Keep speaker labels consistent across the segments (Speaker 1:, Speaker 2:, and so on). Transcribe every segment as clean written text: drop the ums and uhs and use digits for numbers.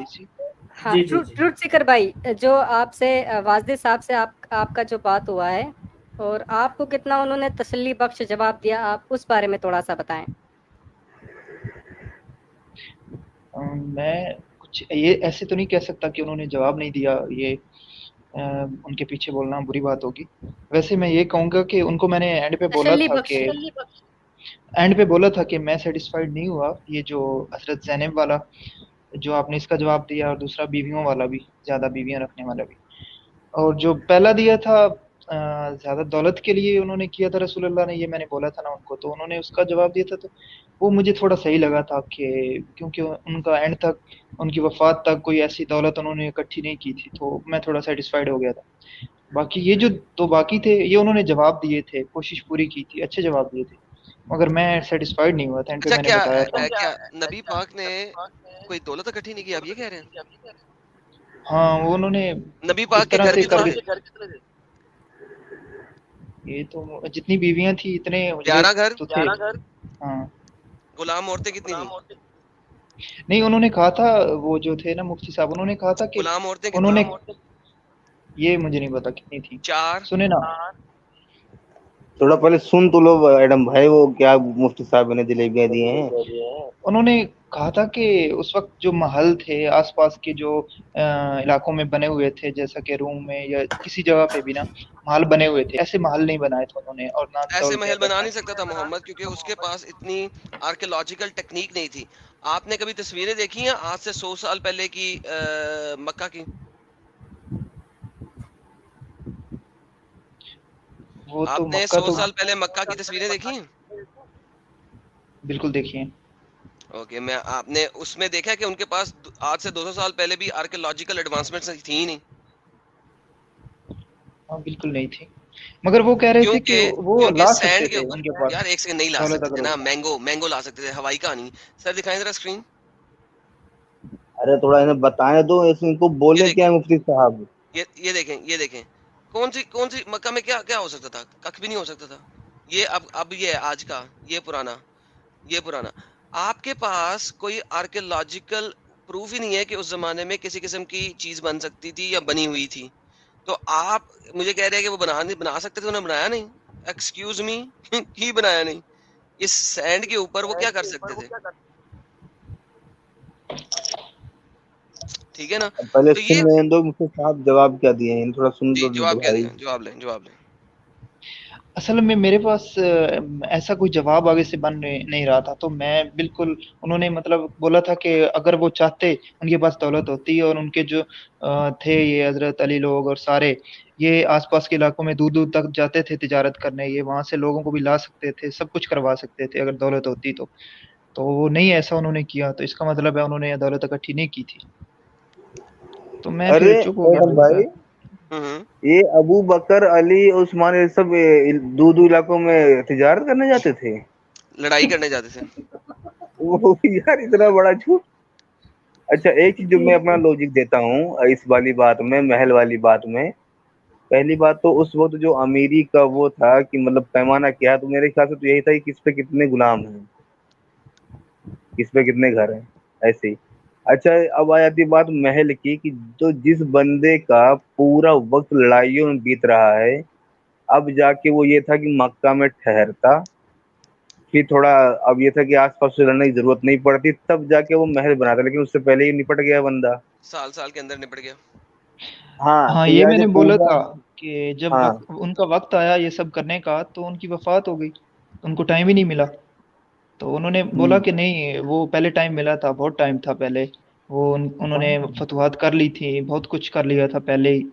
Speaker 1: थोड़ी सी।
Speaker 2: हाँ, ट्रूथ सीकर भाई, जो आपसे वाजदे साहब से आपका जो बात हुआ है और आपको कितना उन्होंने तसल्ली बख्श जवाब दिया, आप उस बारे में थोड़ा सा बताएं।
Speaker 1: मैं कुछ ये ऐसे तो नहीं कह सकता कि उन्होंने जवाब नहीं दिया, ये उनके पीछे बोलना बुरी बात होगी। वैसे मैं ये कहूँगा कि उनको मैंने
Speaker 2: तसल्ली बख्श।
Speaker 1: एंड पे बोला था कि मैं सेटिस्फाइड नहीं हुआ, ये जो हजरत ज़ैनब वाला जो आपने इसका जवाब दिया, और दूसरा बीवियों वाला भी, ज़्यादा बीवियां रखने वाला भी। और जो पहला दिया था ज़्यादा दौलत के लिए उन्होंने किया था रसूलुल्लाह ने, ये मैंने बोला था ना उनको, तो उन्होंने उसका जवाब दिया था, तो वो मुझे थोड़ा सही लगा था कि क्योंकि उनका एंड तक, उनकी वफात तक कोई ऐसी दौलत उन्होंने इकट्ठी नहीं की थी, तो मैं थोड़ा सेटिस्फाइड हो गया था। बाकी ये जो दो बाकी थे, ये उन्होंने जवाब दिए थे, कोशिश पूरी की थी, अच्छे जवाब दिए थे, मगर मैं सेटिस्फाइड नहीं हुआ था। एंड पे
Speaker 3: अच्छा,
Speaker 1: मैंने
Speaker 3: क्या
Speaker 1: बताया था।
Speaker 3: क्या नबी पाक ने कोई दौलत इकट्ठी नहीं की, आप ये कह रहे हैं?
Speaker 1: हाँ, वो उन्होंने
Speaker 3: नबी पाक
Speaker 1: इस
Speaker 3: के
Speaker 1: तरह
Speaker 3: घर
Speaker 1: से
Speaker 3: कितने थे?
Speaker 1: ये तो जितनी बीवियां थी इतने उजरे
Speaker 3: 11 घर।
Speaker 1: तो थे। हाँ,
Speaker 3: गुलाम औरतें कितनी थी?
Speaker 1: नहीं उन्होंने कहा था, वो जो थे ना मुफ्ती साहब, उन्होंने कहा था कि
Speaker 3: गुलाम औरतें कितनी
Speaker 1: उन्होंने,
Speaker 3: थी?
Speaker 1: ये मुझे नहीं पता कितनी थी,
Speaker 3: 4।
Speaker 1: सुने ना।
Speaker 4: थोड़ा पहले सुन तो लो एडम भाई, वो क्या मुफ्ती साहब ने जलेबियां दिए हैं।
Speaker 1: उन्होंने कहा था कि उस वक्त जो महल थे आसपास के जो इलाकों में बने हुए थे, जैसा कि रूम में या किसी जगह पे भी ना महल बने हुए थे, ऐसे महल नहीं बनाए थे उन्होंने, और ना
Speaker 3: ऐसे
Speaker 1: दौलतें
Speaker 3: महल
Speaker 1: अदा
Speaker 3: बना
Speaker 1: की
Speaker 3: नहीं
Speaker 1: थी।
Speaker 3: सकता था मोहम्मद, क्योंकि उसके पास इतनी आर्कियोलॉजिकल टेक्निक नहीं थी। आपने कभी तस्वीरें देखी हैं आज से 100 साल पहले की मक्का की?
Speaker 1: वो तो
Speaker 3: आपने
Speaker 1: मक्का
Speaker 3: 100
Speaker 1: तो
Speaker 3: साल पहले मक्का की तस्वीरें देखी हैं?
Speaker 1: बिल्कुल देखिए।
Speaker 3: ओके, मैं आपने उसमें देखा कि उनके पास आज से 200 साल पहले भी आर्कियोलॉजिकल एडवांसमेंट्स थी ही नहीं।
Speaker 1: हाँ, बिल्कुल नहीं थी, मगर वो कह रहे थे कि
Speaker 3: क्योंकि
Speaker 1: वो
Speaker 3: क्योंकि
Speaker 1: ला
Speaker 3: सैंड
Speaker 1: सकते
Speaker 3: के
Speaker 1: थे
Speaker 3: ऊपर,
Speaker 1: उनके पास
Speaker 3: यार एक सेकंड, नहीं ला
Speaker 1: दौलत
Speaker 3: सकते थे
Speaker 1: अगर
Speaker 3: ना,
Speaker 1: होती।
Speaker 3: मैंगो ला सकते थे, हवाई कहानी। सर दिखाएं जरा स्क्रीन।
Speaker 4: अरे थोड़ा इन्हें बताने दो, इनको
Speaker 3: ये
Speaker 4: बोले क्या
Speaker 3: देखें,
Speaker 4: है मुफ्ती साहब।
Speaker 3: ये देखें, कौन सी मक्का में क्या क्या हो सकता था? कख भी नहीं हो सकता था। ये अब ये है आज का, ये पुराना। आपके पास कोई आर्कियोलॉजिकल प्रूफ ही नहीं है कि उस जमाने में किसी किस्म की चीज बन सकती थी या बनी हुई थी। तो आप मुझे कह रहे हैं कि वो बना सकते थे, उन्होंने बनाया नहीं? एक्सक्यूज मी ही बनाया नहीं? इस सैंड के ऊपर वो क्या कर सकते थे? ठीक है ना?
Speaker 4: पहले
Speaker 3: तो
Speaker 4: सुन
Speaker 3: ये,
Speaker 4: लेने दो मुफ्ती साहब जवाब क्या दिए हैं, थोड़ा सुन
Speaker 3: जी
Speaker 4: लो
Speaker 3: जवाब क्या
Speaker 4: भाई।
Speaker 3: दिया? जवाब लें।
Speaker 1: असल में मेरे पास ऐसा कोई जवाब आगे से बन नहीं रहा था, तो मैं बिल्कुल, उन्होंने मतलब बोला था कि अगर वो चाहते, उनके पास दौलत होती, और उनके जो थे ये हजरत अली लोग और सारे, ये आसपास के इलाकों में दूर दूर तक जाते थे तिजारत करने, ये वहां से लोगों को भी ला सकते थे, सब कुछ करवा सकते थे अगर दौलत होती तो वो नहीं, ऐसा उन्होंने किया, तो इसका मतलब है उन्होंने दौलत इकट्ठी नहीं की थी, तो मैं
Speaker 4: अरे
Speaker 1: फिर चुप हो गया
Speaker 4: एडम
Speaker 1: भाई
Speaker 4: भाई,
Speaker 1: साहब।
Speaker 4: ये अबू बकर अली उस्मान ये सब दूर दूर इलाकों में तिजारत करने जाते थे।
Speaker 3: लड़ाई करने जाते थे।
Speaker 4: वो यार इतना बड़ा झूठ। अच्छा, एक चीज जो मैं अपना लॉजिक देता हूँ इस वाली बात में, महल वाली बात में। पहली बात तो उस वक्त जो अमीरी का वो था कि मतलब पैमाना क्या, तो मेरे ख्याल से तो यही था कि किस पे कितने गुलाम हैं, किस पे कितने घर हैं, ऐसे ही। अच्छा, अब आ जाती बात महल की, कि जो जिस बंदे का पूरा वक्त लड़ाइयों में बीत रहा है, अब जाके वो ये था कि मक्का में ठहरता, फिर थोड़ा अब ये था कि आसपास से लड़ने की जरूरत नहीं पड़ती, तब जाके वो महल बनाता, लेकिन उससे पहले ही निपट गया बंदा।
Speaker 3: साल के अंदर निपट गया।
Speaker 4: हाँ,
Speaker 1: हाँ,
Speaker 4: तो
Speaker 1: ये
Speaker 4: यार जो
Speaker 1: मैंने बोला
Speaker 4: पूरा,
Speaker 1: था कि जब
Speaker 4: हाँ,
Speaker 1: उनका वक्त आया ये सब करने का, तो उनकी वफात हो गई, उनको टाइम ही नहीं मिला, तो उन्होंने बोला कि नहीं, वो पहले टाइम मिला था, बहुत टाइम था पहले, वो उन्होंने
Speaker 4: हाँ,
Speaker 1: फतवाहत कर ली थी, बहुत कुछ कर लिया था पहले ही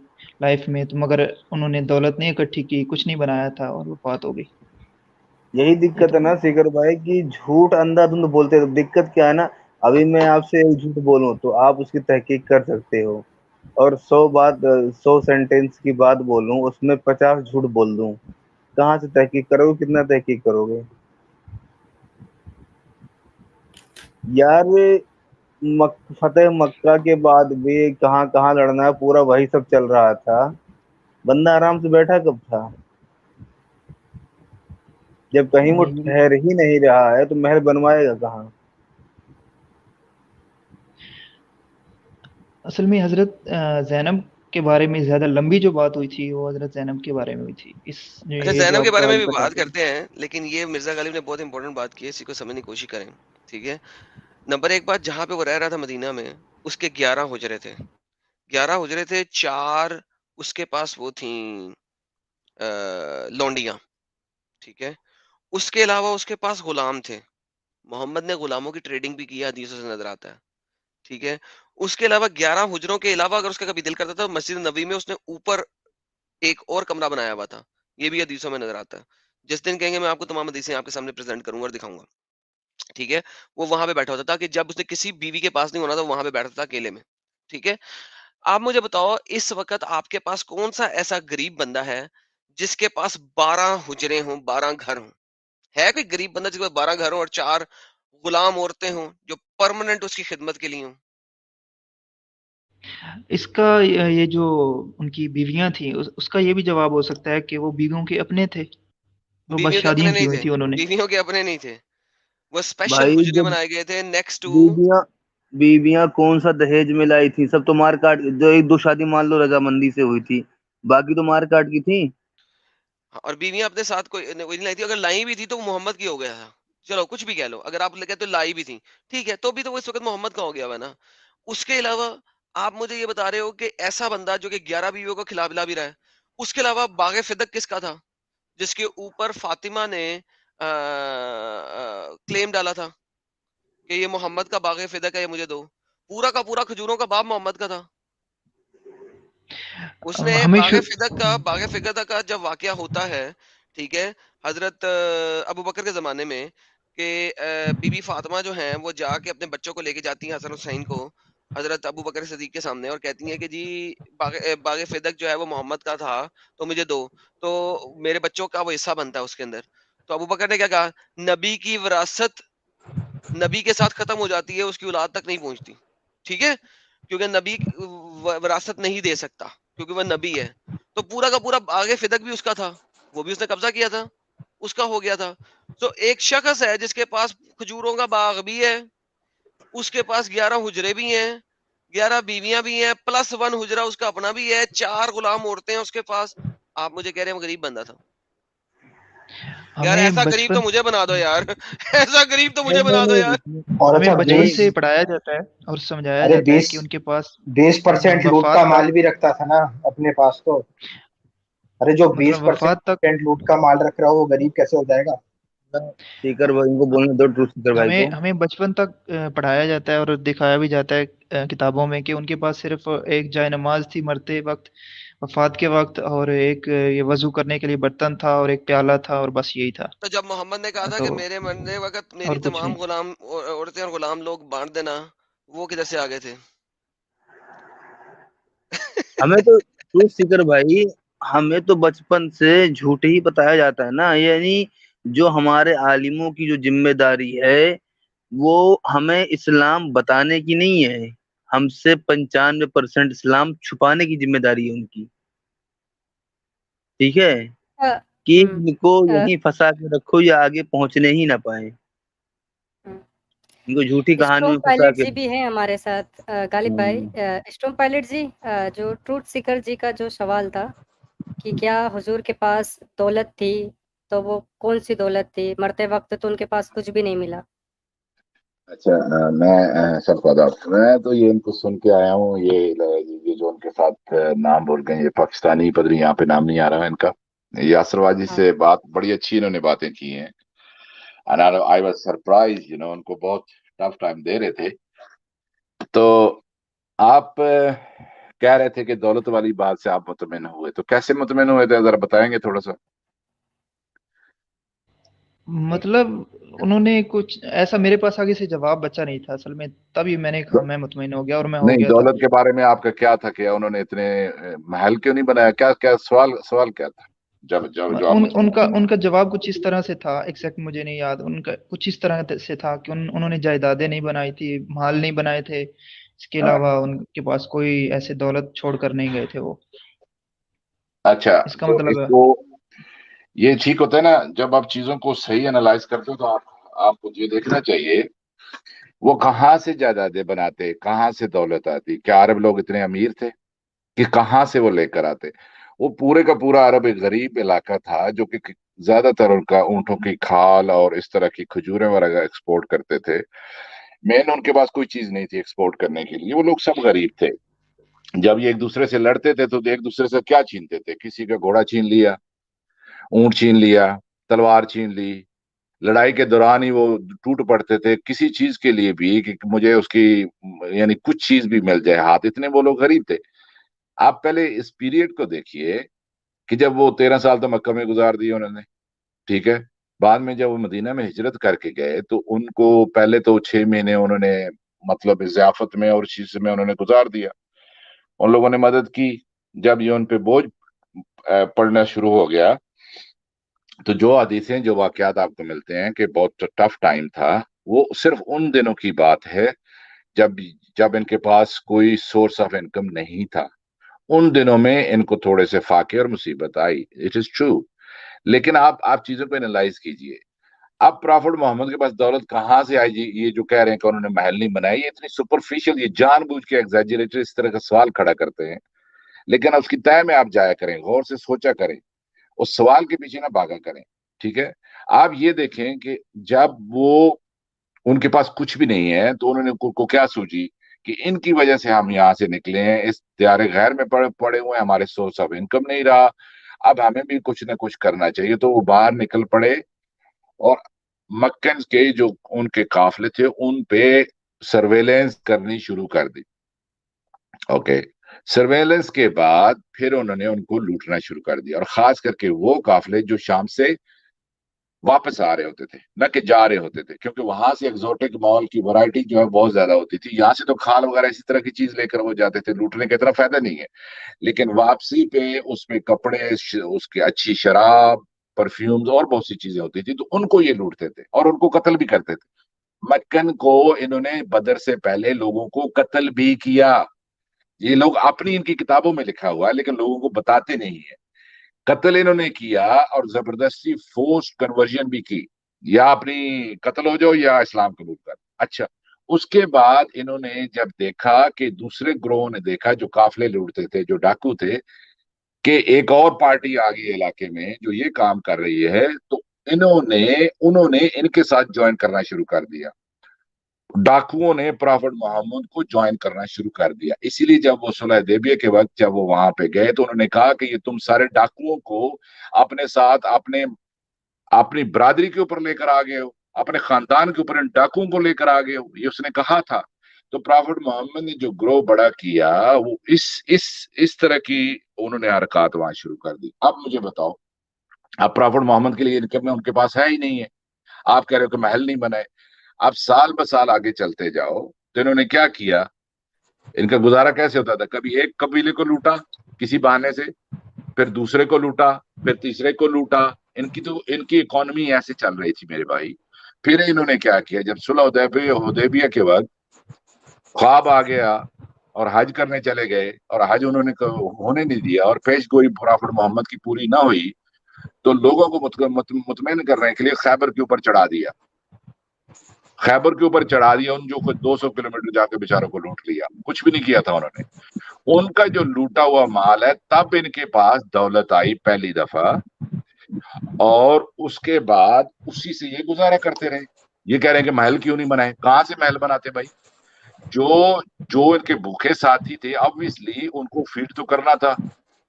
Speaker 1: लाइफ में, तो मगर उन्होंने दौलत नहीं इकट्ठी की, कुछ नहीं बनाया था, और वफात हो गई।
Speaker 4: यही
Speaker 1: ये
Speaker 4: दिक्कत
Speaker 1: तो
Speaker 4: है ना शिखर भाई, कि झूठ अंधाधुंध बोलते हैं। तो दिक्कत क्या है ना, अभी मैं आपसे एक झूठ बोलूं तो आप उसकी तहकीक कर सकते हो, और 100 सेंटेंस की बात बोलूं उसमें 50 झूठ बोल दूं, कहाँ से तहकीक करोगे, कितना तहकीक करोगे यार। फतेह मक्का के बाद भी कहाँ कहाँ लड़ना है, पूरा वही सब चल रहा था। बंदा आराम से बैठा कब था, जब कहीं वो
Speaker 1: हाँ, ये
Speaker 4: ठहर ही नहीं रहा है तो महल बनवाएगा कहाँ।
Speaker 1: اصل میں حضرت زینب کے بارے میں زیادہ لمبی جو بات ہوئی تھی وہ حضرت زینب کے بارے میں ہوئی تھی.
Speaker 3: اچھا
Speaker 1: یہ جو
Speaker 3: زینب کے
Speaker 1: آپ
Speaker 3: بارے میں
Speaker 1: گواہی
Speaker 3: بھی بات
Speaker 1: بتاتے ہیں.
Speaker 3: کرتے ہیں، لیکن یہ مرزا غالب نے بہت امپورٹنٹ بات کی ہے، اسی کو سمجھنے کی کوشش کریں. ٹھیک ہے، نمبر ایک بات، جہاں پہ وہ رہ رہا تھا مدینہ میں، اس کے 11 حجرے تھے. 11 حجرے تھے، 4 اس کے پاس وہ تھیں لونڈیاں. ٹھیک ہے، اس کے علاوہ اس کے پاس غلام تھے. محمد نے غلاموں کی ٹریڈنگ بھی کی ہے، حدیثوں سے نظر آتا ہے. ٹھیک ہے، اس کے علاوہ 11 حجروں کے علاوہ اگر اس کا کبھی دل کرتا تھا، مسجد نبی میں اس نے اوپر ایک اور کمرہ بنایا ہوا تھا. یہ بھی حدیثوں میں نظر آتا ہے. جس دن کہیں گے میں آپ کو تمام حدیثیں آپ کے سامنے پریزنٹ کروں گا اور دکھاؤں گا. ٹھیک ہے، وہ وہاں پہ بیٹھا ہوتا تھا کہ جب اس نے کسی بیوی کے پاس نہیں ہونا تھا، وہاں پہ بیٹھتا تھا اکیلے میں. ٹھیک ہے، آپ مجھے بتاؤ اس وقت آپ کے پاس کون سا ایسا غریب بندہ ہے جس کے پاس 12 حجرے ہوں، 12 گھر ہوں؟ ہے کوئی غریب بندہ جس کے پاس 12 گھر ہوں اور 4 غلام عورتیں ہوں جو پرماننٹ اس کی خدمت کے لیے ہوں؟
Speaker 1: اس کا یہ جو ان کی بیویاں تھیں اس کا یہ بھی جواب ہو سکتا ہے کہ وہ بیویوں کے اپنے تھے، وہ بس
Speaker 3: بیویوں کے اپنے
Speaker 1: شادیاں کی
Speaker 3: نہیں
Speaker 1: ہوئی
Speaker 3: تھے،
Speaker 1: تھی انہوں نے.
Speaker 3: بیویوں کے اپنے نہیں تھے، وہ اسپیشل
Speaker 4: بھائی
Speaker 3: حجرے
Speaker 4: جب
Speaker 3: بنائے گئے تھے نیکسٹ ٹو.
Speaker 4: بیویاں بیویاں کون سا دہیج میں لائی تھی؟ سب تو مار کاٹ، جو ایک دو شادی مان لو رضامندی سے ہوئی تھی، باقی تو مار کاٹ کی تھی.
Speaker 3: اور بیویاں اپنے ساتھ کوئی نہیں لائی تھی، اگر لائی بھی تھی تو وہ محمد کی ہو گیا تھا. چلو کچھ بھی کہہ لو، اگر آپ کہتے تو لائی بھی تھی، ٹھیک ہے، تو بھی تو وہ اس وقت محمد کا ہو گیا ہوا نا. اس کے علاوہ آپ مجھے یہ بتا رہے ہو کہ ایسا بندہ جو کہ 11 بیویوں کو کھلا پلا بھی رہا ہے، اس کے علاوہ باغ فدق کس کا تھا جس کے اوپر فاطمہ نے کلیم ڈالا تھا کہ یہ محمد کا باغ فدق ہے، یہ مجھے دو. پورا کا پورا کھجوروں کا باغ محمد کا تھا. اس نے
Speaker 1: ہمیں
Speaker 3: باغ فدق کا جب واقعہ ہوتا ہے، ٹھیک ہے، حضرت ابو بکر کے زمانے میں، کہ بی بی فاطمہ جو ہیں وہ جا کے اپنے بچوں کو لے کے جاتی ہیں حسن حسین کو حضرت ابو بکر صدیق کے سامنے اور کہتی ہیں کہ جی باغ فدق جو ہے وہ محمد کا تھا تو مجھے دو، تو میرے بچوں کا وہ حصہ بنتا ہے اس کے اندر. تو ابو بکر نے کیا کہا، نبی کی وراثت نبی کے ساتھ ختم ہو جاتی ہے، اس کی اولاد تک نہیں پہنچتی. ٹھیک ہے، کیونکہ نبی وراثت نہیں دے سکتا کیونکہ وہ نبی ہے. تو پورا کا پورا باغ فدق بھی اس کا تھا، وہ بھی اس نے قبضہ کیا تھا، اس کا ہو گیا تھا. تو ایک شخص ہے جس کے پاس کھجوروں کا باغ بھی ہے، اس کے پاس 11 حجرے بھی ہیں، 11 بیویاں بھی ہیں، پلس 1 حجرہ اس کا اپنا بھی ہے، 4 غلام عورتیں ہیں اس کے پاس. آپ مجھے کہہ رہے ہیں وہ غریب بندہ تھا؟ یار
Speaker 1: ہمیں
Speaker 3: ایسا غریب
Speaker 1: بچپن
Speaker 3: تو مجھے بنا دو یار ایسا غریب تو مجھے
Speaker 4: نہیں
Speaker 3: بنا دو
Speaker 4: نہیں
Speaker 3: یار.
Speaker 4: نہیں،
Speaker 5: اور
Speaker 1: ہمیں
Speaker 5: اچھا
Speaker 1: بچپن سے پڑھایا جاتا ہے اور سمجھایا
Speaker 5: ارے
Speaker 1: جاتا ہے کہ ان کے پاس
Speaker 5: 20% لوٹ کا
Speaker 1: وفات
Speaker 5: مال
Speaker 1: تک
Speaker 5: بھی رکھتا تھا نا اپنے پاس. تو ارے جو
Speaker 1: مطلب وفات تک
Speaker 5: 20% لوٹ کا مال رکھ رہا ہو وہ غریب کیسے ہو جائے گا؟
Speaker 4: سیکر بھائی کو بولنے دو، ٹروت سیکر بھائی کو.
Speaker 1: ہمیں بچپن تک پڑھایا جاتا ہے اور دکھایا بھی جاتا ہے کتابوں میں کہ ان کے پاس صرف ایک جائے نماز تھی مرتے وقت، وفات کے وقت، اور ایک یہ وضو کرنے کے لیے برتن تھا اور ایک پیالہ تھا اور بس یہی تھا.
Speaker 3: تو جب محمد نے کہا تھا
Speaker 1: تو
Speaker 3: کہ میرے مرنے وقت
Speaker 1: اور
Speaker 3: میری
Speaker 1: کچھ
Speaker 3: تمام
Speaker 1: نہیں.
Speaker 3: غلام عورتیں اور غلام لوگ بانٹ دینا، وہ کدھر سے آگے تھے؟
Speaker 4: ہمیں تو ٹروت سیکر بھائی، ہمیں تو بچپن سے جھوٹ ہی بتایا جاتا ہے نا. یعنی جو ہمارے عالموں کی جو ذمہ داری ہے وہ ہمیں اسلام بتانے کی نہیں ہے، ہم سے 95% اسلام چھپانے کی ذمہ داری ہے ان کی. ٹھیک ہے، کہ ان کو یہیں پھنسا کے رکھو یا آگے پہنچنے ہی نہ پائیں، ان کو جھوٹی کہانی
Speaker 2: اسٹروم
Speaker 4: میں پھنسا
Speaker 2: پائلٹ
Speaker 4: کے.
Speaker 2: جی بھی ہیں ہمارے ساتھ غالب بھائی. اسٹروم پائلٹ جی، جو ٹروت سیکر جی کا جو سوال تھا کہ کیا حضور کے پاس دولت تھی، تو وہ کون سی دولت تھی؟ مرتے وقت تو ان کے پاس کچھ بھی نہیں ملا.
Speaker 6: اچھا میں سب کو آداب. میں تو یہ ان کو سن کے آیا ہوں، یہ جو ان کے ساتھ نام بول گئے، یہ پاکستانی پدری، یہاں پہ نام نہیں آ رہا ہے ان کا. یاسر واجی سے بات بڑی اچھی انہوں نے باتیں کی ہیں. And I was surprised, ان کو بہت ٹف ٹائم دے رہے تھے. تو آپ کہہ رہے تھے کہ دولت والی بات سے آپ مطمئن ہوئے، تو کیسے مطمئن ہوئے تھے، ذرا بتائیں گے تھوڑا سا؟
Speaker 1: مطلب انہوں نے کچھ ایسا میرے پاس آگے سے جواب بچا نہیں تھا اصل میں، تبھی میں نے کہا میں مطمئن ہو گیا اور میں ہو
Speaker 6: نہیں،
Speaker 1: گیا تھا.
Speaker 6: دولت کے بارے میں آپ کا کیا تھا کہ انہوں نے اتنے محل کیوں نہیں بنایا؟ کیا کیا سوال کیا تھا جب آپ
Speaker 1: ان کا جواب کچھ اس طرح سے تھا، ایگزیکٹ مجھے نہیں یاد، ان کا کچھ اس طرح سے تھا کہ انہوں نے جائیدادیں نہیں بنائی تھی، محل نہیں بنائے تھے، اس کے علاوہ ان کے پاس کوئی ایسے دولت چھوڑ کر نہیں گئے تھے وہ.
Speaker 6: اچھا،
Speaker 1: اس کا
Speaker 6: تو
Speaker 1: مطلب
Speaker 6: اس کو یہ ٹھیک ہوتا ہے نا جب آپ چیزوں کو صحیح انالائز کرتے ہو، تو آپ کو یہ دیکھنا چاہیے वो कहाँ से जायदादें बनाते, कहाँ से दौलत आती? क्या अरब लोग इतने अमीर थे कि कहाँ से वो लेकर आते? वो पूरे का पूरा अरब एक गरीब इलाका था जो कि ज्यादातर उनका ऊंटों की खाल और इस तरह की खजूरें वगैरह एक्सपोर्ट करते थे। मेन उनके पास कोई चीज नहीं थी एक्सपोर्ट करने के लिए, वो लोग सब गरीब थे। जब ये एक दूसरे से लड़ते थे तो एक दूसरे से क्या छीनते थे? किसी का घोड़ा छीन लिया, ऊंट छीन लिया, तलवार छीन ली। लड़ाई के दौरान ही वो टूट पड़ते थे किसी चीज के लिए भी, कि मुझे उसकी यानी कुछ चीज भी मिल जाए हाथ, इतने वो लोग गरीब थे। आप पहले इस पीरियड को देखिए कि जब वो 13 साल तो मक्का में गुजार दिए उन्होंने, ठीक है। बाद में जब वो मदीना में हिजरत करके गए तो उनको पहले तो 6 महीने उन्होंने मतलब जियाफत में और चीज में उन्होंने गुजार दिया। उन लोगों ने मदद की। जब ये उन पे बोझ पड़ना शुरू हो गया तो जो हदीसें जो वाकयात आपको मिलते हैं कि बहुत टफ टाइम था, वो सिर्फ उन दिनों की बात है जब जब इनके पास कोई सोर्स ऑफ इनकम नहीं था। उन दिनों में इनको थोड़े से फाके और मुसीबत आई, इट इज ट्रू। लेकिन आप चीजों को एनालाइज कीजिए। अब प्रॉफिट मोहम्मद के पास दौलत कहाँ से आई जी? ये जो कह रहे हैं कि उन्होंने महल नहीं बनाए, ये इतनी सुपरफिशियल, ये जानबूझ के एग्जैजरेटेड इस तरह का सवाल खड़ा करते हैं। लेकिन उसकी तय में आप जाया करें, गौर से सोचा करें, उस सवाल के पीछे ना भागा करें, ठीक है। आप ये देखें कि जब वो उनके पास कुछ भी नहीं है तो उन्होंने को क्या सोची कि इनकी वजह से हम यहाँ से निकले हैं, इस दियारे गैर में पड़े हुए हैं, हमारे सोर्स ऑफ इनकम नहीं रहा, अब हमें भी कुछ ना कुछ करना चाहिए। तो वो बाहर निकल पड़े और मक्कन के जो उनके काफिले थे उन पे सर्वेलेंस करनी शुरू कर दी। ओके, सर्वेलेंस के बाद फिर उन्होंने उनको लूटना शुरू कर दिया, और खास करके वो काफिले जो शाम से वापस आ रहे होते थे, न कि जा रहे होते थे, क्योंकि वहां से एक्सोटिक माल की वैरायटी जो है बहुत ज्यादा होती थी। यहाँ से तो खाल वगैरह इसी तरह की चीज लेकर वो जाते थे, लूटने का इतना फायदा नहीं है। लेकिन वापसी पे उसमें कपड़े, उसकी अच्छी शराब, परफ्यूम्स और बहुत सी चीजें होती थी, तो उनको ये लूटते थे और उनको कत्ल भी करते थे। मक्कन को इन्होंने बदर से पहले लोगों को कत्ल भी किया। ये लोग अपनी इनकी किताबों में लिखा हुआ है लेकिन लोगों को बताते नहीं है। कत्ल इन्होंने किया और जबरदस्ती फोर्स कन्वर्जन भी की, या अपनी कत्ल हो जाओ या इस्लाम कबूल कर। अच्छा, उसके बाद इन्होंने जब देखा कि दूसरे ग्रोह ने देखा जो काफिले लूटते थे, जो डाकू थे, कि एक और पार्टी आ गई इलाके में जो ये काम कर रही है, तो इन्होंने उन्होंने इनके साथ ज्वाइन करना शुरू कर दिया। डाकुओं ने प्रॉफिट मोहम्मद को ज्वाइन करना शुरू कर दिया। इसीलिए जब वो सुलह हुदैबिया के वक्त जब वो वहां पे गए तो उन्होंने कहा कि ये तुम सारे डाकुओं को अपने साथ अपने अपनी बरादरी के ऊपर लेकर आ गए हो, अपने खानदान के ऊपर इन डाकुओं को लेकर आ गए हो, ये उसने कहा था। तो प्रॉफिट मोहम्मद ने जो ग्रोह बड़ा किया वो इस तरह की उन्होंने हरकत वहां शुरू कर दी। अब मुझे बताओ, अब प्रॉफिट मोहम्मद के लिए इनकम में उनके पास है ही नहीं है। आप कह रहे हो कि महल नहीं बनाए। अब साल ब साल आगे चलते जाओ तो इन्होंने क्या किया, इनका गुजारा कैसे होता था? कभी एक कबीले को लूटा किसी बहाने से, फिर दूसरे को लूटा, फिर तीसरे को लूटा। इनकी इकोनॉमी ऐसे चल रही थी मेरे भाई। फिर इन्होंने क्या किया, जब सुलह हुदैबिया के वक्त ख्वाब आ गया और हज करने चले गए और हज उन्होंने होने नहीं दिया और पेशगोई प्रॉफिट मोहम्मद की पूरी ना हुई, तो लोगों को मुतमईन करने के लिए खैबर के ऊपर चढ़ा दिया। खैबर के ऊपर चढ़ा दिया, उन जो 200 किलोमीटर जाकर बेचारों को लूट लिया। कुछ भी नहीं किया था उन्होंने। उनका जो लूटा हुआ माल है, तब इनके पास दौलत आई पहली दफा, और उसके बाद उसी से ये गुजारा करते रहे। ये कह रहे हैं कि महल क्यों नहीं बनाए? कहां से महल बनाते भाई? जो जो इनके भूखे साथी थे, ऑब्वियसली उनको फीड तो करना था।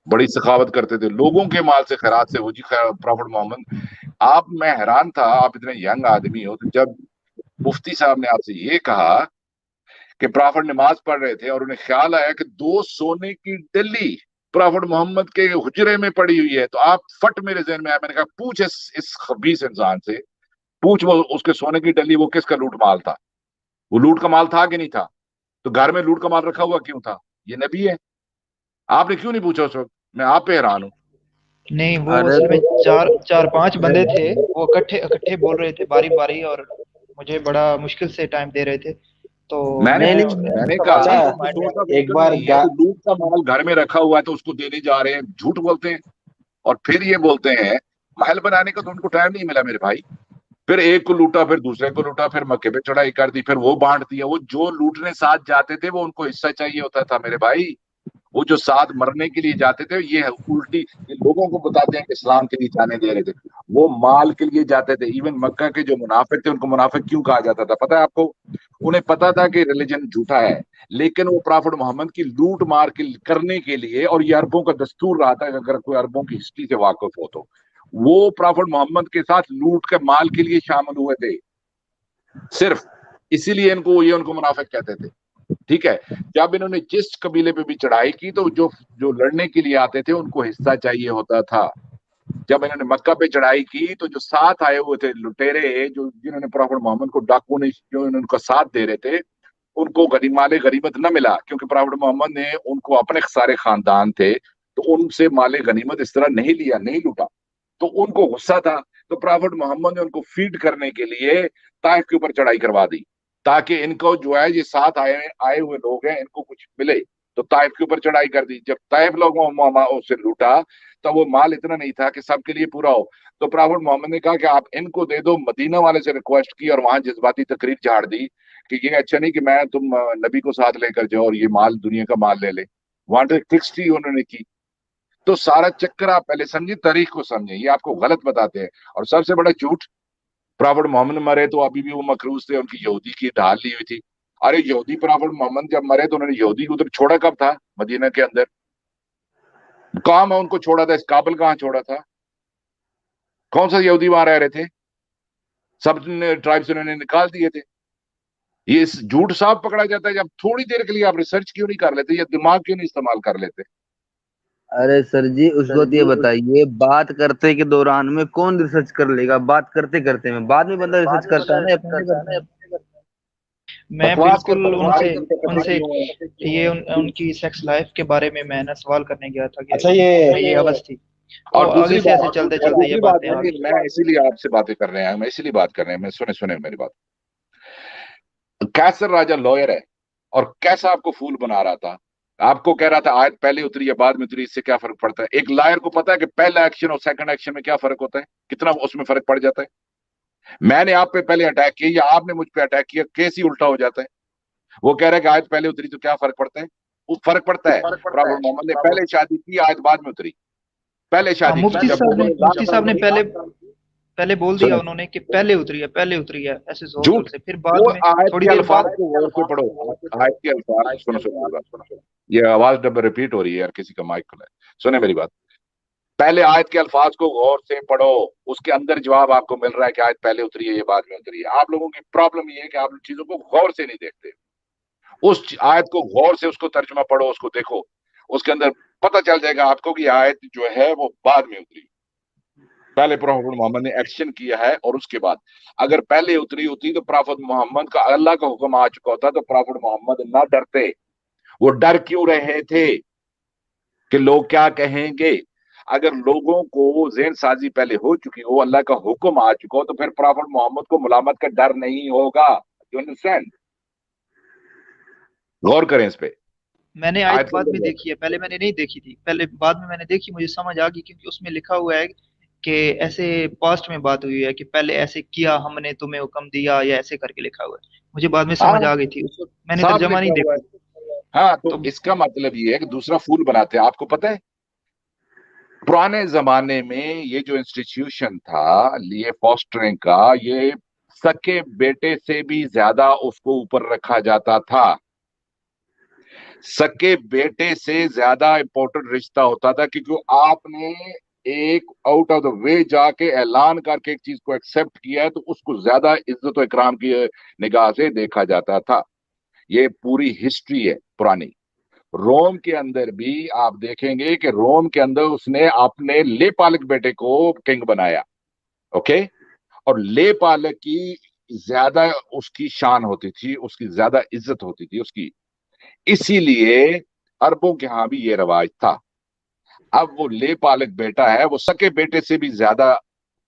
Speaker 6: बड़ी सखावत करते थे लोगों के माल से, खैरात से हो जी प्रॉफिट मोहम्मद। मैं हैरान था, आप इतने यंग आदमी हो, तो जब मुफ्ती साहब ने आपसे ये कहा कि प्रॉफिट नमाज पढ़ रहे थे और उन्हें ख्याल आया कि 2 सोने की डली प्रॉफिट मोहम्मद के हुजरे में पड़ी हुई है, तो आप फट मेरे जहन में आया। मैंने कहा पूछ इस खबीस इंसान से, पूछ वो उसके सोने की डली वो किसका लूट माल था? वो लूट का माल था कि नहीं था? तो घर में लूट का माल रखा हुआ क्यों था? ये नबी है। आपने क्यों नहीं पूछा उस वक्त? मैं आप पे हैरान हूं।
Speaker 1: नहीं, वो
Speaker 4: अरे
Speaker 1: असल में
Speaker 4: तो
Speaker 1: चार पांच बंदे थे, वो इकट्ठे इकट्ठे बोल रहे थे बारी बारी, और मुझे बड़ा मुश्किल से टाइम दे रहे थे। तो
Speaker 6: मैंने
Speaker 1: मैं
Speaker 6: मैंने
Speaker 1: सवाल
Speaker 6: कहा
Speaker 1: नहीं
Speaker 6: कि
Speaker 1: तो माइंड में
Speaker 6: सोर्स ऑफ
Speaker 5: एक
Speaker 6: इनकम
Speaker 5: बार
Speaker 6: नहीं है तो लूट का माल घर में रखा हुआ है तो उसको देने जा रहे हैं, झूठ बोलते हैं। और फिर ये बोलते हैं महल बनाने का तो उनको टाइम नहीं मिला मेरे भाई। फिर एक को लूटा, फिर दूसरे को लूटा, फिर मक्के पे चढ़ाई कर दी, फिर वो बांट दिया। वो जो लूटने साथ जाते थे वो उनको हिस्सा चाहिए होता था मेरे भाई। वो जो साथ मरने के लिए जाते थे, ये उल्टी ये लोगों को बताते हैं कि इस्लाम के लिए जाने दे रहे थे, वो माल के लिए जाते थे। इवन मक्का के जो मुनाफिक थे उनको मुनाफिक क्यों कहा जाता था पता है आपको? उन्हें पता था कि रिलीजन झूठा है, लेकिन वो प्रॉफिट मोहम्मद की लूट मार करने के लिए, और ये अरबों का दस्तूर रहा था, अगर कोई अरबों की हिस्ट्री से वाकिफ हो तो वो प्रॉफिट मोहम्मद के साथ लूट के माल के लिए शामिल हुए थे सिर्फ, इसीलिए इनको ये उनको मुनाफिक कहते थे। ठीक है, जब इन्होंने जिस कबीले पे भी चढ़ाई की तो जो जो लड़ने के लिए आते थे उनको हिस्सा चाहिए होता था। जब इन्होंने मक्का पे चढ़ाई की तो जो साथ आए हुए थे लुटेरे, जो जिन्होंने प्रॉफिट मोहम्मद को डाकू ने जो उनका साथ दे रहे थे, उनको माले गनीमत न मिला, क्योंकि प्रॉफिट मोहम्मद ने उनको अपने सारे खानदान थे तो उनसे माले गनीमत इस तरह नहीं लिया, नहीं लूटा, तो उनको गुस्सा था। तो प्रॉफिट मोहम्मद ने उनको फीड करने के लिए ताइफ के ऊपर चढ़ाई करवा दी, ताकि इनको जो है ये साथ आए आए हुए लोग हैं इनको कुछ मिले। तो ताइफ के ऊपर चढ़ाई कर दी। जब ताइफ लोगों से लूटा तो वो माल इतना नहीं था कि सबके लिए पूरा हो। तो प्रॉफिट मोहम्मद ने कहा कि आप इनको दे दो। मदीना वाले से रिक्वेस्ट की और वहां जज्बाती तकरीर झाड़ दी कि ये अच्छा नहीं कि मैं तुम नबी को साथ लेकर जाओ और ये माल दुनिया का माल ले ले। वहां तो ट्रिक्स उन्होंने की। तो सारा चक्कर आप पहले समझिए, तारीख को समझिए, ये आपको गलत बताते हैं। और सबसे बड़ा झूठ, प्रॉफिट मोहम्मद मरे तो अभी भी वो मकरूज थे, उनकी यहूदी की ढाल ली हुई थी। अरे यहूदी प्रॉफिट मोहम्मद जब मरे तो उन्होंने यहूदी को उधर छोड़ा कब था? मदीना के अंदर कहाँ में उनको छोड़ा था? इस काबल कहाँ छोड़ा था? कौन सा यहूदी वहां रह रहे थे? सब ट्राइब्स उन्होंने निकाल दिए थे। ये झूठ साफ पकड़ा जाता है। जब थोड़ी देर के लिए आप रिसर्च क्यों नहीं कर लेते या दिमाग क्यों नहीं इस्तेमाल कर लेते?
Speaker 4: अरे सर जी, उस वक्त ये बताइए, बात करते के दौरान में कौन रिसर्च कर लेगा? बात करते करते में बाद में बंदा रिसर्च करता है ना, पहले करता है।
Speaker 1: मैं
Speaker 6: बकवास
Speaker 1: बिल्कुल
Speaker 6: करता हूँ
Speaker 1: उनसे
Speaker 6: भाई,
Speaker 1: उनसे ये उनकी सेक्स लाइफ के बारे में मैं ना सवाल करने गया था कि
Speaker 5: अच्छा ये
Speaker 1: ये अवस्थ थी।
Speaker 6: और
Speaker 1: और
Speaker 6: दूसरी
Speaker 1: आगे से ऐसे
Speaker 6: बात
Speaker 1: चलते
Speaker 6: और
Speaker 1: चलते ये
Speaker 6: दूसरी बात
Speaker 1: बातें
Speaker 6: है
Speaker 1: आगे।
Speaker 6: कि मैं इसीलिए आपसे बातें कर रहे हैं, मैं इसीलिए बात कर रहे हैं। मैं सुने सुने मेरी बात। कैसर राजा लॉयर है और कैसा आपको फूल बना रहा था। आपको कह रहा था आयत पहले उतरी या बाद में उतरी, इससे क्या फर्क पड़ता है? एक लायर को पता है कि पहला एक्शन और सेकंड एक्शन में क्या फर्क होता है, कितना उसमें फर्क पड़ जाता है। मैंने आप पे पहले अटैक किया या आपने मुझ पे अटैक किया, केस ही उल्टा हो जाता है। वो कह रहा है कि आयत पहले उतरी तो क्या फर्क पड़ता है? वो फर्क पड़ता है। प्रॉफिट मोहम्मद ने पहले शादी की, आयत बाद में उतरी। पहले
Speaker 1: हाँ,
Speaker 6: शादी की जब
Speaker 1: मुफ्ती साहब ने पहले पहले बोल दिया
Speaker 6: सुने,
Speaker 1: उन्होंने कि पहले उतरी है ऐसे जोर जोर
Speaker 6: झूठ।
Speaker 1: से, फिर बाद
Speaker 6: वो
Speaker 1: में
Speaker 6: आयत
Speaker 1: थोड़ी
Speaker 6: के
Speaker 1: देर
Speaker 6: अल्फाज
Speaker 1: बाद।
Speaker 6: को गौर से पढ़ो। आयत के अल्फाज सुनो, सुनो मेरी बात। ये आवाज डबल रिपीट हो रही है यार, किसी का माइक खुला है। सुने मेरी बात, पहले आयत के अल्फाज को गौर से पढ़ो। उसके अंदर जवाब आपको मिल रहा है कि आयत पहले उतरी है ये बाद में उतरी है। आप लोगों की प्रॉब्लम ये है कि आप चीजों को गौर से नहीं देखते। उस आयत को गौर से उसको तर्जुमा पढ़ो, उसको देखो, उसके अंदर पता चल जाएगा आपको कि आयत जो है वो बाद में उतरी। पहले प्रॉफिट मोहम्मद ने एक्शन किया है और उसके बाद अगर पहले उतरी होती तो प्रॉफिट मोहम्मद का अल्लाह का हुक्म आ चुका होता तो प्रॉफिट मोहम्मद ना डरते। वो डर क्यों रहे थे कि लोग क्या कहेंगे? अगर लोगों को जेन साजी पहले हो चुकी हो, अल्लाह का हुक्म आ चुका हो, तो फिर प्रॉफिट मोहम्मद को मुलामत का डर नहीं होगा। You understand? गौर करें इस पे।
Speaker 1: मैंने आयत
Speaker 6: आयत के
Speaker 1: बाद
Speaker 6: अंदर
Speaker 1: में
Speaker 6: गौर
Speaker 1: देखी है, पहले मैंने नहीं देखी थी। पहले बाद में मैंने देखी, मुझे समझ आ गई, क्योंकि उसमें लिखा हुआ है कि ऐसे पास्ट में बात हुई है कि पहले ऐसे किया, हमने तुम्हें हुक्म दिया, या ऐसे करके लिखा हुआ है। मुझे बाद में
Speaker 6: हाँ,
Speaker 1: समझ आ गई थी, उस वक्त मैंने
Speaker 6: साफ
Speaker 1: तर्जमा नहीं
Speaker 6: लिखा हुआ
Speaker 1: देखा।
Speaker 6: है। हाँ, तो
Speaker 1: तो
Speaker 6: इसका मतलब ये है कि दूसरा फूल बनाते हैं। आपको पता है पुराने जमाने में ये जो इंस्टीट्यूशन था लिए फॉस्टरिंग का, ये सके बेटे से भी ज्यादा उसको ऊपर रखा जाता था। सके बेटे से ज्यादा इंपॉर्टेंट रिश्ता होता था, क्योंकि आपने एक आउट ऑफ द वे जाके ऐलान करके एक चीज को एक्सेप्ट किया है तो उसको ज्यादा इज्जत और इकराम की निगाह से देखा जाता था। ये पूरी हिस्ट्री है पुरानी। रोम के अंदर भी आप देखेंगे कि रोम के अंदर उसने अपने ले पालक बेटे को किंग बनाया। ओके, और ले पालक की ज्यादा उसकी शान होती थी, उसकी ज्यादा इज्जत होती थी उसकी। इसीलिए अरबों के यहां भी ये रवाज था। अब वो ले पालक बेटा है, वो सके बेटे से भी ज्यादा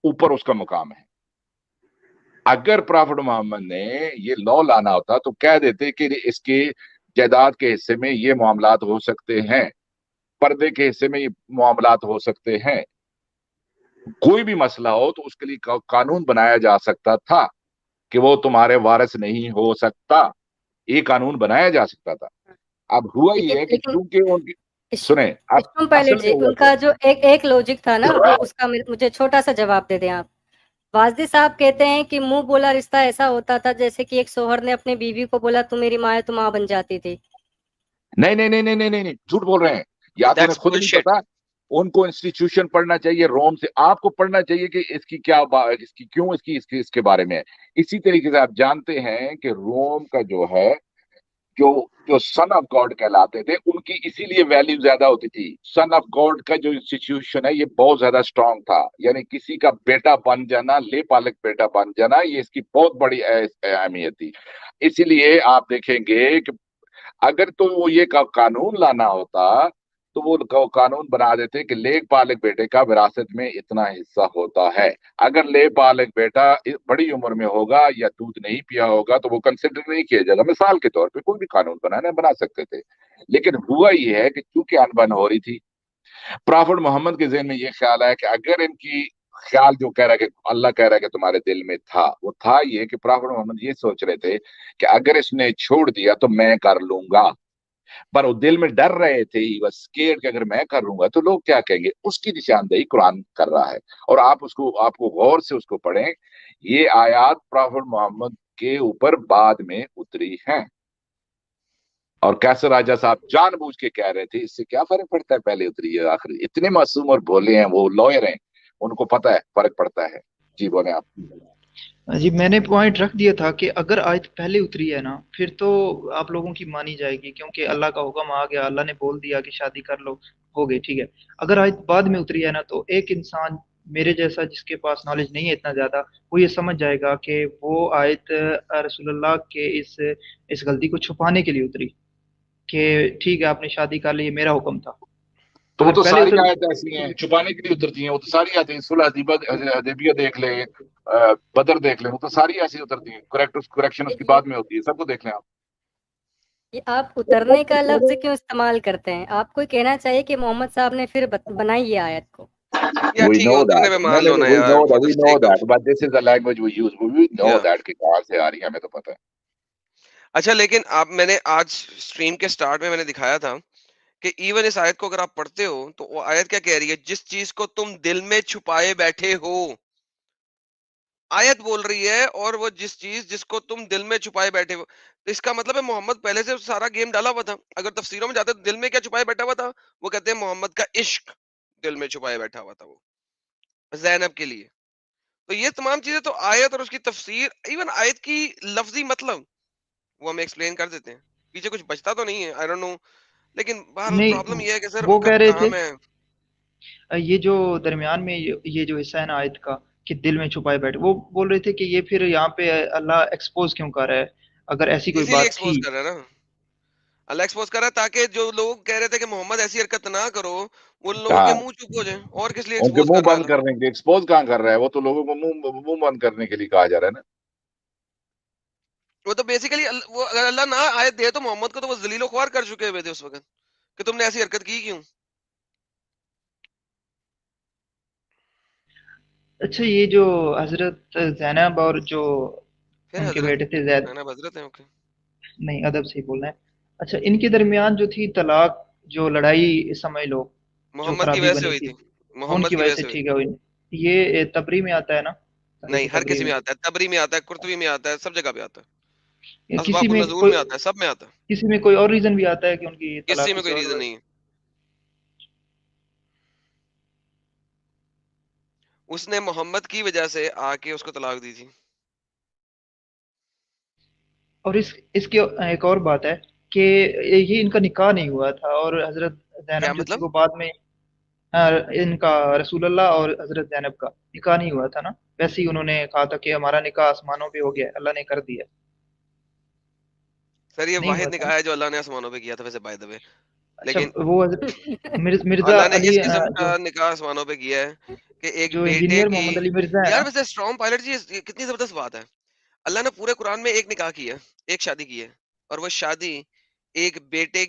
Speaker 6: ऊपर उसका मुकाम है। अगर प्रॉफिट मोहम्मद ने ये लॉ लाना होता तो कह देते कि इसके जायदाद के हिस्से में ये मामलात हो सकते हैं, पर्दे के हिस्से में ये मामलात हो सकते हैं। कोई भी मसला हो तो उसके लिए कानून बनाया जा सकता था कि वो तुम्हारे वारिस नहीं हो सकता, ये कानून बनाया जा सकता था। अब हुआ ये
Speaker 2: लेकिन
Speaker 6: है कि
Speaker 2: लेकिन
Speaker 6: चूंकि उनकी,
Speaker 2: इस
Speaker 6: सुने, अब
Speaker 2: स्टोम पायलट
Speaker 6: असल में
Speaker 2: जी,
Speaker 6: हुआ
Speaker 2: उनका जो एक एक लॉजिक था ना, वो
Speaker 6: क्या,
Speaker 2: उसका मुझे छोटा सा जवाब दे दें आप। वाजदी साहब कहते हैं कि मुंह बोला रिश्ता ऐसा होता था जैसे कि एक शोहर ने अपनी बीवी को बोला तू मेरी माँ है, तो माँ बन जाती थी।
Speaker 6: नहीं नहीं नहीं नहीं नहीं नहीं नहीं, झूठ बोल रहे हैं, या तो उन्हें
Speaker 3: दैट्स
Speaker 6: खुद नहीं
Speaker 3: बुलशिट।
Speaker 6: पता। उनको इंस्टीट्यूशन पढ़ना चाहिए रोम से, आपको पढ़ना चाहिए कि इसकी क्या इसकी क्यों इसके बारे में है। इसी तरीके से आप जानते हैं कि रोम का जो है, जो जो सन ऑफ गॉड कहलाते थे, उनकी इसीलिए वैल्यू ज्यादा होती थी। सन ऑफ गॉड का जो इंस्टीट्यूशन है ये बहुत ज्यादा स्ट्रांग था, यानी किसी का बेटा बन जाना, ले पालक बेटा बन जाना, ये इसकी बहुत बड़ी अहमियत थी। इसीलिए आप देखेंगे कि अगर तो वो ये कानून लाना होता तो वो कानून बना देते कि लेख पालक बेटे का विरासत में इतना हिस्सा होता है। अगर ले पालक बेटा बड़ी उम्र में होगा या दूध नहीं पिया होगा तो वो कंसिडर नहीं किया जाएगा। मिसाल के तौर पे कोई भी कानून बना सकते थे, लेकिन हुआ ये है कि चूंकि अनबन हो रही थी, प्रॉफिट मोहम्मद के जहन में ये ख्याल है कि अगर इनकी ख्याल जो कह रहा है कि अल्लाह कह रहा है कि तुम्हारे दिल में था, वो था ये कि प्रॉफिट मोहम्मद ये सोच रहे थे कि अगर इसने छोड़ दिया तो मैं कर लूंगा, पर वो दिल में डर रहे थे, बस स्केर्ड कि अगर मैं कर लूंगा तो लोग क्या कहेंगे। उसकी निशानदेही कुरान कर रहा है, और आपको गौर से उसको पढ़ें। ये आयात प्रॉफिट मोहम्मद के ऊपर बाद में उतरी हैं, और कैसर राजा साहब जानबूझ के कह रहे थे, इससे क्या फर्क पड़ता है पहले उतरी है आखिरी। इतने मासूम और भोले हैं, वो लॉयर हैं, उनको पता है फर्क पड़ता है। जी बोले आप।
Speaker 1: जी मैंने पॉइंट रख दिया था कि अगर आयत पहले उतरी है ना, फिर तो आप लोगों की मानी जाएगी, क्योंकि अल्लाह का हुक्म आ गया, अल्लाह ने बोल दिया कि शादी कर लो, हो गई, ठीक है। अगर आयत बाद में उतरी है ना, तो एक इंसान मेरे जैसा जिसके पास नॉलेज नहीं है इतना ज्यादा, वो ये समझ जाएगा कि वो आयत रसूलुल्लाह के इस गलती को छुपाने के लिए उतरी, कि ठीक है आपने शादी कर ली, ये मेरा हुक्म था।
Speaker 6: तो वो
Speaker 1: अगर
Speaker 6: तो
Speaker 1: पहले
Speaker 6: सारी
Speaker 1: उतर
Speaker 6: आयतें ऐसी हैं छुपाने के लिए उतरती हैं, वो तो सारी आयतें, सुलह हदीबिया देख ले, बदर देख ले, वो तो सारी ऐसी उतरती हैं। करेक्शन उसकी
Speaker 2: ये
Speaker 6: बाद में होती है, सबको देख लें आप।
Speaker 2: ये आप उतरने का लफ्ज क्यों इस्तेमाल करते हैं? आपको ही कहना चाहिए कि मोहम्मद साहब ने फिर बनाई ये आयत को।
Speaker 3: या
Speaker 6: We
Speaker 3: ठीक है,
Speaker 6: know
Speaker 3: उतरने
Speaker 6: that.
Speaker 3: पे
Speaker 6: No,
Speaker 3: मान
Speaker 6: no,
Speaker 3: लो
Speaker 6: no.
Speaker 3: ना
Speaker 6: We know
Speaker 3: यार,
Speaker 6: that.
Speaker 3: For the
Speaker 6: We know
Speaker 3: sake of,
Speaker 6: that. But this is the language we use. We know
Speaker 3: या
Speaker 6: that कि कहाँ से आ रही है, हमें तो पता है।
Speaker 3: अच्छा। लेकिन आप, मैंने आज स्ट्रीम के स्टार्ट में मैंने दिखाया था कि इवन इस आयत को अगर आप पढ़ते हो तो वो आयत क्या कह रही है, जिस चीज को तुम दिल में छुपाए बैठे हो, आयत बोल रही है, और वो जिसको तुम दिल में छुपाए बैठे हो, तो इसका मतलब है मोहम्मद पहले से सारा गेम डाला हुआ था। अगर तफसीरों में जाते तो दिल में क्या छुपाए बैठा हुआ था, वो कहते हैं मोहम्मद का इश्क दिल में छुपाए बैठा हुआ था, वो जैनब के लिए। तो ये तमाम चीजें तो आयत और उसकी तफसीर, इवन आयत की लफ्जी मतलब, वो हमें एक्सप्लेन कर देते हैं। पीछे कुछ बचता तो नहीं है, आई डोंट नो। लेकिन बहरहाल प्रॉब्लम
Speaker 1: नहीं,
Speaker 3: ये है कि सर
Speaker 1: वो
Speaker 3: उनका
Speaker 1: कह रहे थे
Speaker 3: काम है।
Speaker 1: ये जो दरमियान में ये जो हिस्सा है ना आयत का, कि दिल में छुपाए बैठे, वो बोल रहे थे कि ये फिर यहाँ पे अल्लाह एक्सपोज क्यों कर रहा है, अगर ऐसी कोई
Speaker 3: इसीलिए
Speaker 1: बात थी।
Speaker 3: एक्सपोज कर रहा है ना, अल्लाह एक्सपोज कर रहा है, ताकि जो लोग कह रहे थे कि मोहम्मद ऐसी हरकत ना करो, उन लोगों के
Speaker 6: हाँ,
Speaker 3: मुंह चुप हो जाए। और किस लिए
Speaker 6: उनके
Speaker 3: एक्सपोज
Speaker 6: मुंह
Speaker 3: कर रहा है
Speaker 6: बंद
Speaker 3: अल्लाह?
Speaker 6: करने के लिए। एक्सपोज कहाँ कर रहा है, वो तो लोगों को मुंह बंद करने के लिए कहा जा रहा है ना।
Speaker 3: वो तो बेसिकली वो अगर अल्लाह ना आयत दे तो मोहम्मद को तो वो जलीलो ख्वार कर चुके हुए थे उस वक्त, कि तुमने ऐसी हरकत की क्यों।
Speaker 1: अच्छा, ये जो हजरत जैनब और जो
Speaker 3: फिर
Speaker 1: उनके
Speaker 3: हजरत,
Speaker 1: बेटे थे जैद,
Speaker 3: जैनब हजरत है, ओके।
Speaker 1: नहीं अदब से ही बोलना है। अच्छा, इनके दरमियान जो थी तलाक, जो लड़ाई समझ लो, जो
Speaker 3: मोहम्मद की
Speaker 1: खराबी
Speaker 3: वजह से
Speaker 1: बनी
Speaker 3: हुई
Speaker 1: थी,
Speaker 3: थी, मोहम्मद
Speaker 1: उनकी
Speaker 3: की
Speaker 1: वजह
Speaker 3: वजह
Speaker 1: से,
Speaker 3: से हुई
Speaker 1: ठीक
Speaker 3: थी।
Speaker 1: है। ये तबरी में आता है ना,
Speaker 3: नहीं,
Speaker 1: तारीख
Speaker 3: हर
Speaker 1: तबरी
Speaker 3: किसी में
Speaker 1: में।
Speaker 3: आता है, तबरी में आता है, कुर्तुबी में आता है, सब जगह पे आता है,
Speaker 1: किसी
Speaker 3: असबाब
Speaker 1: में
Speaker 3: नजूल
Speaker 1: कोई
Speaker 3: में आता है, सब में आता है।
Speaker 1: किसी में कोई और रीजन भी आता है कि उनकी
Speaker 3: किसी
Speaker 1: तलाक
Speaker 3: में
Speaker 1: किसी
Speaker 3: कोई
Speaker 1: और
Speaker 3: रीजन
Speaker 1: वजह
Speaker 3: नहीं
Speaker 1: से।
Speaker 3: है। उसने मोहम्मद की वजह से आके उसको तलाक दी थी।
Speaker 1: और इसकी एक और बात है कि ये इनका निकाह नहीं हुआ था, और हजरत
Speaker 3: क्या
Speaker 1: जैनब जो थी
Speaker 3: मतलब?
Speaker 1: वो बाद में, इनका रसूलुल्लाह और हजरत जैनब का निकाह नहीं हुआ था ना। वैसे ही उन्होंने कहा था कि हमारा निकाह आसमानों पे हो गया है, अल्लाह ने कर दिया।
Speaker 3: सर ये
Speaker 1: नहीं हुआ
Speaker 3: वाहिद
Speaker 1: था।
Speaker 3: निकाह है जो अल्लाह ने आसमानों पे किया था, वैसे बाय द वे।
Speaker 1: अच्छा,
Speaker 3: लेकिन
Speaker 1: वो मिर्जा
Speaker 3: अल्लाह ने
Speaker 1: अली,
Speaker 3: इस किस्म का
Speaker 1: जो
Speaker 3: निकाह आसमानों पे किया है कि एक
Speaker 1: जो
Speaker 3: बेटे
Speaker 1: इंजीनियर
Speaker 3: की।
Speaker 1: मोहम्मद अली मिर्जा है
Speaker 3: यार
Speaker 1: ना।
Speaker 3: वैसे स्ट्रॉन्ग पायलट जी, ये कितनी जबरदस्त बात है। अल्लाह ने पूरे कुरान में एक निकाह किया है, एक शादी की है, और वो शादी एक बेटे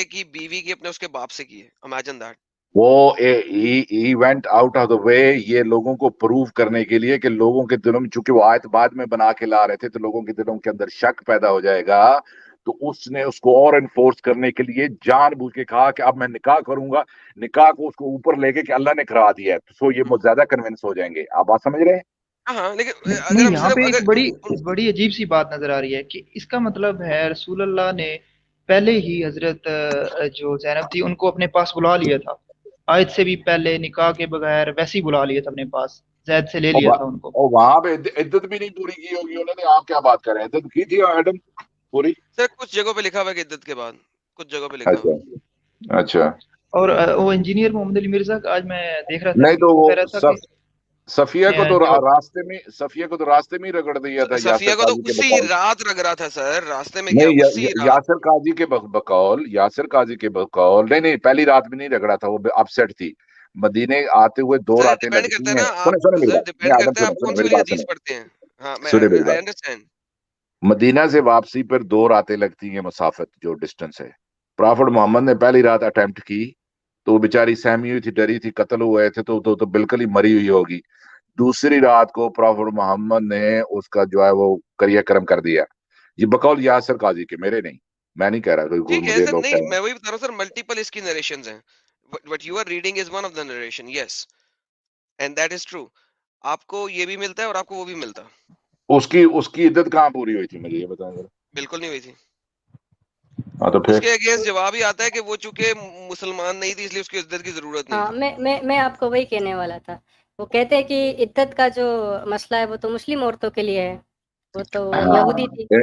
Speaker 3: की बीवी की अपने उसके बाप से की है। Imagine that.
Speaker 6: وہ he went out of the way یہ لوگوں کو پروف کرنے کے لیے کہ لوگوں کے دلوں میں، چونکہ وہ آیت بعد میں بنا کے لا رہے تھے تو لوگوں کے دلوں کے اندر شک پیدا ہو جائے گا، تو اس نے اس کو اور انفورس کرنے کے لیے جان بوجھ کے کہا کہ اب میں نکاح کروں گا، نکاح کو اس کو اوپر لے کے کہ اللہ نے کرا دیا ہے، تو سو یہ زیادہ کنونس ہو جائیں گے. آپ بات سمجھ رہے ہیں؟
Speaker 3: ہاں لیکن اگر
Speaker 1: نہیں،
Speaker 3: ہم
Speaker 1: یہاں
Speaker 3: صرف
Speaker 1: پہ ایک
Speaker 3: اگر
Speaker 1: بڑی عجیب سی بات نظر آ رہی ہے کہ اس کا مطلب ہے رسول اللہ نے پہلے ہی حضرت جو زینب تھی ان کو اپنے پاس بلا لیا تھا، آیت سے بھی پہلے نکاح کے بغیر ویسے ہی بلا لیا تھا اپنے پاس، زید سے لے لیا تھا ان کو.
Speaker 6: اور وہاں پہ عدت بھی نہیں پوری کی ہوگی انہوں نے. آپ کیا بات کر رہے ہیں؟ عدت کی تھی ایڈم پوری؟
Speaker 3: سر کچھ جگہوں پہ لکھا ہوا ہے کہ عدت کے بعد، کچھ جگہوں پہ لکھا ہوا ہے.
Speaker 6: اچھا اچھا.
Speaker 1: اور وہ انجینئر محمد علی مرزا آج میں دیکھ رہا تھا
Speaker 6: نہیں
Speaker 1: کہ
Speaker 6: تو
Speaker 1: وہ
Speaker 6: وہ
Speaker 1: کہہ رہا تھا کہ
Speaker 6: صفیہ کو تو
Speaker 1: جو
Speaker 6: راستے میں ہی رگڑ دیا تھا
Speaker 3: صفیہ
Speaker 6: یاسر
Speaker 3: کو تو
Speaker 6: قاضی کے
Speaker 3: اسی
Speaker 6: بقول.
Speaker 3: رات لگ رہا تھا سر، راستے میں کیا
Speaker 6: نہیں
Speaker 3: اسی رات.
Speaker 6: یاسر قاضی کے بقول، یاسر قاضی کے بقول نہیں پہلی رات میں نہیں رگڑا تھا، وہ اپسیٹ تھی. مدینے آتے ہوئے 2
Speaker 3: سر
Speaker 6: راتیں
Speaker 3: ڈیپینڈ کرتا
Speaker 6: لگتی
Speaker 3: ہے
Speaker 6: ہیں.
Speaker 3: نا آپ،
Speaker 6: سنے میری
Speaker 3: سر
Speaker 6: بات،
Speaker 3: ڈیپینڈ
Speaker 6: آدم
Speaker 3: کرتا ہے آپ
Speaker 6: سنے
Speaker 3: کون سی
Speaker 6: میری
Speaker 3: والی
Speaker 6: بات
Speaker 3: حدیث
Speaker 6: سنے
Speaker 3: پڑھتے ہیں. ہاں میں
Speaker 6: سنے میری
Speaker 3: آئی
Speaker 6: بات.
Speaker 3: انڈرسٹینڈ.
Speaker 6: مدینہ سے واپسی پر 2 راتیں لگتی ہیں مسافت جو ڈسٹنس ہے. پرافٹ محمد نے پہلی رات اٹیمپٹ کی تو وہ بیچاری سہمی ہوئی تھی، ڈری تھی، قتل ہوئے تھے تو بالکل ہی مری ہوئی ہوگی. دوسری رات کو پرافٹ محمد نے اس کا جو ہے وہ کریا کرم کر دیا. یہ بقول یاسر قاضی کے، میرے نہیں، میں نہیں کہہ رہا کوئی
Speaker 3: ٹھیک ہے
Speaker 6: مجھے
Speaker 3: سر،
Speaker 6: لوگ
Speaker 3: نہیں
Speaker 6: کہہ
Speaker 3: میں وہی بتا رہا ہوں سر، ملٹیپل اس کی نریشنز ہیں. What you are reading is one of the narration, yes and that is true. آپ کو یہ بھی ملتا ہے اور آپ کو وہ بھی ملتا.
Speaker 6: اس کی عدت کہاں پوری ہوئی تھی مجھے یہ بتائیں ذرا.
Speaker 3: بالکل نہیں ہوئی تھی.
Speaker 6: ہاں تو
Speaker 3: اس
Speaker 6: پھر
Speaker 3: کے اگینسٹ جواب ہی آتا ہے کہ وہ چونکہ مسلمان نہیں تھی اس لیے اس کی عزت کی ضرورت نہیں
Speaker 2: ہاں
Speaker 3: تھی.
Speaker 2: میں آپ کو وہی کہنے والا تھا. وہ کہتے ہیں کہ عدت کا جو مسئلہ ہے وہ تو مسلم عورتوں کے لیے ہے، وہ تو یہودی تھی.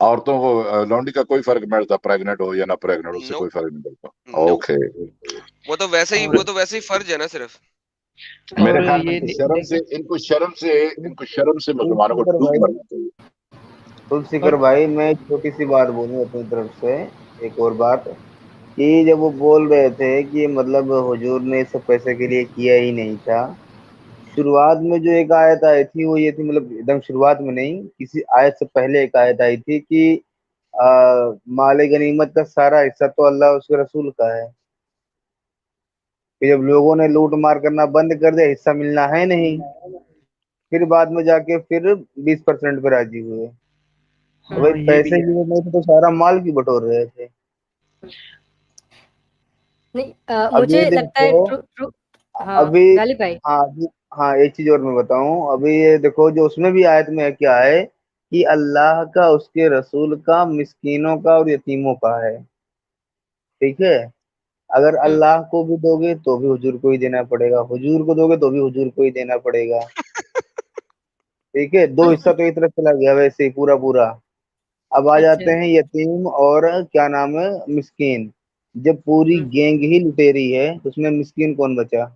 Speaker 6: عورتوں کو لونڈی کا کوئی فرق نہیں پڑتا، پریگنٹ ہو یا نہ پریگنٹ، اس سے
Speaker 3: نو
Speaker 6: کوئی فرق نہیں پڑتا.
Speaker 3: نو،
Speaker 6: اوکے.
Speaker 3: وہ تو ویسے ہی
Speaker 1: اور
Speaker 3: وہ تو ویسے ہی فرض ہے نا صرف.
Speaker 6: میرے
Speaker 1: اور
Speaker 6: خیال میں
Speaker 1: یہ
Speaker 6: ان کو شرم سے مسلمانوں کو
Speaker 4: تلسیکر
Speaker 6: ڈوب
Speaker 4: بھائی،
Speaker 6: مرنا چاہیے.
Speaker 4: تلسیکر بھائی میں ایک چھوٹی سی بات بولوں اپنی طرف سے. ایک اور بات کہ جب وہ بول رہے تھے کہ مطلب حضور نے سب پیسے کے لیے کیا ہی نہیں تھا، شروعات میں جو ایک آیت آئی تھی وہ یہ تھی، مطلب ایک دم شروعات میں نہیں، کسی آیت سے پہلے ایک آیت آئی تھی کہ مال غنیمت کا سارا حصہ تو اللہ اس کے رسول کا ہے. کہ جب لوگوں نے لوٹ مار کرنا بند کر دیا، حصہ ملنا ہے نہیں، پھر بعد میں جا کے پھر 20% پہ راضی ہوئے. تو بھائی
Speaker 1: ہاں یہ بھی
Speaker 4: پیسے
Speaker 1: ہے.
Speaker 4: کی نہیں تھے تو سارا مال کی بٹور رہے تھے.
Speaker 2: نہیں
Speaker 4: اب
Speaker 2: مجھے
Speaker 4: یہ
Speaker 2: لگتا ہے
Speaker 4: دیکھو،
Speaker 2: ہاں
Speaker 4: ابھی
Speaker 2: غالب بھائی،
Speaker 4: ہاں ایک چیز اور میں بتاؤں. ابھی یہ دیکھو جو اس میں بھی آیت میں کیا ہے کہ اللہ کا، اس کے رسول کا، مسکینوں کا اور یتیموں کا ہے. ٹھیک ہے، اگر اللہ کو بھی دو گے تو بھی حضور کو ہی دینا پڑے گا، حضور کو دو گے تو بھی حضور کو ہی دینا پڑے گا. ٹھیک ہے، 2 حصہ تو ایک طرف چلا گیا ویسے ہی پورا پورا. اب آ
Speaker 2: اچھا
Speaker 4: جاتے ہیں یتیم اور کیا نام ہے مسکین. جب پوری گینگ ہی لٹیری ہے تو اس میں مسکین کون بچا ہے؟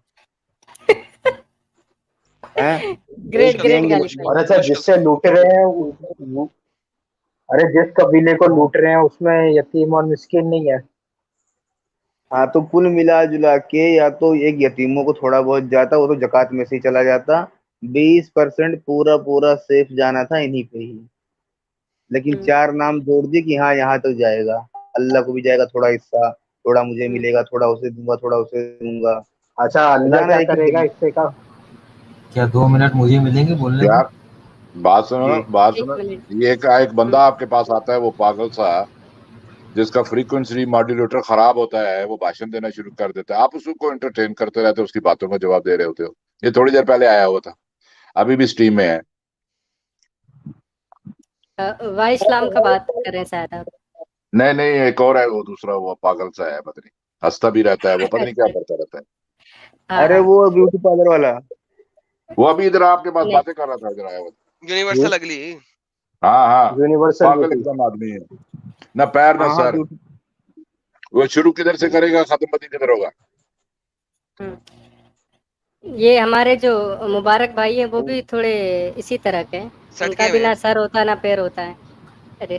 Speaker 4: ایک
Speaker 2: گریٹ
Speaker 3: مشکل
Speaker 2: گریٹ
Speaker 4: گینگ
Speaker 3: سوال،
Speaker 2: غالب
Speaker 3: مشکل
Speaker 2: بھائی.
Speaker 5: اور اچھا
Speaker 3: مشکل
Speaker 5: جس سے
Speaker 3: سوال.
Speaker 5: لوٹ رہے ہیں ارے جس قبیلے کو لوٹ رہے ہیں اس میں یتیم اور مسکین نہیں ہے.
Speaker 4: ہاں تو کل ملا جلا کے یا تو ایک یتیموں کو تھوڑا بہت جاتا، وہ تو زکوٰۃ میں سے ہی چلا جاتا. 20% پورا پورا سیف جانا تھا انہی پہ ہی. لیکن 4 نام جوڑ دیے کہ ہاں یہاں تک جائے گا، اللہ کو بھی جائے گا تھوڑا حصہ، تھوڑا مجھے ملے گا، تھوڑا اسے دوں گا، تھوڑا اسے دوں گا.
Speaker 5: اچھا اللہ
Speaker 4: جانا
Speaker 5: کیا
Speaker 4: ایک ہی
Speaker 5: کرے گا
Speaker 4: جگہ.
Speaker 5: حصے کا؟
Speaker 7: کیا 2 منٹ مجھے ملیں گے بولنے کو؟
Speaker 6: یار بات سنو،
Speaker 4: جی
Speaker 6: بات
Speaker 2: ایک
Speaker 6: سنو.
Speaker 2: منٹ.
Speaker 6: یہ ایک بندہ آپ کے پاس آتا ہے، وہ پاگل سا، جس کا فریکوینسی ماڈیولیٹر خراب ہوتا ہے، وہ بھاشن دینا شروع کر دیتا ہے. آپ اس کو انٹرٹین کرتے رہتے ہو، اس کی باتوں کا جواب دے رہے ہوتے ہو. یہ تھوڑی دیر پہلے آیا ہوا تھا، ابھی بھی اسٹریم میں ہے.
Speaker 2: وائی اسلام کا بات کر رہے ہیں شاید آپ.
Speaker 6: نہیں ایک اور ہے، وہ دوسرا، وہ پاگل سا ہے، پتہ نہیں ہنستا بھی رہتا ہے، وہ پتہ نہیں کیا
Speaker 2: اچھا
Speaker 6: کرتا رہتا ہے.
Speaker 2: ہاں
Speaker 4: ارے
Speaker 2: ہاں
Speaker 4: وہ بیوٹی پارلر والا.
Speaker 6: وہ ابھی ادھر آپ کے پاس
Speaker 2: نہیں
Speaker 6: باتیں کر رہا تھا، ادھر آیا ہوا تھا.
Speaker 3: یونیورسل اگلی.
Speaker 6: ہاں
Speaker 5: یونیورسل
Speaker 6: پاگل
Speaker 5: بیوٹی.
Speaker 6: ایک دم آدمی ہے، نہ پیر نہ
Speaker 4: ہاں ہاں
Speaker 6: سر.
Speaker 4: بیوٹی.
Speaker 6: وہ شروع کدھر سے کرے گا، ختم پتی کدھر ہوگا.
Speaker 2: یہ ہمارے جو مبارک بھائی ہیں وہ بھی تھوڑے اسی طرح کے ہیں. ان
Speaker 3: سٹ
Speaker 2: کا
Speaker 3: کے
Speaker 2: بھی
Speaker 3: میں
Speaker 2: نہ سر ہوتا نہ پیر ہوتا ہے. ارے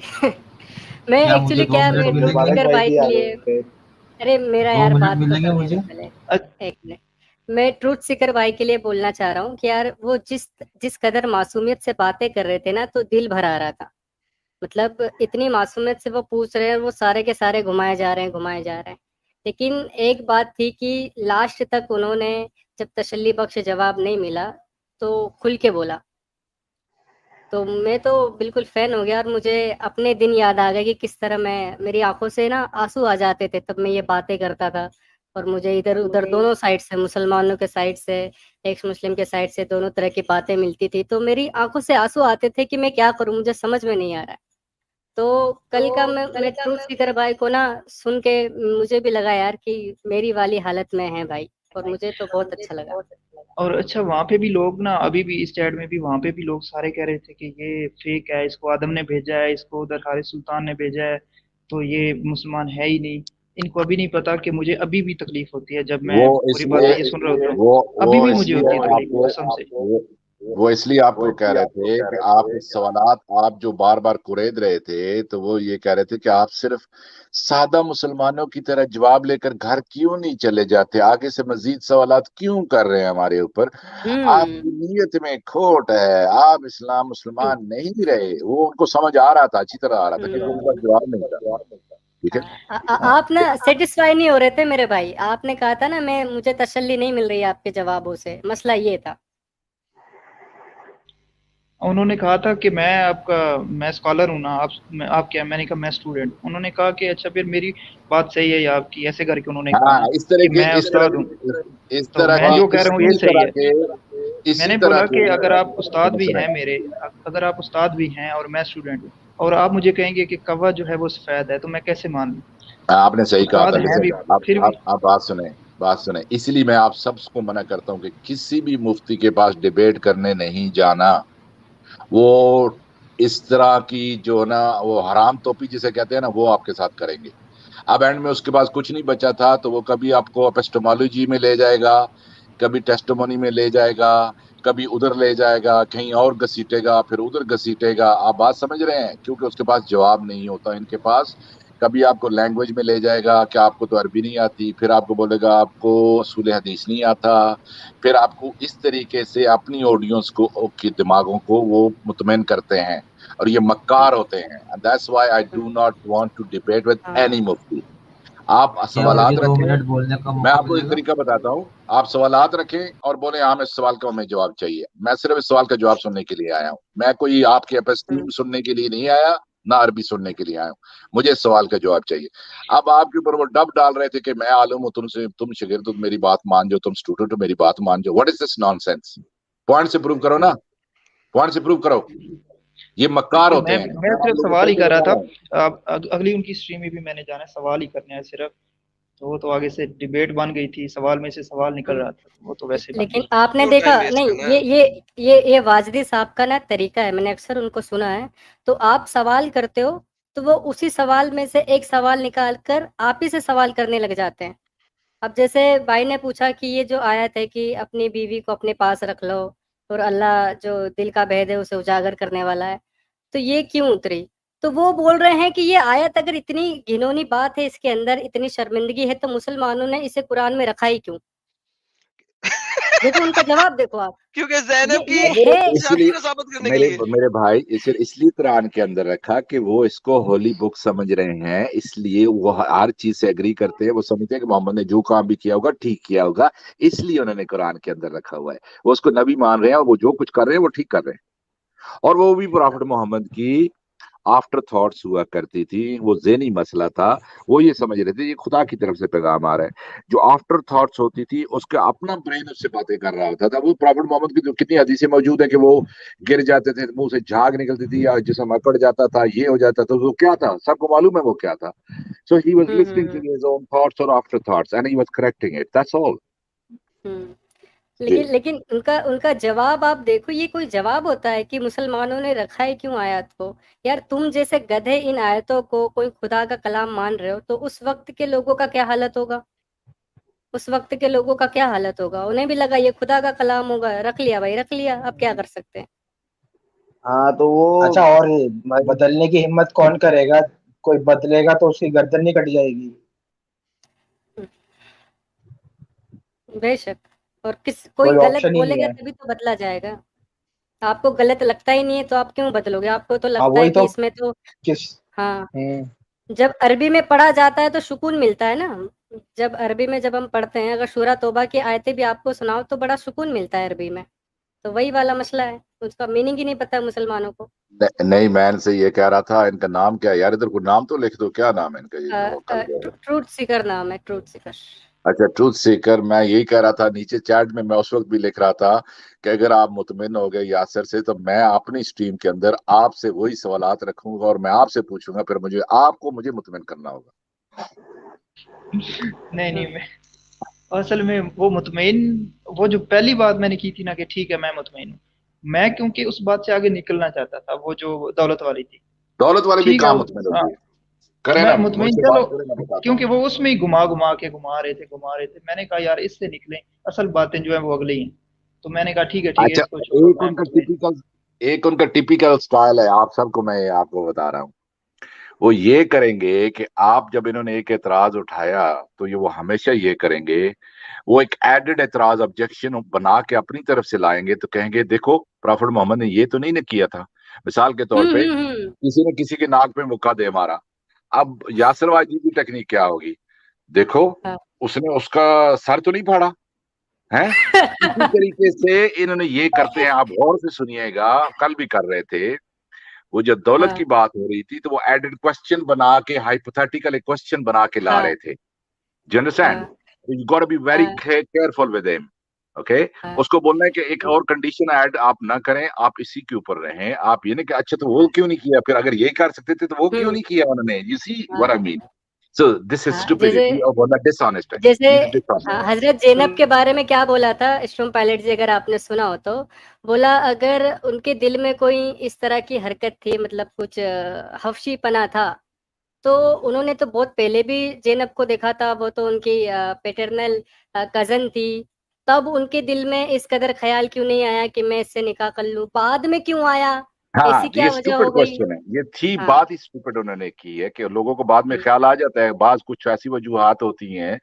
Speaker 2: میں
Speaker 7: کیا مجھے
Speaker 2: ایکچولی
Speaker 7: 2
Speaker 2: کیا
Speaker 7: منٹ
Speaker 2: میں ٹروتھ
Speaker 7: ملیں گے؟
Speaker 4: مبارک
Speaker 2: سیکر
Speaker 4: بھائی
Speaker 2: بھائی
Speaker 4: بھی
Speaker 2: کے
Speaker 4: آ
Speaker 2: لیے،
Speaker 4: گئے.
Speaker 2: ارے میرا
Speaker 7: 2
Speaker 2: یار
Speaker 7: منٹ
Speaker 2: بات تو
Speaker 7: ملیں گے
Speaker 2: کرنے
Speaker 7: مجھے؟
Speaker 2: دو پہلے. ایک منٹ. میں ٹروتھ سیکر بھائی کے لیے بولنا چاہ رہا ہوں کہ یار وہ جس قدر معصومیت سے باتیں کر رہے تھے نا تو دل بھر آ رہا تھا. مطلب اتنی معصومیت سے وہ پوچھ رہے ہیں، وہ سارے کے سارے گھمائے جا رہے ہیں. لیکن ایک بات تھی کہ لاسٹ تک انہوں نے جب تسلی بخش جواب نہیں ملا تو کھل کے بولا، تو میں تو بالکل فین ہو گیا، اور مجھے اپنے دن یاد آ گئے کہ کس طرح میری آنکھوں سے نا آنسو آ جاتے تھے تب میں یہ باتیں کرتا تھا، اور مجھے ادھر ادھر دونوں سائڈ سے، مسلمانوں کے سائڈ سے، ایکس مسلم کے سائڈ سے، دونوں طرح کی باتیں ملتی تھی، تو میری آنکھوں سے آنسو آتے تھے کہ میں کیا کروں، مجھے سمجھ میں نہیں آ رہا ہے۔ تو کل کا میں ٹروتھ سیکر بھائی کو نا سن کے مجھے بھی لگا یار کہ میری والی حالت میں ہے بھائی، اور مجھے تو بہت اچھا لگا۔
Speaker 1: اور اچھا وہاں پہ بھی لوگ نا ابھی بھی اس چیٹ میں بھی وہاں پہ بھی لوگ سارے کہہ رہے تھے کہ یہ فیک ہے، اس کو آدم نے بھیجا ہے، اس کو ادھر حارث سلطان نے بھیجا ہے، تو یہ مسلمان ہے ہی نہیں۔ ان کو ابھی نہیں پتا کہ مجھے ابھی بھی تکلیف ہوتی ہے جب میں
Speaker 6: وہ اس
Speaker 1: پوری
Speaker 6: لیے
Speaker 1: باتیں یہ سن رہا ہوتا ہوں،
Speaker 6: وہ
Speaker 1: ابھی بھی
Speaker 6: اس
Speaker 1: مجھے
Speaker 6: لیے
Speaker 1: ہوتی ہے
Speaker 6: آپ
Speaker 1: تکلیف
Speaker 6: کو
Speaker 1: قسم سے۔
Speaker 6: وہ اس لیے آپ کو کہہ رہے تھے کہ آپ سوالات آپ جو بار بار قرید رہے تھے، تو وہ یہ کہہ رہے تھے کہ آپ صرف سادہ مسلمانوں کی طرح جواب لے کر گھر کیوں نہیں چلے جاتے، آگے سے مزید سوالات کیوں کر رہے ہیں ہمارے اوپر، آپ کی نیت میں کھوٹ ہے، آپ اسلام مسلمان نہیں رہے۔ وہ ان کو سمجھ آ رہا تھا، اچھی طرح آ رہا تھا، کیونکہ ان کا جواب نہیں تھا۔ ٹھیک ہے،
Speaker 2: آپ نا سیٹسفائی نہیں ہو رہے تھے میرے بھائی، آپ نے کہا تھا نا مجھے تسلی نہیں مل رہی آپ کے جوابوں سے، مسئلہ یہ تھا۔
Speaker 1: انہوں نے کہا تھا کہ میں اسکالر ہوں نا، آپ کیا؟ میں نے کہا میں اسٹوڈنٹ۔ انہوں نے کہا کہ اچھا پھر میری بات صحیح ہے یا آپ کی، ایسے کر کے انہوں نے کہا
Speaker 6: ہاں،
Speaker 1: نا
Speaker 6: اس طرح
Speaker 1: کہ
Speaker 6: کے
Speaker 1: میں استاد ہوں، تو میں جو کہہ رہا ہوں یہ صحیح ہے۔ میں نے بولا کہ اگر آپ استاد بھی ہیں میرے، اگر آپ استاد بھی ہیں اور میں اسٹوڈنٹ ہوں، اور آپ مجھے کہیں گے کہ کوا جو ہے وہ سفید ہے، تو میں کیسے مان لوں؟
Speaker 6: آپ نے صحیح کہا
Speaker 1: استاد
Speaker 6: تھا،
Speaker 1: ہیں
Speaker 6: لیکن
Speaker 1: بھی پھر بھی۔
Speaker 6: آپ بات سنیں، اسی لیے میں آپ سب کو منع کرتا ہوں کہ کسی بھی مفتی کے پاس ڈیبیٹ کرنے نہیں جانا۔ وہ اس طرح کی جو نا وہ حرام توپی جسے کہتے ہیں نا، وہ آپ کے ساتھ کریں گے۔ اب اینڈ میں اس کے پاس کچھ نہیں بچا تھا تو وہ کبھی آپ کو اپسٹمالوجی میں لے جائے گا، کبھی ٹیسٹمونی میں لے جائے گا، کبھی ادھر لے جائے گا، کہیں اور گھسیٹے گا، پھر ادھر گھسیٹے گا۔ آپ بات سمجھ رہے ہیں؟ کیونکہ اس کے پاس جواب نہیں ہوتا ان کے پاس۔ کبھی آپ کو لینگویج میں لے جائے گا کہ آپ کو تو عربی نہیں آتی، پھر آپ کو بولے گا آپ کو اصول حدیث نہیں آتا، پھر آپ کو اس طریقے سے اپنی آڈینس کو کی دماغوں کو وہ مطمئن کرتے ہیں، اور یہ مکار ہوتے ہیں۔ That's why I do not want to debate with any mufti۔ آپ
Speaker 7: کیا مجھے
Speaker 6: سوالات
Speaker 7: 2
Speaker 6: رکھیں،
Speaker 7: منٹ بولنے کا
Speaker 6: میں
Speaker 7: موقع
Speaker 6: آپ کو
Speaker 7: ملے
Speaker 6: ایک
Speaker 7: گا؟
Speaker 6: طریقہ بتاتا ہوں، آپ سوالات رکھیں اور بولیں ہاں اس سوال کا ہمیں جواب چاہیے۔ میں صرف اس سوال کا جواب سننے کے لیے آیا ہوں، میں کوئی آپ کی اپیسٹیم سننے کے لیے نہیں آیا، نہ عربی سننے کے لیے آیا ہوں، مجھے اس سوال کا جواب چاہیے۔ اب آپ کے اوپر وہ ڈب ڈال رہے تھے کہ میں عالم ہوں، تم شاگرد ہو، میری بات مان جاؤ، تم اسٹوڈنٹ ہو، میری بات مان جاؤ۔ What is this naan sense? Point سے پروو کرو نا، پوائنٹ سے پروو کرو۔ یہ مکار ہوتے ہیں۔
Speaker 1: میں صرف سوال ہی کر رہا تھا، اگلی ان کی اسٹریم میں بھی میں نے جانا ہے، سوال ہی کرنے ہیں صرف، تو وہ تو آگے سے ڈیبیٹ بن گئی تھی، سوال میں سے سوال نکل رہا تھا، وہ تو ویسے بن
Speaker 2: لیکن
Speaker 1: گئی۔
Speaker 2: آپ نے
Speaker 3: کیوں
Speaker 2: دیکھا
Speaker 3: ٹائم ویسٹ
Speaker 2: نہیں،
Speaker 3: کرنا ہے؟
Speaker 2: یہ واجدی صاحب کا نا طریقہ ہے، میں نے اکثر ان کو سنا ہے، تو آپ سوال کرتے ہو تو وہ اسی سوال میں سے ایک سوال نکال کر آپ ہی سے سوال کرنے لگ جاتے ہیں۔ اب جیسے بھائی نے پوچھا کہ یہ جو آیت ہے کہ اپنی بیوی کو اپنے پاس رکھ لو اور اللہ جو دل کا بھید ہے اسے اجاگر کرنے والا ہے، تو یہ کیوں اتری؟ تو وہ بول رہے ہیں کہ یہ آیت اگر اتنی گھنونی بات ہے، اس کے اندر اتنی شرمندگی ہے، تو مسلمانوں نے اسے قرآن میں رکھا ہی کیوں؟ دیکھو ان کا جواب دیکھو آپ،
Speaker 3: کیونکہ زینب کی
Speaker 2: یہ ہے
Speaker 6: اسی
Speaker 3: شادی
Speaker 6: لیے
Speaker 3: کو ثابت کرنے کے لیے۔
Speaker 6: میرے بھائی اس لیے قرآن کے اندر رکھا کہ وہ اس کو ہولی بک سمجھ رہے ہیں، اس لیے وہ ہر چیز سے اگری کرتے ہیں، وہ سمجھتے ہیں کہ محمد نے جو کام بھی کیا ہوگا ٹھیک کیا ہوگا، اس لیے انہوں نے قرآن کے اندر رکھا ہوا ہے۔ وہ اس کو نبی مان رہے ہیں، اور وہ جو کچھ کر رہے ہیں وہ ٹھیک کر رہے ہیں، اور وہ بھی پرافٹ محمد کی آفٹر تھاٹس ہوا کرتی تھی، وہ ذہنی مسئلہ تھا، وہ یہ سمجھ رہے تھے یہ خدا کی طرف سے پیغام آ رہا ہے۔ جو آفٹر تھاٹس ہوتی تھی اس کا اپنا برین اس سے باتیں کر رہا ہوتا تھا۔ وہ پرافٹ محمد کی جو کتنی حدیثیں موجود ہیں کہ وہ گر جاتے تھے، منہ سے جھاگ نکلتی تھی، یا جسم اکڑ جاتا تھا، یہ ہو جاتا تھا، وہ کیا تھا سب کو معلوم ہے وہ کیا تھا۔ So he was listening to his own thoughts اور after thoughts and he was correcting it, that's all.
Speaker 2: لیکن ان کا جواب آپ دیکھو، یہ کوئی جواب ہوتا ہے کہ مسلمانوں نے رکھا ہے کیوں آیات کو؟ یار تم جیسے گدھے ان آیتوں کو کوئی خدا کا کلام مان رہے ہو، تو اس وقت کے لوگوں کا کیا حالت ہوگا؟ اس وقت کے لوگوں کا کیا حالت ہوگا؟ انہیں بھی لگا یہ خدا کا کلام ہوگا، رکھ لیا بھائی رکھ لیا، اب کیا کر سکتے ہیں؟
Speaker 4: ہاں تو وہ
Speaker 5: اچھا، اور بدلنے کی ہمت کون کرے گا؟ کوئی بدلے گا تو اس کی گردن نہیں کٹ جائے گی؟
Speaker 2: بے شک، اور کوئی غلط
Speaker 5: آپشن ہی
Speaker 2: بولے
Speaker 5: نہیں
Speaker 2: گا
Speaker 5: ہے۔
Speaker 2: تبھی تو بدلا جائے گا۔ آپ کو غلط لگتا ہی نہیں ہے تو آپ کیوں بدلو گے؟ آپ کو تو
Speaker 5: ہاں
Speaker 2: لگتا ہے
Speaker 5: وہی
Speaker 2: کہ
Speaker 5: تو،
Speaker 2: اس میں تو
Speaker 5: کس
Speaker 2: ہاں جب عربی میں پڑھا جاتا ہے تو سکون ملتا ہے نا. جب عربی میں جب ہم پڑھتے ہیں, اگر سورہ توبہ کی آیتیں بھی آپ کو سناؤ تو بڑا سکون ملتا ہے عربی میں. تو وہی والا مسئلہ ہے, اس کا میننگ ہی نہیں پتا مسلمانوں کو.
Speaker 6: نہیں میں ان سے یہ کہہ رہا تھا ان کا نام کیا ہے یار, ادھر کوئی نام تو لکھ دو, کیا نام ہے ان کا یہ جو کل کہہ رہے.
Speaker 2: ٹروتھ سیکر نام ہے, ٹروتھ سیکر.
Speaker 6: اچھا ٹروتھ سیکر. میں یہی کہہ رہا تھا نیچے چیٹ میں اس وقت بھی لکھ رہا تھا کہ اگر آپ مطمئن ہو گئے یاسر سے تو میں اپنی اسٹریم کے اندر آپ سے وہی سوالات رکھوں گا اور میں آپ سے پوچھوں گا, پھر آپ کو مجھے مطمئن کرنا ہوگا.
Speaker 1: نہیں میں اصل میں وہ مطمئن, وہ جو پہلی بات میں نے کی تھی نا کہ ٹھیک ہے میں مطمئن ہوں, میں کیونکہ اس بات سے آگے نکلنا چاہتا تھا, وہ جو دولت والی تھی.
Speaker 6: دولت والے بھی
Speaker 1: ٹھیک ہے
Speaker 6: کام مطمئن ہوتی ہے, کریں
Speaker 1: میں
Speaker 6: نا مجھ
Speaker 1: مطمئن,
Speaker 6: سے
Speaker 1: چلو
Speaker 6: بات کریں, میں بتاتا ہوں.
Speaker 1: کیونکہ وہ اس میں ہی گھما رہے تھے. میں نے کہا یار اس سے نکلیں, اصل باتیں جو ہیں وہ اگلی ہیں. تو میں نے کہا ٹھیک ہے
Speaker 6: اچھا
Speaker 1: اس کو چھوڑو, میں مطمئن.
Speaker 6: ایک ان کا ٹیپیکل سٹائل ہے, آپ سب کو میں آپ کو بتا رہا ہوں. وہ یہ کریں گے کہ آپ جب انہوں نے ایک اعتراض اٹھایا تو وہ ہمیشہ یہ کریں گے, وہ ایک ایڈڈ اعتراض آبجیکشن بنا کے اپنی طرف سے لائیں گے, تو کہیں گے دیکھو پروفٹ محمد نے یہ تو نہیں کیا تھا. مثال کے طور پہ کسی نے کسی کے ناک پہ مکہ دے مارا, اب یاسر واجی کی ٹیکنیک کیا ہوگی, دیکھو اس نے اس کا سر تو نہیں پھاڑا ہے. اسی طریقے سے انہوں نے یہ کرتے ہیں, آپ غور سے سنیے گا, کل بھی کر رہے تھے. وہ جب دولت کی بات ہو رہی تھی تو وہ ایڈڈ کوسچن بنا کے ہائپوتھیٹیکل ایک کوسچن بنا کے لا رہے تھے. Do you understand? You got to be very careful with him. Okay, اس کو بولنا ہے کہ ایک اور کنڈیشن ایڈ آپ نہ کریں, آپ اسی کے اوپر رہیں. آپ یہ نہیں کہ اچھا تو وہ کیوں نہیں کیا, پھر اگر یہ کر سکتے تھے تو وہ کیوں نہیں کیا انہوں نے. یو سی واٹ آئی مین. سو دس از اسٹوپڈیٹی اور ڈس آنےسٹ.
Speaker 2: جیسے حضرت زینب کے بارے میں کیا بولا تھا اسٹروم پائلٹ جی, اگر آپ نے سنا ہو تو, بولا اگر ان کے دل میں کوئی اس طرح کی حرکت تھی, مطلب کچھ حفشی پنا تھا, تو انہوں نے تو بہت پہلے بھی زینب کو دیکھا تھا, وہ تو ان کی پیٹرنل کزن تھی. تب ان کے دل میں اس قدر خیال کیوں نہیں آیا کہ میں اس سے نکاح کر لوں, بعد میں کیوں آیا,
Speaker 6: ہاں
Speaker 2: ایسی
Speaker 6: یہ
Speaker 2: کیا وجہ
Speaker 6: اسٹوپڈ
Speaker 2: ہو گئی؟
Speaker 6: کوسچن ہے, یہ تھی بات ہی اسٹوپڈ انہوں نے کی ہے کہ لوگوں کو بعد میں خیال آ جاتا ہے. بعض کچھ ایسی وجوہات ہوتی ہیں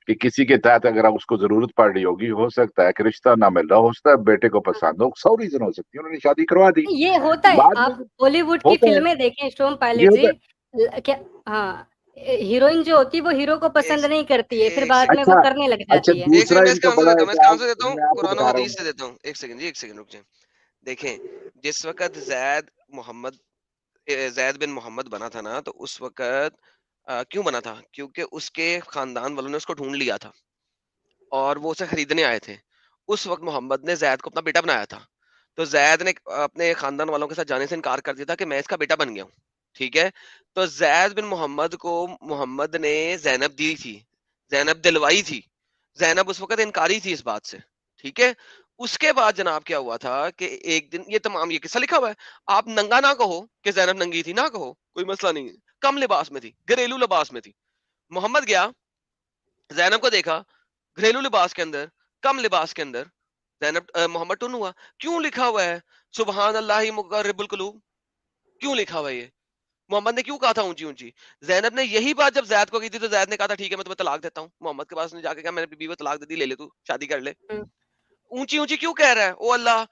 Speaker 6: کہ کسی کے تحت اگر اس کو ضرورت پڑ رہی ہوگی, ہو سکتا ہے کہ رشتہ نہ مل رہا, ہو سکتا ہے بیٹے کو پسند ہو, 100 ریزن ہو سکتی ہے, انہوں نے شادی کروا دی.
Speaker 2: یہ ہوتا ہے,
Speaker 6: بعد میں
Speaker 2: آپ ہالی ووڈ کی
Speaker 6: ہوتا ہے,
Speaker 2: فلمیں دیکھیں اسٹروم
Speaker 6: یہ
Speaker 2: پائلٹ
Speaker 6: ہوتا
Speaker 2: جی,
Speaker 6: ہے.
Speaker 2: کیا ہاں ہیروئن جو ہوتی ہے وہ ہیرو کو پسند نہیں کرتی ہے, پھر بعد میں وہ
Speaker 6: اچھا
Speaker 2: کرنے لگ
Speaker 6: اچھا
Speaker 2: جاتی ہے.
Speaker 3: ایک
Speaker 6: دوسرا
Speaker 3: سیکنڈ میں
Speaker 6: ان
Speaker 3: اس کا
Speaker 6: کا
Speaker 3: آنسر
Speaker 6: بڑا
Speaker 3: دیتا ہوں, میں اس کا آنسر دیتا
Speaker 6: اعتراض
Speaker 3: ہوں,
Speaker 6: میں آپ کو
Speaker 3: قرآن و
Speaker 6: بتا رہا
Speaker 3: حدیث
Speaker 6: ہوں.
Speaker 3: سے دیتا ہوں. ایک سیکنڈ رک جائیں. دیکھیں جس وقت زید بن محمد بنا تھا نا, تو اس وقت کیوں بنا تھا, کیونکہ اس کے خاندان والوں نے اس کو ڈھونڈ لیا تھا اور وہ اسے خریدنے آئے تھے. اس وقت محمد نے زید کو اپنا بیٹا بنایا تھا, تو زید نے اپنے خاندان والوں کے ساتھ جانے سے انکار کر دیا تھا کہ میں اس کا بیٹا بن گیا ہوں. ٹھیک ہے, تو زید بن محمد کو محمد نے زینب دی تھی, زینب دلوائی تھی. زینب اس وقت انکاری تھی اس بات سے. ٹھیک ہے, اس کے بعد جناب کیا ہوا تھا کہ ایک دن, یہ تمام یہ قصہ لکھا ہوا ہے, آپ ننگا نہ کہو کہ زینب ننگی تھی, نہ کہو, کوئی مسئلہ نہیں ہے, کم لباس میں تھی, گھریلو لباس میں تھی. محمد گیا, زینب کو دیکھا گھریلو لباس کے اندر, کم لباس کے اندر, زینب محمد ٹن ہوا. کیوں لکھا ہوا ہے سبحان اللہ مقرب القلوب, کیوں لکھا ہوا ہے یہ؟ محمد نے کیوں کہا تھا اونچی اونچی؟ زینب نے یہی بات جب زید کو کی تھی تو زید نے کہا تھا ٹھیک ہے میں تمہیں طلاق دیتا ہوں. محمد کے پاس نے جا کے کہا میں نے بیوی کو طلاق دے دی, لے لے تو شادی کر لے. اونچی اونچی کیوں کہہ رہا ہے؟ او اللہ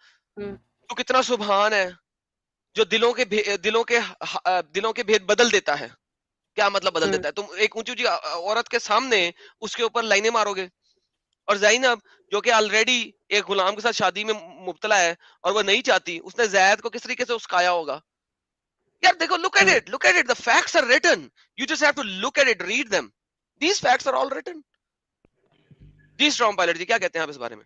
Speaker 3: تو کتنا سبحان ہے جو دلوں کے بھید بدل دیتا ہے. کیا مطلب بدل دیتا ہے؟ تم ایک اونچی اونچی عورت کے سامنے اس کے اوپر لائنیں مارو گے, اور زینب جو کہ آلریڈی ایک غلام کے ساتھ شادی میں مبتلا ہے اور وہ نہیں چاہتی, اس نے زید کو کس طریقے سے اسکایا ہوگا یار. دیکھو, look at it, the facts are written, you just have to look at it, read them, these facts are all written. جی اسٹرام پائلٹ جی کیا کہتے ہیں آپ اس بارے میں؟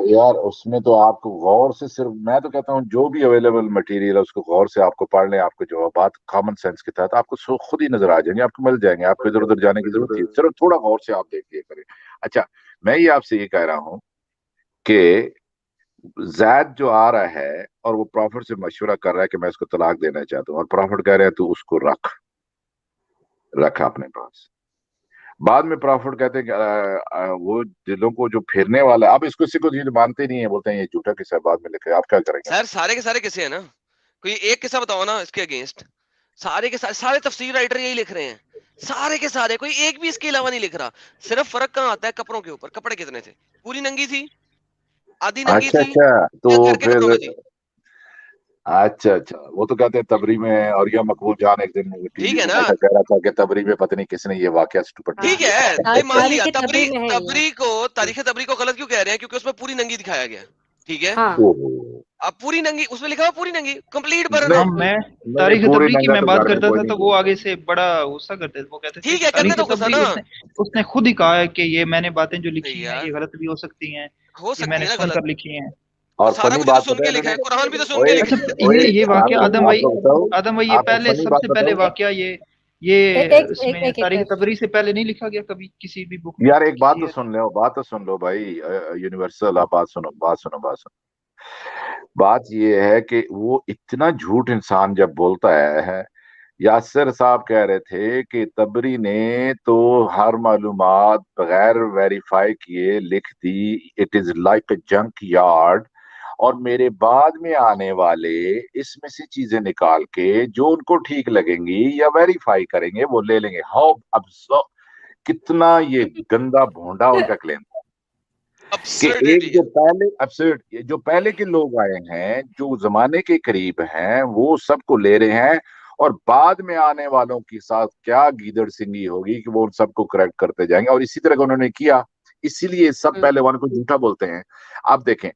Speaker 6: یار اس میں تو آپ کو غور سے, صرف میں تو کہتا ہوں جو بھی اویلیبل مٹیریل ہے اس کو غور سے آپ کو پڑھ لیں, آپ کو جوابات کامن سینس کے تحت آپ کو خود ہی نظر آ جائیں گے, آپ کو مل جائیں گے, آپ کو ادھر ادھر جانے کی ضرورت ہے, صرف تھوڑا غور سے آپ دیکھ لیا کریں. اچھا میں یہ آپ سے یہ کہہ رہا ہوں کہ زید جو آ رہا ہے اور وہ پروفٹ سے مشورہ کر رہا ہے کہ میں اس کو طلاق دینا چاہتا ہوں, اور پروفٹ کہہ رہے ہیں تو اس کو رکھ اپنے پاس. بعد میں پروفٹ کہتے ہیں کہ وہ دلوں کو جو پھیرنے والا ہے, اب اس کو مانتے نہیں ہیں, بولتے ہیں یہ جھوٹا قصہ ہے, بعد میں لکھے, آپ کیا کریں گے؟
Speaker 3: سر سارے کے سارے قصے ہیں نا, کوئی ایک قصہ بتاؤ نا اس کے اگینسٹ. سارے کے سارے تفسیر رائٹر یہی لکھ رہے ہیں, سارے کے سارے, کوئی ایک بھی اس کے علاوہ نہیں لکھ رہا. صرف فرق کہاں آتا ہے کپڑوں کے اوپر, کپڑے کتنے تھے, پوری ننگی تھی, آدھی ننگی تھی,
Speaker 6: اچھا
Speaker 3: یا
Speaker 6: تو
Speaker 3: گھر کے کپڑوں
Speaker 6: پھر
Speaker 3: میں تھی؟
Speaker 6: अच्छा अच्छा, वो तो कहते हैं तबरी में, और या मकबूल जान एक दिन
Speaker 3: ठीक
Speaker 6: टीवी
Speaker 3: है
Speaker 6: में
Speaker 3: ना,
Speaker 6: बैठा कह रहा था कि तबरी में पता नहीं किसने ये वाकया स्टूपिड
Speaker 2: हाँ,
Speaker 3: ठीक
Speaker 6: लिख दिया।
Speaker 3: है, नहीं मान लिया
Speaker 2: तारीख
Speaker 3: तबरी,
Speaker 2: तबरी में है ये।
Speaker 3: तबरी को, तारीख तबरी को गलत क्यों कह रहे हैं, क्योंकि उसमें पूरी नंगी दिखाया गया, ठीक है,
Speaker 2: हाँ,
Speaker 6: ओहो,
Speaker 3: अब पूरी नंगी उसमें लिखा हुआ, पूरी नंगी कंप्लीट बरन
Speaker 1: हाँ,
Speaker 3: है,
Speaker 6: नहीं
Speaker 1: मैं
Speaker 6: नहीं,
Speaker 1: तारीख
Speaker 6: पूरी
Speaker 1: तबरी की
Speaker 6: नंगा
Speaker 1: मैं
Speaker 6: तो
Speaker 1: बात
Speaker 6: घर में
Speaker 1: करता
Speaker 6: कोई
Speaker 1: था
Speaker 6: नहीं
Speaker 1: तो वो
Speaker 6: बोलता।
Speaker 1: आगे से बड़ा गुस्सा करते थे, वो कहते थे
Speaker 3: ठीक है करने
Speaker 1: तारीख
Speaker 3: तो गुस्सा
Speaker 1: तबरी,
Speaker 3: ना,
Speaker 1: उसने उसने खुद ही कहा है कि ये मैंने बातें जो लिखी हैं
Speaker 3: यार
Speaker 1: ये गलत भी हो सकती हैं,
Speaker 3: हो
Speaker 1: ये
Speaker 3: सकती
Speaker 1: मैंने
Speaker 3: है ना गलत,
Speaker 1: सुनकर लिखी हैं।
Speaker 3: और
Speaker 6: और
Speaker 3: सारा
Speaker 6: फनी
Speaker 3: कुछ तो
Speaker 6: बात
Speaker 3: सुन
Speaker 6: पता है
Speaker 3: के लिखा है,
Speaker 6: इन्होंने,
Speaker 3: कुरान भी तो सुन के
Speaker 6: ओए
Speaker 3: लिखा
Speaker 1: अच्छा,
Speaker 3: है।
Speaker 6: ओए,
Speaker 1: ये वाकया आदम भाई,
Speaker 6: आपको बताऊं,
Speaker 1: आदम भाई, ये
Speaker 6: आपको
Speaker 1: पहले
Speaker 6: फनी बात
Speaker 1: सबसे पहले
Speaker 6: बताऊं
Speaker 1: वाकया ये
Speaker 2: एक एक
Speaker 1: उसमें
Speaker 2: एक एक
Speaker 1: तारीख तबरी से पहले नहीं लिखा गया कभी किसी भी बुक में,
Speaker 6: यार, एक बात
Speaker 1: किसी
Speaker 6: तो सुन लो, बात तो सुन लो भाई, यूनिवर्सल, आप बात सुनो, बात सुनो, बात सुनो। बात ये है कि वो इतना झूठ इंसान जब बोलता है, यासिर साहब कह रहे थे कि तबरी ने तो हर मालूमात बगैर वेरीफाई किए लिख दी, it is like a junk yard, और मेरे बाद में आने वाले इसमें से चीजें निकाल के जो उनको ठीक लगेंगी या वेरीफाई करेंगे वो ले लेंगे। हाउ अब कितना ये गंदा भोंडा उनका क्लेम कि एक
Speaker 3: अब्सर्डिटी है।
Speaker 6: जो पहले absurd, जो पहले के लोग आए हैं जो जमाने के करीब हैं वो सबको ले रहे हैं, और बाद में आने वालों के साथ क्या गीदड़ सिंगी होगी कि वो उन सबको करेक्ट करते जाएंगे, और इसी तरह का उन्होंने किया, इसीलिए सब पहले वालों को झूठा बोलते हैं। आप देखें,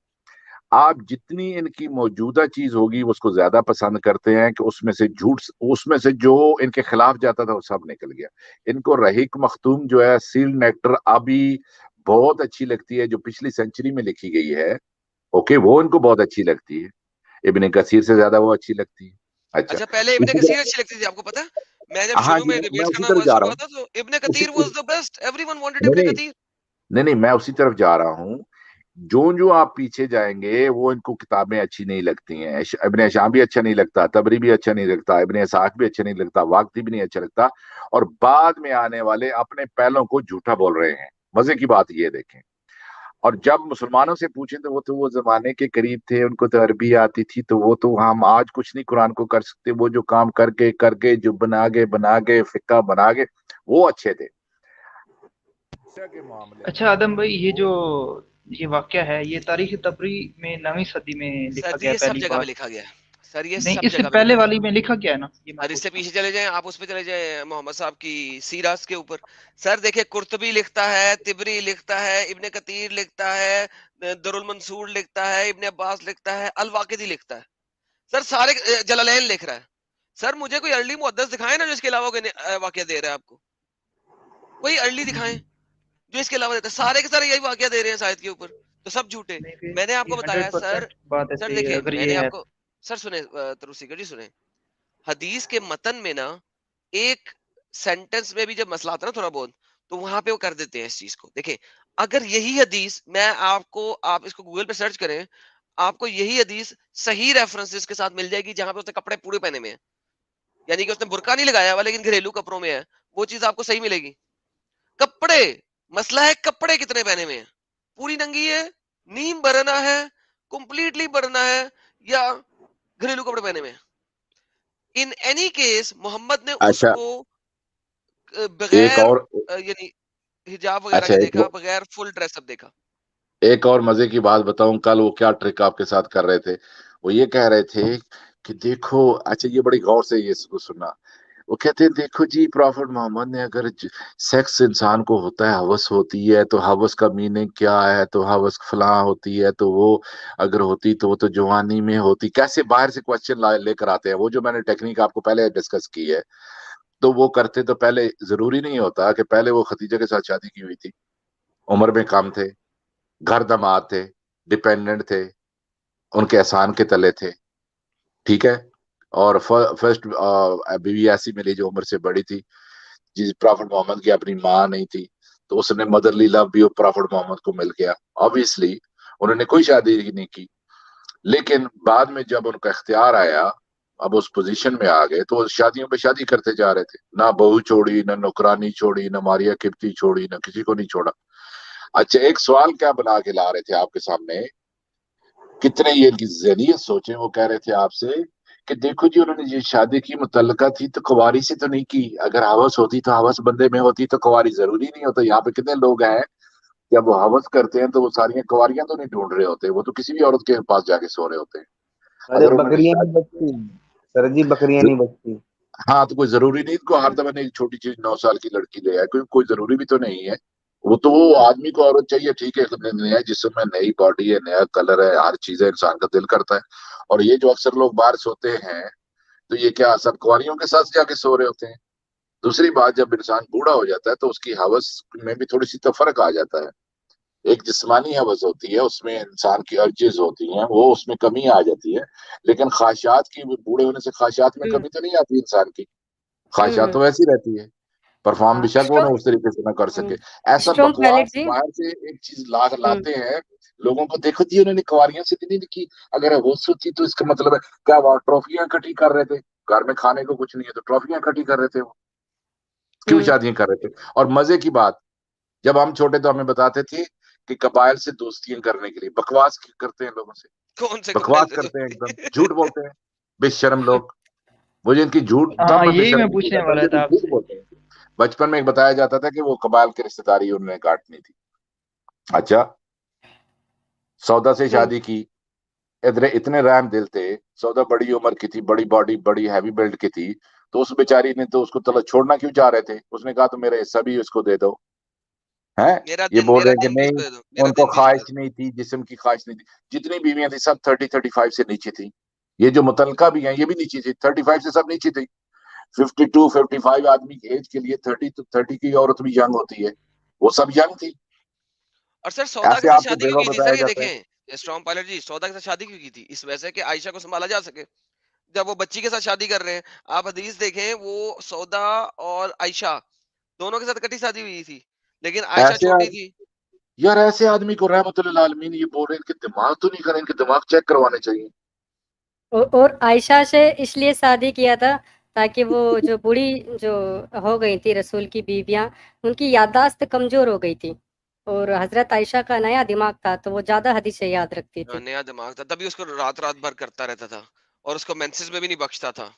Speaker 6: आप जितनी इनकी मौजूदा चीज होगी वो उसको ज्यादा पसंद करते हैं कि उसमें से झूठ, उसमें से जो इनके खिलाफ जाता था वो सब निकल गया। इनको रहीक मखतूम जो है सील नेक्टर अभी बहुत अच्छी लगती है, जो पिछली सेंचुरी में लिखी गई है, ओके, वो इनको बहुत अच्छी लगती है, इब्ने कसीर से ज्यादा वो अच्छी लगती है। अच्छा,
Speaker 3: अच्छा पहले इब्ने
Speaker 6: इसी
Speaker 3: कसीर
Speaker 6: तरह,
Speaker 3: अच्छी लगती थी आपको पता है, मैं जब
Speaker 6: हाँ
Speaker 3: शुरू
Speaker 6: जी,
Speaker 3: में
Speaker 6: मैं
Speaker 3: डिबेट्स
Speaker 6: उसी
Speaker 3: करना
Speaker 6: तरफ
Speaker 3: हुआ
Speaker 6: जा
Speaker 3: शुरू
Speaker 6: रहा
Speaker 3: हुआ
Speaker 6: हूँ।
Speaker 3: था तो इब्ने
Speaker 6: उसी
Speaker 3: Kathir was the best, everyone wanted
Speaker 6: नहीं
Speaker 3: इब्ने
Speaker 6: नहीं
Speaker 3: कतीर।
Speaker 6: नहीं नहीं, मैं उसी तरफ जा रहा हूँ। जो जो आप पीछे जाएंगे वो इनको किताबें अच्छी नहीं लगती हैं, इब्ने शाम भी अच्छा नहीं लगता, तबरी भी अच्छा नहीं लगता, इब्ने इसाक भी अच्छा नहीं लगता, वाक़दी भी नहीं अच्छा लगता, और बाद में आने वाले अपने पहलों को झूठा बोल रहे हैं। मजे की बात ये देखें, और जब मुसलमानों से पूछें तो वो जमाने के करीब थे, उनको तो अरबी आती थी, तो वो तो हम आज कुछ नहीं कुरान को कर सकते, वो जो काम करके करके जो बना गए फिक्का बना गए वो अच्छे थे। के मामले
Speaker 1: अच्छा
Speaker 6: में
Speaker 1: आदम भाई,
Speaker 6: वो,
Speaker 1: ये वाकया है ये तारीख तबरी में 9वीं सदी में लिखा
Speaker 3: सर
Speaker 1: गया
Speaker 3: ये सब
Speaker 1: पहली
Speaker 3: जगह
Speaker 1: बार,
Speaker 3: पे लिखा गया है, सर ये
Speaker 1: नहीं
Speaker 3: सब
Speaker 1: इससे
Speaker 3: जगह पे
Speaker 1: पहले
Speaker 3: लिखा गया है।
Speaker 1: वाली में लिखा गया है ना, ये मैं
Speaker 3: सर इससे
Speaker 1: पूछ रहा
Speaker 3: पीछे चले जाएं, आप उस पे चले जाएं मोहम्मद साहब की सीराज के ऊपर, सर देखिए कुर्तुबी लिखता है, तिबरी लिखता है, इब्ने कतीर लिखता है, दुरुल मंसूर लिखता है, इब्ने अब्बास लिखता है, अल वाकिदी लिखता है, सर सारे जलालैन लिख रहा है। सर मुझे कोई अर्ली मुहद्दिस दिखाए ना जो इसके अलावा कोई वाकया दे रहा है आपको, कोई अर्ली दिखाएं
Speaker 1: हूँ।
Speaker 3: जो इसके अलावा देता है, सारे के सारे यही वाकया दे रहे हैं शायद के ऊपर, तो सब झूठे।
Speaker 1: नहीं फिर
Speaker 3: मैंने
Speaker 1: ये
Speaker 3: आपको बताया
Speaker 1: 100%
Speaker 3: सर,
Speaker 1: बात
Speaker 3: सर
Speaker 1: ऐसी है
Speaker 3: देखिए
Speaker 1: अगर
Speaker 3: मैंने
Speaker 1: ये है।
Speaker 3: आपको, सर सुने तरुसीकर जी सुने, हदीस के मतन में ना एक सेंटेंस में भी जब मसला आता है ना थोड़ा बहुत, तो वहां पे वो कर देते हैं इस चीज को। देखिए अगर यही हदीस मैं आपको, आप इसको गूगल पे सर्च करें, आपको यही हदीस सही रेफरेंसेस के साथ मिल जाएगी जहां पे उसने कपड़े पूरे पहने में है, यानी कि उसने बुरका नहीं लगाया हुआ लेकिन घरेलू कपड़ों में है, वो चीज आपको सही मिलेगी। कपड़े, मसला है कपड़े कितने पहने में है, पूरी नंगी है, नीम बरना है, कंप्लीटली बरना है, या घरेलू कपड़े पहने में है। इन एनी केस मोहम्मद ने
Speaker 6: अच्छा
Speaker 3: उसको
Speaker 6: एक
Speaker 3: बगैर
Speaker 6: और,
Speaker 3: यानी हिजाब वगैरह
Speaker 6: अच्छा
Speaker 3: के
Speaker 6: एक
Speaker 3: देखा, बगैर फुल ड्रेसअप देखा।
Speaker 6: एक और मजे की बात बताऊं, कल वो क्या ट्रिक आपके साथ कर रहे थे, वो ये कह रहे थे कि देखो, अच्छा ये बड़ी गौर से ये इसको सुनना, वो कहते हैं देखो जी, प्रॉफिट मोहम्मद ने अगर सेक्स इंसान को होता है, हवस होती है, तो हवस का मीनिंग क्या है, तो हवस फलां होती है, तो वो अगर होती तो वो तो जवानी में होती, कैसे बाहर से क्वेश्चन लेकर आते हैं, वो जो मैंने टेक्निक आपको पहले डिस्कस की है, तो वो करते तो पहले जरूरी नहीं होता कि पहले वो खदीजा के साथ शादी की हुई थी, उम्र में कम थे, घर दमाद थे, डिपेंडेंट थे, उनके एहसान के तले थे, ठीक है, और फर्स्ट बीवी ऐसी मिली जो उम्र से बड़ी थी, जिस प्रॉफिट मोहम्मद की अपनी माँ नहीं थी, तो उसने मदरली लव भी प्रॉफिट मोहम्मद को मिल गया, ऑब्वियसली उन्होंने कोई शादी नहीं की, लेकिन बाद में जब उनका इख्तियार आया, अब उस पोजीशन में आ गए, तो वो शादियों पे शादी करते जा रहे थे, ना बहू छोड़ी, ना नौकरानी छोड़ी, ना मारिया किप्ती छोड़ी, ना किसी को नहीं छोड़ा। अच्छा, एक सवाल क्या बना के ला रहे थे आपके सामने, कितने ये इनकी ज़हनियत सोचे, वो कह रहे थे आपसे कि देखो जी, उन्होंने ये शादी की मुतल्लका थी तो कुंवारी से तो नहीं की, अगर हवस होती तो हवस बंदे में होती तो कुंवारी जरूरी नहीं होता। यहाँ पे कितने लोग हैं, जब वो हवस करते हैं तो वो सारी कुंवारियां तो नहीं ढूंढ रहे होते, वो तो किसी भी औरत के पास जाके सो रहे होते हैं।
Speaker 4: अरे
Speaker 6: अगर उन्होंने
Speaker 4: बकरियां नहीं
Speaker 6: शादी,
Speaker 4: बचती सर जी, बकरियां नहीं बचती।
Speaker 6: हाँ तो कोई जरूरी नहीं को हर दफा एक छोटी चीज 9 साल की लड़की ले आए, कोई जरूरी भी तो नहीं है। वो तो वो आदमी को औरत चाहिए, ठीक है, नया जिसमें नई बॉडी है, नया कलर है, हर चीज है, इंसान का दिल करता है। और ये जो अक्सर लोग बाहर सोते हैं, तो ये क्या सब कुंवारियों के साथ जाके सो रहे होते हैं? दूसरी बात, जब इंसान बूढ़ा हो जाता है तो उसकी हवस में भी थोड़ी सी तो फर्क आ जाता है। एक जिस्मानी हवस होती है, उसमें इंसान की अर्जेस होती हैं, वो उसमें कमी आ जाती है। लेकिन ख्वाहिशात की, बूढ़े होने से ख्वाहिशात में कमी तो नहीं आती इंसान की, ख्वाहिशात तो वैसी रहती है। परफॉर्म
Speaker 2: हाँ,
Speaker 6: बेशक वो ना उस तरीके से ना कर सके। ऐसा
Speaker 2: स्ट्रॉन्ग पायलट
Speaker 6: बकवास
Speaker 2: जी।
Speaker 6: बाहर से एक चीज लाते हैं, लोगों को देखो जी उन्होंने कुंवारियों से इतनी की, अगर वो सोची तो इसका मतलब है क्या, वो ट्रॉफियां इकट्ठी कर रहे थे, घर में खाने को कुछ नहीं है तो ट्रॉफियां इकट्ठी कर रहे थे, वो क्यों शादियां कर रहे थे? और मजे की बात, जब हम छोटे तो हमें बताते थे कि कबाइल से दोस्तियां करने के लिए, बकवास करते हैं लोगों से,
Speaker 3: कौन से कबाइल
Speaker 6: बकवास
Speaker 3: से
Speaker 6: करते हैं, एकदम
Speaker 3: दोस्ती?
Speaker 6: झूठ बोलते हैं, बेशर्म लोग। मुझे इनकी झूठ, तब
Speaker 1: हाँ,
Speaker 6: मैं
Speaker 1: यही मैं
Speaker 6: बेशर्मी की
Speaker 1: पूछने
Speaker 6: जाता हूँ
Speaker 1: वाला
Speaker 6: जब
Speaker 1: था
Speaker 6: ये झूठ
Speaker 1: आपसे।
Speaker 6: बोलते हैं। बचपन में एक बताया जाता था कि वो कबाइल की रिश्तेदारी उन्होंने काटनी थी। अच्छा, सौदा से शादी की, इतने इतने रैम दिल थे, सौदा बड़ी उम्र की थी, बड़ी बॉडी, बड़ी हैवी बिल्ड की थी, तो उस बेचारी ने तो उसको तलब छोड़ना क्यों चाह रहे थे? उसने कहा तो मेरा हिस्सा भी उसको दे दो। है, ये बोल
Speaker 3: मेरा
Speaker 6: रहे हैं कि
Speaker 3: दिन भी
Speaker 6: नहीं,
Speaker 3: उसको दे दो, मेरा
Speaker 6: उनको
Speaker 3: दिन भी उसको दे
Speaker 6: ख्वाहिश नहीं थी, जिस्म की ख्वाहिश नहीं थी। जितनी बीवियां थी सब 30-35 से नीचे थी। ये जो मुतलका भी हैं ये भी नीचे थी, 35 से सब नीचे थी। 52-55 आदमी की एज के लिए 30 की औरत भी यंग होती है, वो सब यंग थी।
Speaker 3: और सर सौदा के
Speaker 6: ऐसे
Speaker 3: साथ
Speaker 6: आपको
Speaker 3: शादी क्यों
Speaker 6: बेवा
Speaker 3: की थी
Speaker 6: बताया
Speaker 3: सर, ये
Speaker 6: जाता है।
Speaker 3: देखें स्ट्रॉन्ग पायलट जी, सौदा के साथ शादी क्यों की थी? इस वजह से कि आयशा को संभाला जा सके। जब वो बच्ची के साथ शादी कर रहे हैं, आप हदीस देखें, वो सौदा और आयशा दोनों के साथ इकट्ठी शादी हुई थी, लेकिन आयशा
Speaker 6: ऐसे
Speaker 3: छोटी थी।
Speaker 6: यार ऐसे आदमी को रहमतुल्लिल आलमीन ये बोल रहे हैं, इनके दिमाग तो नहीं करें, इनके दिमाग चेक करवाने चाहिए।
Speaker 2: और आयशा से इसलिए शादी किया था ताकि वो जो बूढ़ी जो हो गई थी रसूल की बीवियां, उनकी याददाश्त कमजोर हो गई थी, और हजरत आयशा का नया दिमाग था तो वो ज्यादा हदीसें याद रखती थी।
Speaker 3: नया दिमाग था, तभी उसको रात रात भर करता रहता था, और उसको मेंसेस में भी नहीं बख्शता था।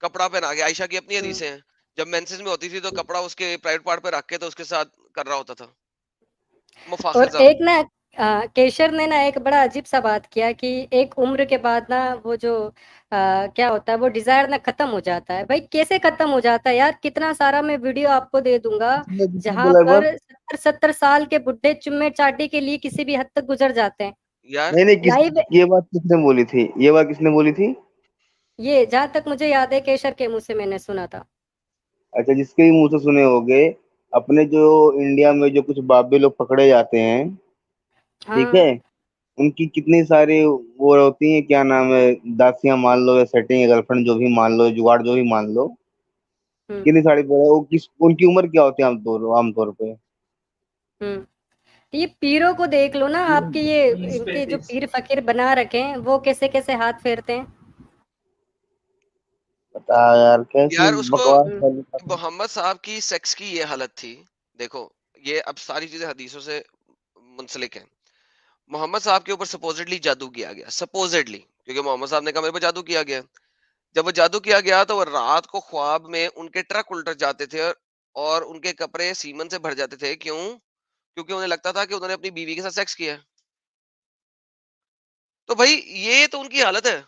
Speaker 3: कपड़ा पहना के, आयशा की अपनी
Speaker 2: हम्म।
Speaker 3: हदीसें हैं, जब मेंसेस में होती थी तो कपड़ा उसके प्राइवेट पार्ट पे रख के तो उसके साथ कर रहा होता था,
Speaker 2: और
Speaker 3: मुफाखिजा।
Speaker 2: एक ना केशर ने ना एक बड़ा अजीब सा बात किया कि एक उम्र के बाद ना वो जो क्या होता है वो डिजायर ना खत्म हो जाता है। भाई कैसे खत्म हो जाता है यार? कितना सारा मैं वीडियो आपको दे दूंगा
Speaker 4: किसने
Speaker 2: जहां
Speaker 4: बोला
Speaker 2: पर
Speaker 4: बात?
Speaker 2: 70-70 साल के बुढ़े चुम्मे चाटी के लिए किसी भी हद तक गुजर जाते हैं।
Speaker 3: यार
Speaker 4: नहीं नहीं,
Speaker 2: लाइव,
Speaker 4: ये बात किसने बोली थी? ये बात किसने बोली थी?
Speaker 2: ये जहां तक मुझे याद है केशर के मुंह से मैंने सुना था।
Speaker 4: अच्छा, जिसके भी मुंह से सुने होंगे। अपने जो इंडिया में जो कुछ बाबे लोग पकड़े जाते हैं, ठीक है,
Speaker 2: हाँ।
Speaker 4: उनकी कितनी सारी वो होती है, क्या नाम है, दासियां मान लो या सेटिंग गर्लफ्रेंड जो भी मान लो, जुगाड़ जो भी मान लो,
Speaker 2: हम्म।
Speaker 4: कितनी सारी वो किस उनकी उम्र क्या होती है आमतौर पे?
Speaker 2: हम्म। ये पीरों को देख लो ना, आपके ये इनके जो पीर फकीर बना रखे हैं वो कैसे कैसे हाथ फेरते हैं।
Speaker 4: बता यार, कैसी
Speaker 3: यार उसको,
Speaker 4: बकवास
Speaker 2: हम्म।
Speaker 4: वाली बात है।
Speaker 3: मोहम्मद साहब की सेक्स की ये हालत थी। देखो, ये अब सारी चीजें हदीसों से मुंसलिक हैं। मोहम्मद साहब के ऊपर सपोजिटली जादू किया गया, सपोजिटली, क्योंकि मोहम्मद साहब ने कहा मेरे पर जादू किया गया। जब वो जादू किया गया तो वो रात को ख्वाब में उनके ट्रक उल्ट जाते थे, और उनके कपड़े सीमन से भर जाते थे। क्यों? क्योंकि उन्हें लगता था कि उन्होंने अपनी बीवी के साथ सेक्स किया है। तो भाई ये तो उनकी हालत है।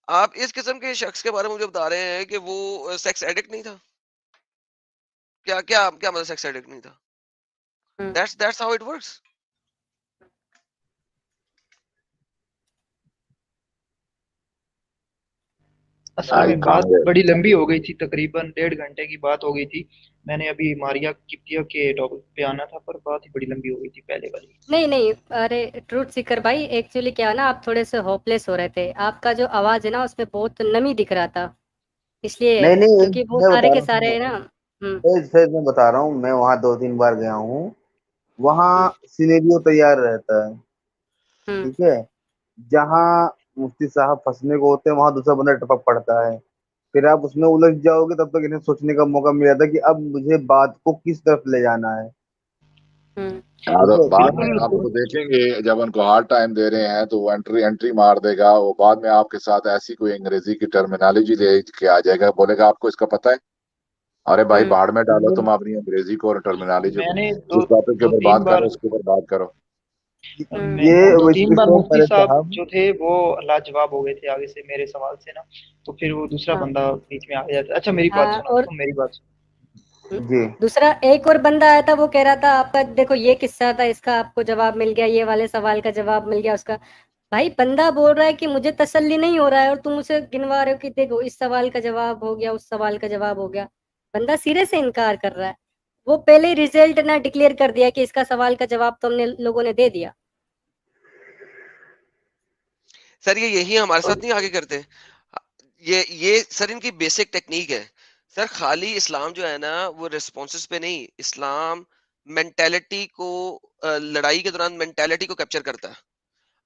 Speaker 3: आप इस किस्म के शख्स के बारे में मुझे बता रहे हैं कि वो सेक्स एडिक्ट नहीं था? क्या क्या क्या मतलब सेक्स एडिक्ट नहीं था?
Speaker 2: Hmm.
Speaker 3: That's how it works.
Speaker 1: असल
Speaker 6: आई
Speaker 1: में बात
Speaker 6: कांगे।
Speaker 1: बड़ी लंबी हो गई थी, तकरीबन 1.5 घंटे की बात हो गई थी। मैंने अभी मारिया किप्तिया के टॉपिक पे आना था, पर बात ही बड़ी लंबी हो गई थी पहले वाली।
Speaker 2: नहीं नहीं, अरे ट्रूथ सीकर भाई, एक्चुअली क्या है ना, आप थोड़े से होपलेस हो रहे थे। आपका जो आवाज है ना उसमें बहुत नमी दिख रहा था, इसलिए,
Speaker 4: नहीं नहीं,
Speaker 2: क्योंकि वो
Speaker 4: मैं
Speaker 2: सारे
Speaker 4: बता
Speaker 2: के
Speaker 4: रहा हूँ
Speaker 2: सारे
Speaker 4: सुनो।
Speaker 2: ना। हम्म।
Speaker 4: सर मैं बता रहा हूँ, मैं वहाँ 2-3 बार गया हूँ। वहाँ
Speaker 2: हम्म।
Speaker 4: सिनेरियो तैयार रहता है,
Speaker 2: हम्म।
Speaker 4: ठीक है। जहाँ मुफ्ती साहब फंसने को होते हैं वहां दूसरा बंदा टपक पड़ता है। फिर आप उसमें उलझ जाओगे, तब तक इन्हें सोचने का मौका मिल जाता है कि अब मुझे बात को किस तरफ ले जाना है।
Speaker 2: हम्म।
Speaker 6: हाँ
Speaker 4: ठीक
Speaker 6: तो
Speaker 4: है,
Speaker 6: बाद में
Speaker 1: बिल्कुल।
Speaker 6: आप तो देखेंगे, जब उनको हार्ड टाइम दे रहे हैं तो वो एंट्री एंट्री मार देगा, वो बाद में आपके साथ ऐसी कोई अंग्रेजी की टर्मिनोलॉजी ले के आ जाएगा, बोलेगा आपको इसका पता है? अरे भाई
Speaker 2: हम्म।
Speaker 6: बाढ़ में डालो
Speaker 4: मैंने
Speaker 6: तुम अपनी अंग्रेजी को और टर्मिनोलॉजी को,
Speaker 1: मैंने
Speaker 6: जिस
Speaker 1: दो
Speaker 6: टॉपिक के
Speaker 1: दो
Speaker 6: ऊपर
Speaker 1: तीन
Speaker 6: बात कर रहे
Speaker 1: बार
Speaker 6: हो उसके ऊपर बात करो।
Speaker 4: ये
Speaker 1: दो तीन बार
Speaker 4: इसको
Speaker 1: मुफ्ती
Speaker 4: मेरे
Speaker 1: साहब
Speaker 4: साहब
Speaker 1: जो थे वो लाजवाब हो गए थे आगे से मेरे सवाल से ना, तो फिर वो दूसरा
Speaker 2: हाँ
Speaker 1: बंदा बीच में आ जाता। अच्छा मेरी बात सुनो,
Speaker 2: और
Speaker 1: तुम मेरी बात सुनो।
Speaker 4: जी
Speaker 2: दूसरा एक और बंदा आया था, वो कह रहा था आपका देखो ये किस्सा था, इसका आपको जवाब मिल गया, ये वाले सवाल का जवाब मिल गया उसका। भाई बंदा बोल रहा है कि मुझे तसल्ली नहीं हो रहा है और तुम उसे गिनवा रहे हो कि देखो इस सवाल का जवाब हो गया, उस सवाल का जवाब हो गया। बंदा सिरे से इनकार कर रहा है। वो पहले ही रिजल्ट ना डिक्लेयर कर दिया कि इसका सवाल का जवाब तो हमने लोगों ने दे दिया।
Speaker 3: सर ये यही हमारे साथ नहीं आगे करते। ये सर इनकी बेसिक टेक्निक है। सर खाली इस्लाम जो है ना वो रिस्पॉन्सेस पे नहीं, इस्लाम मेंटेलिटी को लड़ाई के दौरान मेंटेलिटी को कैप्चर करता है।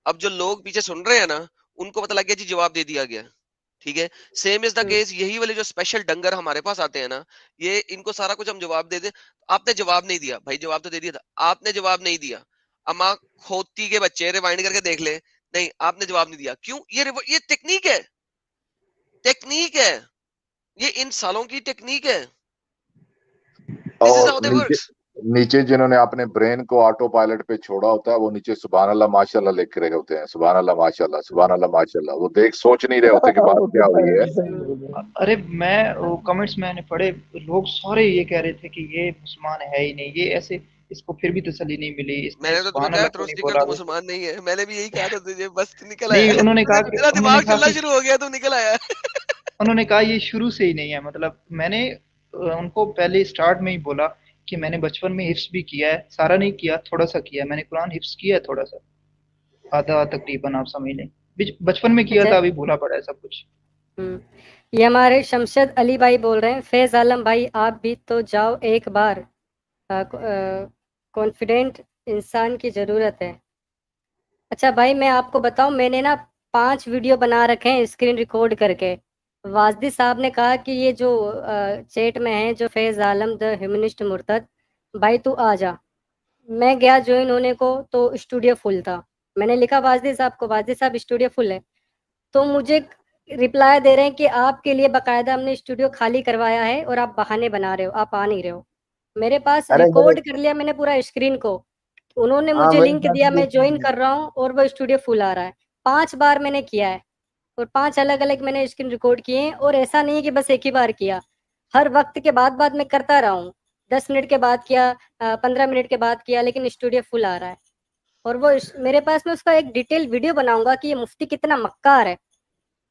Speaker 3: अब जो लोग पीछे सुन रहे हैं ना उनको पता लग गया जी जवाब दे दिया गया, ठीक है। सेम इज द केस, यही वाले जो स्पेशल डंगर हमारे पास आते हैं ना, ये इनको सारा कुछ हम जवाब दे दे। आपने जवाब नहीं दिया भाई, जवाब तो दे दिया था, आपने जवाब नहीं दिया। अम्मा खोती के बच्चे रिवाइंड करके देख ले, नहीं आपने जवाब नहीं दिया, क्यों? ये टेक्निक है, टेक्निक है, ये इन सालों की टेक्निक है। दिस इज
Speaker 6: और
Speaker 3: हाउ दे
Speaker 6: नीचे
Speaker 3: वर्क्स।
Speaker 6: नीचे जिन्होंने अपने ब्रेन को ऑटो पायलट पे छोड़ा होता है वो नीचे सुभान अल्लाह माशाल्लाह लिख रहे होते हैं, सुभान अल्लाह माशाल्लाह, सुभान अल्लाह माशाल्लाह। वो देख सोच नहीं रहे होते कि बात क्या हुई है।
Speaker 1: अरे मैं वो कमेंट्स मैंने पढ़े, लोग सारे ये कह रहे थे कि ये मुसलमान है ही नहीं, ये ऐसे, इसको फिर भी तसल्ली नहीं मिली, इसने
Speaker 3: मैंने तो तुम्हें
Speaker 1: सुभान
Speaker 3: कहा
Speaker 1: अल्लाह क्यों नहीं
Speaker 3: थ्रोस्टिकर
Speaker 1: बोला।
Speaker 3: तो मुसलमान नहीं है, मैंने भी यही कहा था तुझे, बस निकल
Speaker 1: नहीं
Speaker 3: आया।
Speaker 1: उन्होंने कहा कि
Speaker 3: तेरा
Speaker 1: उन्होंने
Speaker 3: दिमाग
Speaker 1: कहा
Speaker 3: चलना
Speaker 1: कि
Speaker 3: शुरू हो गया तो निकल आया।
Speaker 1: उन्होंने कहा ये शुरू से ही नहीं है, मतलब मैंने उनको पहले स्टार्ट में ही बोला कि मैंने बचपन में हिफ्स भी किया है, सारा नहीं किया, थोड़ा सा किया, मैंने कुरान हिफ्स किया है थोड़ा सा, आधा तकरीबन, आप समझ लें बचपन में किया था, अभी भूला पड़ा है सब कुछ।
Speaker 2: ये हमारे शमशद अली भाई बोल रहे हैं, फैज आलम भाई आप भी तो जाओ एक बार, कॉन्फिडेंट इंसान की ज़रूरत है। अच्छा भाई मैं आपको बताऊं, मैंने ना 5 वीडियो बना रखे हैं स्क्रीन रिकॉर्ड करके। वाजदी साहब ने कहा कि ये जो चैट में है जो फैज आलम द ह्यूमनिस्ट मुर्तद, भाई तू आ जा। मैं गया ज्वाइन होने को तो स्टूडियो फुल था। मैंने लिखा वाजदी साहब को, वाजदी साहब स्टूडियो फुल है। तो मुझे रिप्लाई दे रहे हैं कि आपके लिए बकायदा हमने स्टूडियो खाली करवाया है और आप बहाने बना रहे हो, आप आ नहीं रहे हो। मेरे पास
Speaker 4: अरे
Speaker 2: रिकॉर्ड कर लिया मैंने पूरा स्क्रीन को, उन्होंने
Speaker 4: हाँ
Speaker 2: मुझे
Speaker 4: मेरे
Speaker 2: लिंक
Speaker 4: साथ
Speaker 2: दिया,
Speaker 4: भी
Speaker 2: मैं ज्वाइन
Speaker 4: यही
Speaker 2: कर रहा हूँ और वो स्टूडियो फुल आ रहा है। 5 बार मैंने किया है और 5 अलग अलग मैंने स्क्रीन रिकॉर्ड किए हैं। और ऐसा नहीं है कि बस एक ही बार किया, हर वक्त के बाद में करता रहा हूँ। 10 मिनट के बाद किया, 15 मिनट के बाद किया, लेकिन स्टूडियो फुल आ रहा है। और वो मेरे पास में उसका एक डिटेल वीडियो बनाऊंगा कि ये मुफ्ती कितना मक्कार है।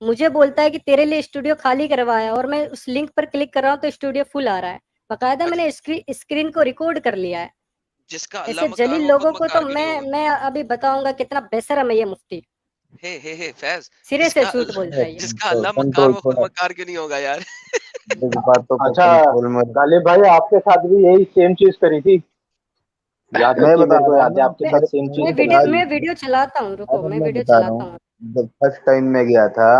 Speaker 2: मुझे बोलता है कि तेरे लिए स्टूडियो खाली करवाया और मैं उस लिंक पर क्लिक कर रहा हूँ तो स्टूडियो फुल आ रहा है। बाकायदा मैंने स्क्रीन को रिकॉर्ड कर लिया है।
Speaker 3: जिसका अल्लाह
Speaker 2: ऐसे
Speaker 3: मक्कार
Speaker 2: जलील
Speaker 3: वो खुद
Speaker 2: लोगों को तो
Speaker 3: मक्कार क्यों नहीं होगा?
Speaker 2: मैं अभी बताऊंगा कितना बेशरम है ये मुफ्ती,
Speaker 3: हे फैज,
Speaker 2: सिरे से झूठ बोलता है ये।
Speaker 3: जिसका
Speaker 4: तो
Speaker 3: अल्लाह मक्कार
Speaker 4: कंट्रोल
Speaker 3: वो खुद
Speaker 4: थोड़ा,
Speaker 3: मक्कार क्यों नहीं होगा यार?
Speaker 4: इस बातों को
Speaker 5: अच्छा
Speaker 4: कंट्रोल में।
Speaker 5: गालिब भाई आपके साथ भी यही सेम चीज करी थी, याद
Speaker 4: मैं
Speaker 5: रखिए,
Speaker 4: बता
Speaker 5: मेरे को
Speaker 4: रहा हूँ
Speaker 5: याद है
Speaker 4: ना,
Speaker 5: आपके
Speaker 2: मैं
Speaker 5: साथ सेम चीज करी थी।
Speaker 2: मैं वीडियो चलाता हूँ, रुको मैं
Speaker 4: मैं
Speaker 2: वीडियो
Speaker 4: बता रहा
Speaker 2: चलाता
Speaker 4: हूँ,
Speaker 2: हूँ।
Speaker 4: जब फर्स्ट टाइम मैं गया था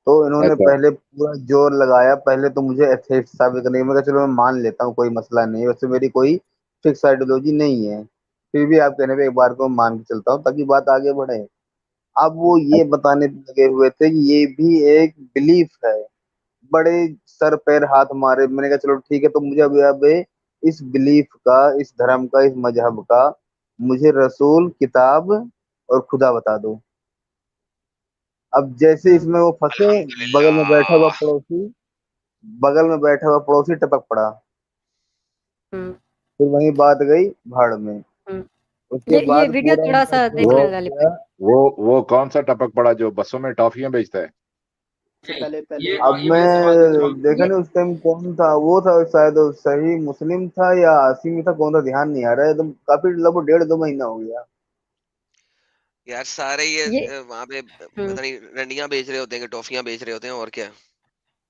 Speaker 4: तो इन्होंने
Speaker 6: अच्छा
Speaker 4: पहले पूरा जोर लगाया, पहले तो मुझे एथेइस्ट साबित करने की, मैं कहा चलो मैं मान लेता हूँ कोई मसला नहीं है, वैसे मेरी कोई फिक्स आइडियोलॉजी नहीं है, फिर भी आप कहने पे एक बार को मान के चलता हूँ ताकि बात आगे बढ़े। अब वो ये बताने पे लगे हुए थे कि ये भी एक बिलीफ है, बड़े सर पैर हाथ मारे। मैंने कहा चलो ठीक है, तो मुझे अब इस बिलीफ का, इस धर्म का, इस मजहब का मुझे रसूल, किताब और खुदा बता दो। अब जैसे इसमें वो फंसे, बगल में बैठा हुआ
Speaker 3: अल्हम्दुलिल्लाह।
Speaker 4: पड़ोसी बगल में बैठा हुआ पड़ोसी टपक पड़ा।
Speaker 2: हम्म,
Speaker 4: फिर वही बात गई भाड़ में।
Speaker 2: हम्म।
Speaker 4: उसके
Speaker 2: ये
Speaker 4: बाद
Speaker 2: वीडियो
Speaker 4: पूरा
Speaker 2: थोड़ा
Speaker 4: उनका
Speaker 2: सा
Speaker 6: वो
Speaker 2: देखना
Speaker 4: जोर
Speaker 2: गालिब
Speaker 4: किया।
Speaker 2: भाई।
Speaker 6: वो कौन सा टपक पड़ा जो बसों में टॉफियां बेचता है?
Speaker 5: पहले पहले
Speaker 4: अब मैं देखा
Speaker 2: ये
Speaker 4: नहीं उस टाइम कौन था, वो था शायद सही मुस्लिम था या आसिमी था, कौन था ध्यान नहीं आ रहा है एकदम, काफी लगभग 1.5-2 महीना हो गया।
Speaker 3: यार सारे ये
Speaker 2: ये
Speaker 3: वहां पे पता नहीं रंडियां बेच रहे होते हैं कि टॉफियां बेच रहे होते हैं, और क्या।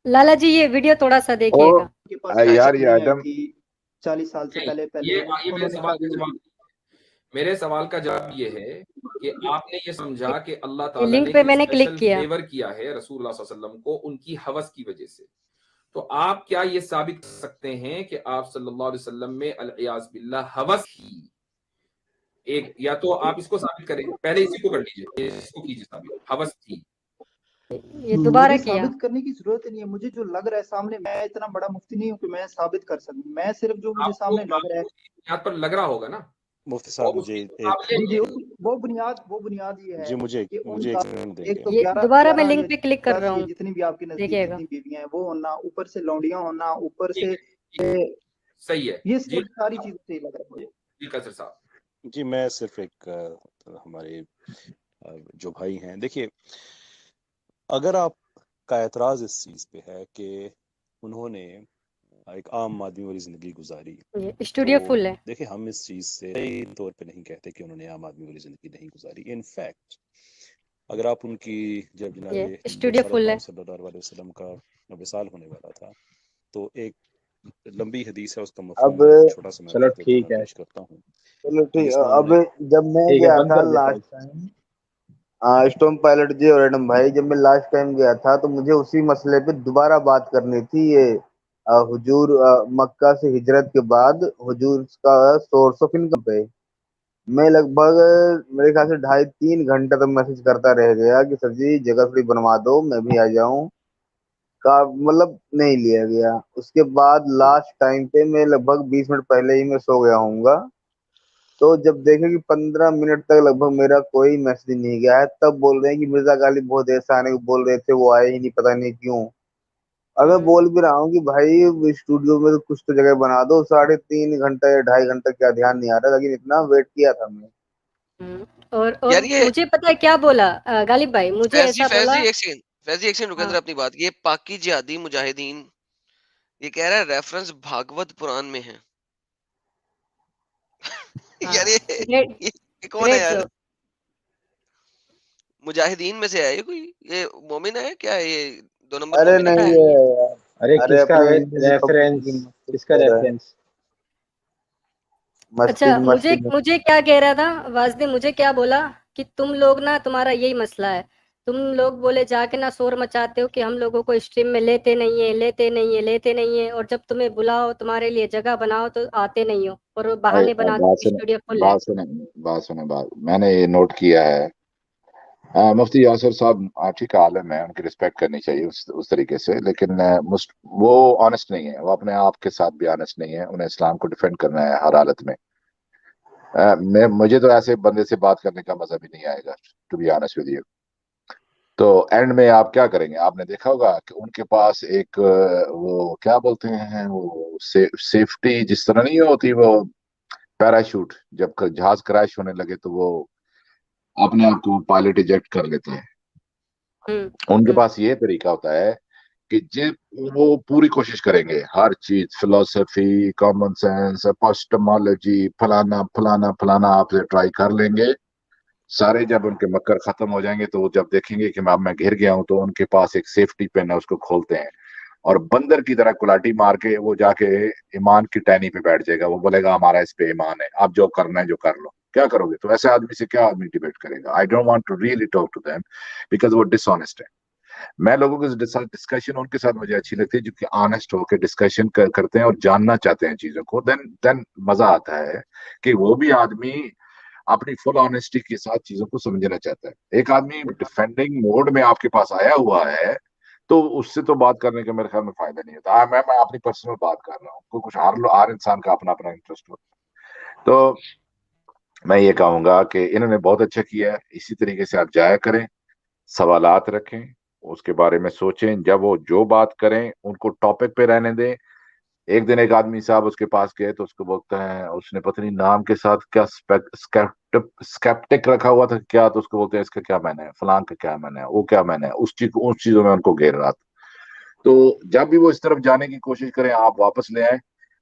Speaker 2: लाला जी ये वीडियो थोड़ा सा देखिएगा।
Speaker 5: के पास
Speaker 6: यार ये
Speaker 5: नहीं है
Speaker 6: आदम,
Speaker 5: कि 40 साल से पहले
Speaker 8: ये
Speaker 5: पहले
Speaker 8: मेरे
Speaker 5: उन्होंने
Speaker 8: सवाल का
Speaker 5: कहा
Speaker 8: जवाब, मेरे सवाल का जवाब ये है कि आपने ये समझा कि अल्लाह
Speaker 2: ये
Speaker 8: ताला
Speaker 2: लिंक
Speaker 8: ने
Speaker 2: पे
Speaker 8: ही
Speaker 2: मैंने क्लिक
Speaker 8: स्पेशल
Speaker 2: किया।
Speaker 8: फेवर किया है रसूलुल्लाह सल्लल्लाहु अलैहि वसल्लम को उनकी हवस की वजह से। तो आप क्या ये साबित कर सकते हैं कि आप सल्लल्लाहु अलैहि वसल्लम में अल-इयाज़ बिल्लाह हवस थी? एक या तो आप इसको साबित करें, पहले इसी को कर लीजिए, इसको कीजिए साबित, हवस थी।
Speaker 2: ये दोबारा
Speaker 5: मुझे
Speaker 2: किया।
Speaker 5: साबित करने की जरूरत नहीं है, मुझे जो लग रहा है सामने, मैं इतना बड़ा मुफ्ती नहीं हूँ कि मैं साबित कर सकूं, मैं सिर्फ जो मुझे
Speaker 8: आपको
Speaker 5: सामने लग रहा है।
Speaker 8: बुनियाद पर लग रहा होगा ना,
Speaker 9: मुफ्ती
Speaker 8: और
Speaker 9: साहब
Speaker 8: उसकी
Speaker 9: मुझे
Speaker 8: तो आप
Speaker 5: जी जी,
Speaker 8: ये
Speaker 5: उस
Speaker 9: वो बुनियाद ये
Speaker 10: जी
Speaker 9: है
Speaker 10: मुझे
Speaker 9: कि
Speaker 10: मुझे
Speaker 9: उनका
Speaker 10: एक मिनट
Speaker 9: एक तो
Speaker 10: देंगे।
Speaker 2: ये
Speaker 9: 11
Speaker 2: दोबारा मैं
Speaker 9: 11 या
Speaker 2: लिंक पे क्लिक कर
Speaker 9: 10
Speaker 2: रहा
Speaker 9: ये
Speaker 2: हूँ,
Speaker 9: जितनी भी आपके नजदीक
Speaker 2: देखिएगा।
Speaker 9: जितनी बीवियां हैं वो होना, ऊपर से लौंडियां होना, ऊपर
Speaker 8: ठीक
Speaker 9: से
Speaker 8: है, सही है
Speaker 9: ये
Speaker 8: जी।
Speaker 9: सारी चीजें सही लग रहा है मुझे।
Speaker 8: जी कैसर साहब।
Speaker 10: जी मैं सिर्फ एक हमारे जो भाई हैं, देखिए अगर आपका एतराज इस चीज पे है कि उन्होंने एक आम आदमी वाली जिंदगी गुजारी,
Speaker 2: ये स्टूडियो
Speaker 10: तो
Speaker 2: फुल है।
Speaker 10: देखिए हम इस चीज से तौर पे नहीं कहते कि उन्होंने आम आदमी वाली जिंदगी नहीं गुजारी। इनफैक्ट अगर आप उनकी जब जनाब
Speaker 2: ये
Speaker 10: जो
Speaker 2: स्टूडियो फुल है।
Speaker 10: सल्लल्लाहु अलैहि वसल्लम का विसाल होने वाला था, तो एक लंबी हदीस है, उसका
Speaker 4: अब
Speaker 10: मफहूम छोटा सा मैं
Speaker 5: चलो
Speaker 10: आपके
Speaker 5: ठीक
Speaker 10: दरमियान
Speaker 5: है,
Speaker 10: पेश करता हूँ।
Speaker 4: चलो ठीक,
Speaker 10: जिसमें
Speaker 4: अब
Speaker 10: उन्होंने
Speaker 4: जब मैं
Speaker 5: ठीक है,
Speaker 4: गया
Speaker 5: बंद
Speaker 4: था
Speaker 5: कर देता हूँ।
Speaker 4: लास्ट टाइम, स्टोम पायलट जी और एडम भाई, जब मैं लास्ट टाइम गया था तो मुझे उसी मसले पे दोबारा बात करनी थी। ये हुजूर मक्का से हिजरत के बाद हुजूर का सोर्स ऑफ इनकम पे मैं लगभग मेरे ख्याल से 2.5-3 घंटे तक मैसेज करता रह गया कि सर जी जगह थोड़ी बनवा दो, मैं भी आ जाऊं का, मतलब नहीं लिया गया। उसके बाद लास्ट टाइम पे मैं लगभग 20 मिनट पहले ही मैं सो गया हूँगा, तो जब देखे कि 15 मिनट तक लगभग मेरा कोई मैसेज नहीं गया है, तब बोल रहे हैं कि मिर्जा गालिब बहुत देर से आने को बोल रहे थे, वो आए ही नहीं, पता नहीं क्यों। और मैं बोल भी रहा हूँ कि भाई स्टूडियो में तो कुछ तो जगह बना दो, 3.5 घंटे या 2.5 घंटे क्या ध्यान नहीं आ रहा, लेकिन इतना वेट किया था मैं।
Speaker 2: और
Speaker 3: यार ये
Speaker 2: मुझे पता है क्या बोला गालिब भाई, मुझे
Speaker 3: फैज
Speaker 2: ऐसा बोला।
Speaker 3: जी एक सेकंड रुके
Speaker 2: हाँ
Speaker 3: जरा अपनी बात। ये पाकी जिहादी मुजाहिदीन ये कह रहा है रेफरेंस भागवत पुराण में है।
Speaker 2: हाँ,
Speaker 3: यार
Speaker 2: ग्रेट
Speaker 3: ये कौन है
Speaker 2: ग्रेट
Speaker 3: यार?
Speaker 2: जॉब।
Speaker 3: मुजाहिदीन में से है ये कोई? ये मोमिन है क्या? ये 2 नंबर
Speaker 4: अरे
Speaker 3: मोमिन है
Speaker 2: पता
Speaker 3: क्या
Speaker 4: नहीं
Speaker 3: ये?
Speaker 2: नहीं है।
Speaker 4: है,
Speaker 5: अरे
Speaker 4: अरे
Speaker 5: किसका
Speaker 4: अपने इंग्लिश
Speaker 5: रेफरेंस,
Speaker 4: पब्लिक की मस्ती
Speaker 5: किसका
Speaker 4: कर रहा है,
Speaker 5: रेफरेंस?
Speaker 2: अच्छा,
Speaker 4: मस्ती
Speaker 2: मुझे
Speaker 4: मस्ती
Speaker 2: मुझे क्या कह रहा था वाजदे, मुझे क्या बोला कि तुम लोग ना, तुम्हारा यही मसला है, तुम लोग बोले जाके ना शोर मचाते हो कि हम लोगों को स्ट्रीम में लेते नहीं है, लेते नहीं है, लेते नहीं है, और जब तुम्हें बुलाओ, तुम्हारे लिए जगह बनाओ तो आते नहीं हो, और वो बहाने बनाते
Speaker 6: बात
Speaker 2: हो कि
Speaker 6: सुने
Speaker 2: स्टूडियो फुल है।
Speaker 6: बात सुने बात सुने बात मैंने ये नोट किया है। मुफ्ती यासिर साहब ठीक आलम है, उनकी रिस्पेक्ट करनी चाहिए उस तरीके से, लेकिन वो ऑनेस्ट नहीं है, वो अपने आप के साथ भी ऑनेस्ट नहीं है। उन्हें इस्लाम को डिफेंड करना है हर हालत में। मुझे तो ऐसे बंदे से बात करने का मजा भी नहीं आएगा, to be honest with you. तो एंड में आप क्या करेंगे? आपने देखा होगा कि उनके पास एक वो क्या बोलते हैं, वो सेफ्टी जिस तरह नहीं होती, वो पैराशूट, जब जहाज क्रैश होने लगे तो वो अपने आप को पायलट इजेक्ट कर लेते हैं। उनके पास ये तरीका होता है कि जब वो पूरी कोशिश करेंगे, हर चीज, फिलोसफी, कॉमन सेंस, एपिस्टेमोलॉजी, फलाना फलाना फलाना आपसे ट्राई कर लेंगे सारे। जब उनके मक्कर खत्म हो जाएंगे तो वो जब देखेंगे कि अब मैं घिर गया हूं, तो उनके पास एक सेफ्टी पिन है, उसको खोलते हैं और बंदर की तरह कुलाटी मार के वो जाके ईमान की टहनी पे बैठ जाएगा। वो बोलेगा हमारा इस पे ईमान है, आप जो करना है जो कर लो। क्या करोगे? तो ऐसे आदमी से क्या आदमी डिबेट करेगा? I don't want to really talk to them because वो डिसऑनेस्ट है। मैं लोगों के साथ डिस्कशन उनके साथ मुझे अच्छी लगती है जो कि ऑनेस्ट होकर डिस्कशन करते हैं और जानना चाहते हैं चीजों को। देन मजा आता है कि वो भी आदमी अपनी फुल ऑनेस्टी के साथ चीजों को समझना चाहता है। एक आदमी डिफेंडिंग मोड में आपके पास आया हुआ है तो उससे तो बात करने का मेरे ख्याल में फायदा नहीं होता। मैं अपनी पर्सनल बात कर रहा हूँ, कुछ हर इंसान का अपना अपना इंटरेस्ट होता है। तो मैं ये कहूंगा कि इन्होंने बहुत अच्छा किया है, इसी तरीके से आप जाया करें, सवालात रखें, उसके बारे में सोचें, जब वो जो बात करें उनको टॉपिक पे रहने दें। एक दिन एक आदमी साहब उसके पास गए तो उसको बोलते हैं, उसने पत्नी नाम के साथ क्या स्केप्टिक रखा हुआ था क्या, तो उसको बोलते हैं इसका क्या मैंने है, फलां का क्या मैंने है, वो क्या मैंने है, उस चीजों में उनको घेर रहा था। तो जब भी वो इस तरफ जाने की कोशिश करें आप वापस ले आए,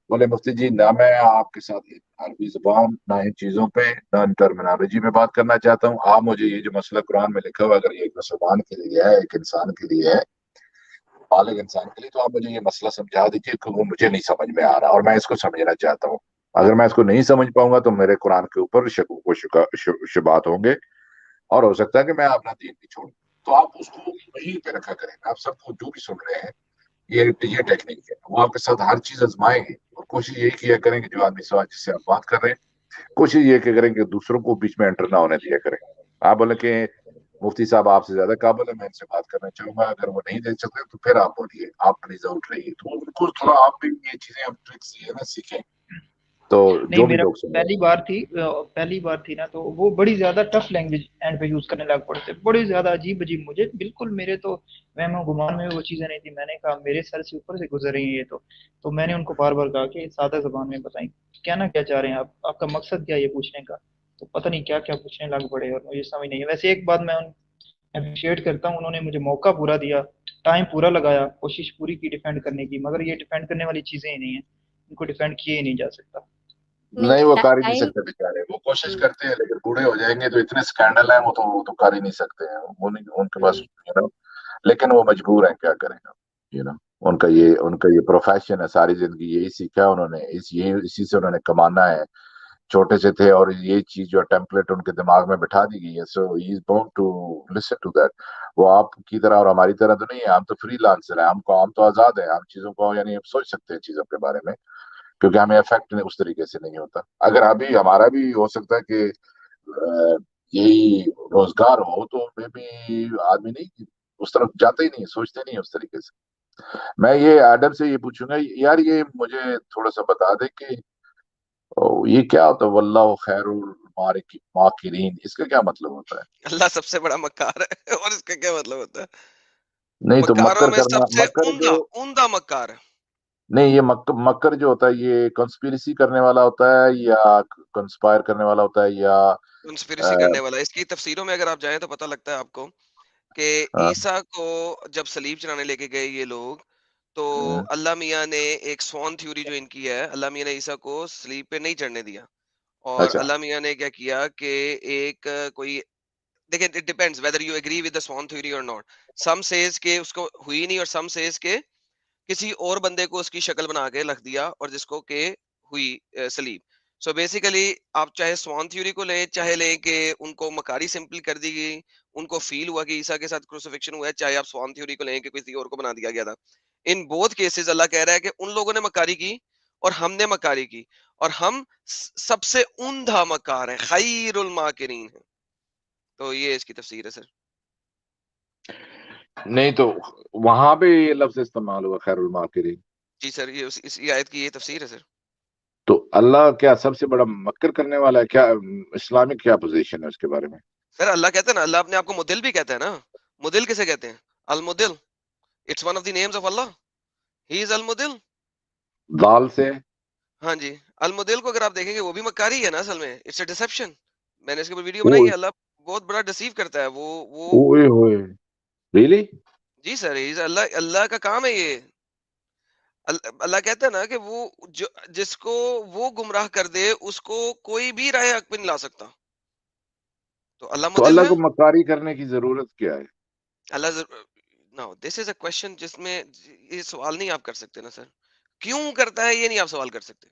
Speaker 6: बोले मुफ्ती जी ना मैं आपके साथ अरबी जुबान ना इन चीजों पे ना इन टर्मिनोलॉजी में बात करना चाहता हूँ। आप मुझे ये जो मसला कुरान में लिखा हुआ अगर ये एक मुसलमान के लिए है, एक इंसान के लिए है, बालिग इंसान के लिए, तो आप मुझे ये मसला समझा दीजिए कि वो मुझे नहीं समझ में आ रहा और मैं इसको समझना चाहता हूँ। अगर मैं इसको नहीं समझ पाऊंगा तो मेरे कुरान के ऊपर शुबात होंगे और हो सकता है कि मैं अपना दीन भी छोड़ूं। तो आप उसको वहीं पे रखा करें। आप सबको जो भी सुन रहे हैं, ये टेक्निक है, वो आपके साथ हर चीज आजमाएंगे और कोशिश यही किया करेंगे, जो आदमी सवाल जिससे आप बात कर रहे हैं कोशिश ये करें कि दूसरों को बीच में एंटर ना होने दिया करें। आप बोले कि मुफ्ती साहब आपसे ज्यादा काबिल है, मैं इनसे बात करना चाहूंगा, अगर वो नहीं दे सकते तो फिर आप बोलिए, आप प्लीज आउट रहिए। तो उनको थोड़ा आप भी ये चीजें, आप ट्रिक्स ये ना सीखें تو
Speaker 1: نہیں
Speaker 6: जो भी
Speaker 1: मेरा
Speaker 6: लोग सुन रहे
Speaker 1: पहली बार थी ना, तो वो बड़ी ज्यादा टफ लैंग्वेज एंड पे यूज करने लग पड़े थे, बड़ी ज्यादा अजीब अजीब, मुझे बिल्कुल मेरे तो वहम गुमान में वो चीजें नहीं थी। मैंने कहा मेरे सर से ऊपर से गुजर रही है ये तो मैंने उनको बार बार कहा कि सादा जबान में बताएं, कहना क्या चाह रहे हैं आप, आपका मकसद क्या है ये पूछने का। तो पता नहीं क्या क्या पूछने लग पड़े और मुझे समझ नहीं है। वैसे एक बात मैं अप्रिशिएट करता हूँ, उन्होंने मुझे मौका पूरा दिया, टाइम पूरा लगाया, कोशिश पूरी की डिफेंड करने की, मगर ये डिफेंड करने वाली चीजें ही नहीं है, इनको डिफेंड किए ही नहीं जा सकता।
Speaker 6: नहीं, वो कर ही नहीं
Speaker 2: टाइम
Speaker 6: सकते बेचारे, वो कोशिश करते हैं लेकिन बूढ़े हो जाएंगे तो इतने स्कैंडल है, वो तो कर ही नहीं सकते हैं, उनके पास लेकिन वो मजबूर हैं, क्या करेंगे, उनका ये प्रोफेशन है, सारी जिंदगी यही सीखा है उन्होंने, इसी से उन्होंने कमाना है, छोटे से थे और ये चीज जो टेम्पलेट उनके दिमाग में बिठा दी गई है, so he is bound to listen to that. वो आपकी तरह और हमारी तरह तो नहीं है, हम तो फ्री लांसर है, हम तो आजाद है, हम चीजों को यानी हम सोच सकते हैं चीजों के बारे में, क्योंकि हमें इफेक्ट उस तरीके से नहीं होता। अगर अभी हमारा भी हो सकता है कि यही रोजगार हो तो मे भी आदमी नहीं उस तरफ जाता ही नहीं, सोचते नहीं उस तरीके से। मैं ये एडम से ये पूछूंगा यार, ये मुझे थोड़ा सा बता दे कि ये क्या होता है वल्लाहु खैरुल माकिरीन, इसका क्या मतलब होता है?
Speaker 3: अल्लाह सबसे बड़ा मक्कार है और इसका क्या मतलब होता है?
Speaker 6: नहीं तो
Speaker 3: मक्कारों
Speaker 6: मक्कर
Speaker 3: में
Speaker 6: करना,
Speaker 3: सबसे
Speaker 6: मक्कर जो
Speaker 3: उम्दा मक्कार।
Speaker 6: नहीं, ये मक्कर जो होता है ये कंस्पिरेसी करने वाला होता है या कंस्पायर करने वाला होता है या
Speaker 3: कंस्पिरेसी करने वाला। इसकी तफसीरों में अगर आप जाएं तो पता लगता है आपको कि ईसा को जब सलीब चढ़ाने लेके गए ये लोग, तो अल्लाह मियाँ ने एक स्वान थ्योरी जो इनकी है, अल्लाह मियाँ ने ईसा को सलीब पे नहीं चढ़ने दिया, और
Speaker 6: अच्छा
Speaker 3: अल्लाह मियाँ ने क्या किया कि एक कोई, देखिए it depends whether you agree with the swan theory और नॉट। सम सेज के उसको हुई नहीं, और सम सेज के किसी और बंदे को उसकी शक्ल बना के रख दिया और जिसको के हुई सलीब। सो बेसिकली आप चाहे स्वान थ्योरी को लें, चाहे लें कि उनको मकारी सिंपल कर दी गई, उनको फील हुआ कि ईसा के साथ क्रूसिफिक्शन हुआ है, चाहे आप स्वान थ्योरी को लें कि किसी और को बना दिया गया था, इन बोथ केसेस अल्लाह कह रहा है कि उन लोगों ने मकारी की और हमने मकारी की, और हम सबसे उम्दा मकार हैं, खैरुल माकिरीन है। तो ये इसकी तफसीर है सर।
Speaker 6: नहीं तो वहां पे ये लफ्ज इस्तेमाल हुआ खैरुल माकिरीन।
Speaker 3: जी सर, ये इस आयत की ये तफसीर है सर।
Speaker 6: तो अल्लाह क्या सबसे बड़ा मक्कर करने वाला है क्या? इस्लामिक क्या पोजीशन है उसके बारे में?
Speaker 3: सर अल्लाह कहता है ना, अल्लाह अपने आप को मुदिल भी कहता है ना। मुदिल किसे कहते हैं? अल मुदिल, it's one of the names of Allah, he is अल मुदिल।
Speaker 6: दाल से
Speaker 3: हाँ जी, अल मुदिल को अगर आप देखेंगे वो भी मक्कारी है ना, असल में इट्स अ डिसेप्शन। मैंने इसके ऊपर वीडियो बनाई है, अल्लाह बहुत बड़ा डिसीव करता है वो
Speaker 6: ओए होए, रियली?
Speaker 3: जी सर, अल्लाह का काम है ये। अल्लाह कहता है ना कि वो जो जिसको वो गुमराह कर दे उसको कोई भी राह हक पे नहीं ला सकता। तो अल्लाह
Speaker 6: तो
Speaker 3: मुदिल
Speaker 6: अल्लाह
Speaker 3: है।
Speaker 6: को मकारी करने की जरूरत क्या है?
Speaker 3: Allah now this is a question जिसमें ये सवाल नहीं आप कर सकते ना सर। क्यों करता है ये नहीं आप सवाल कर सकते।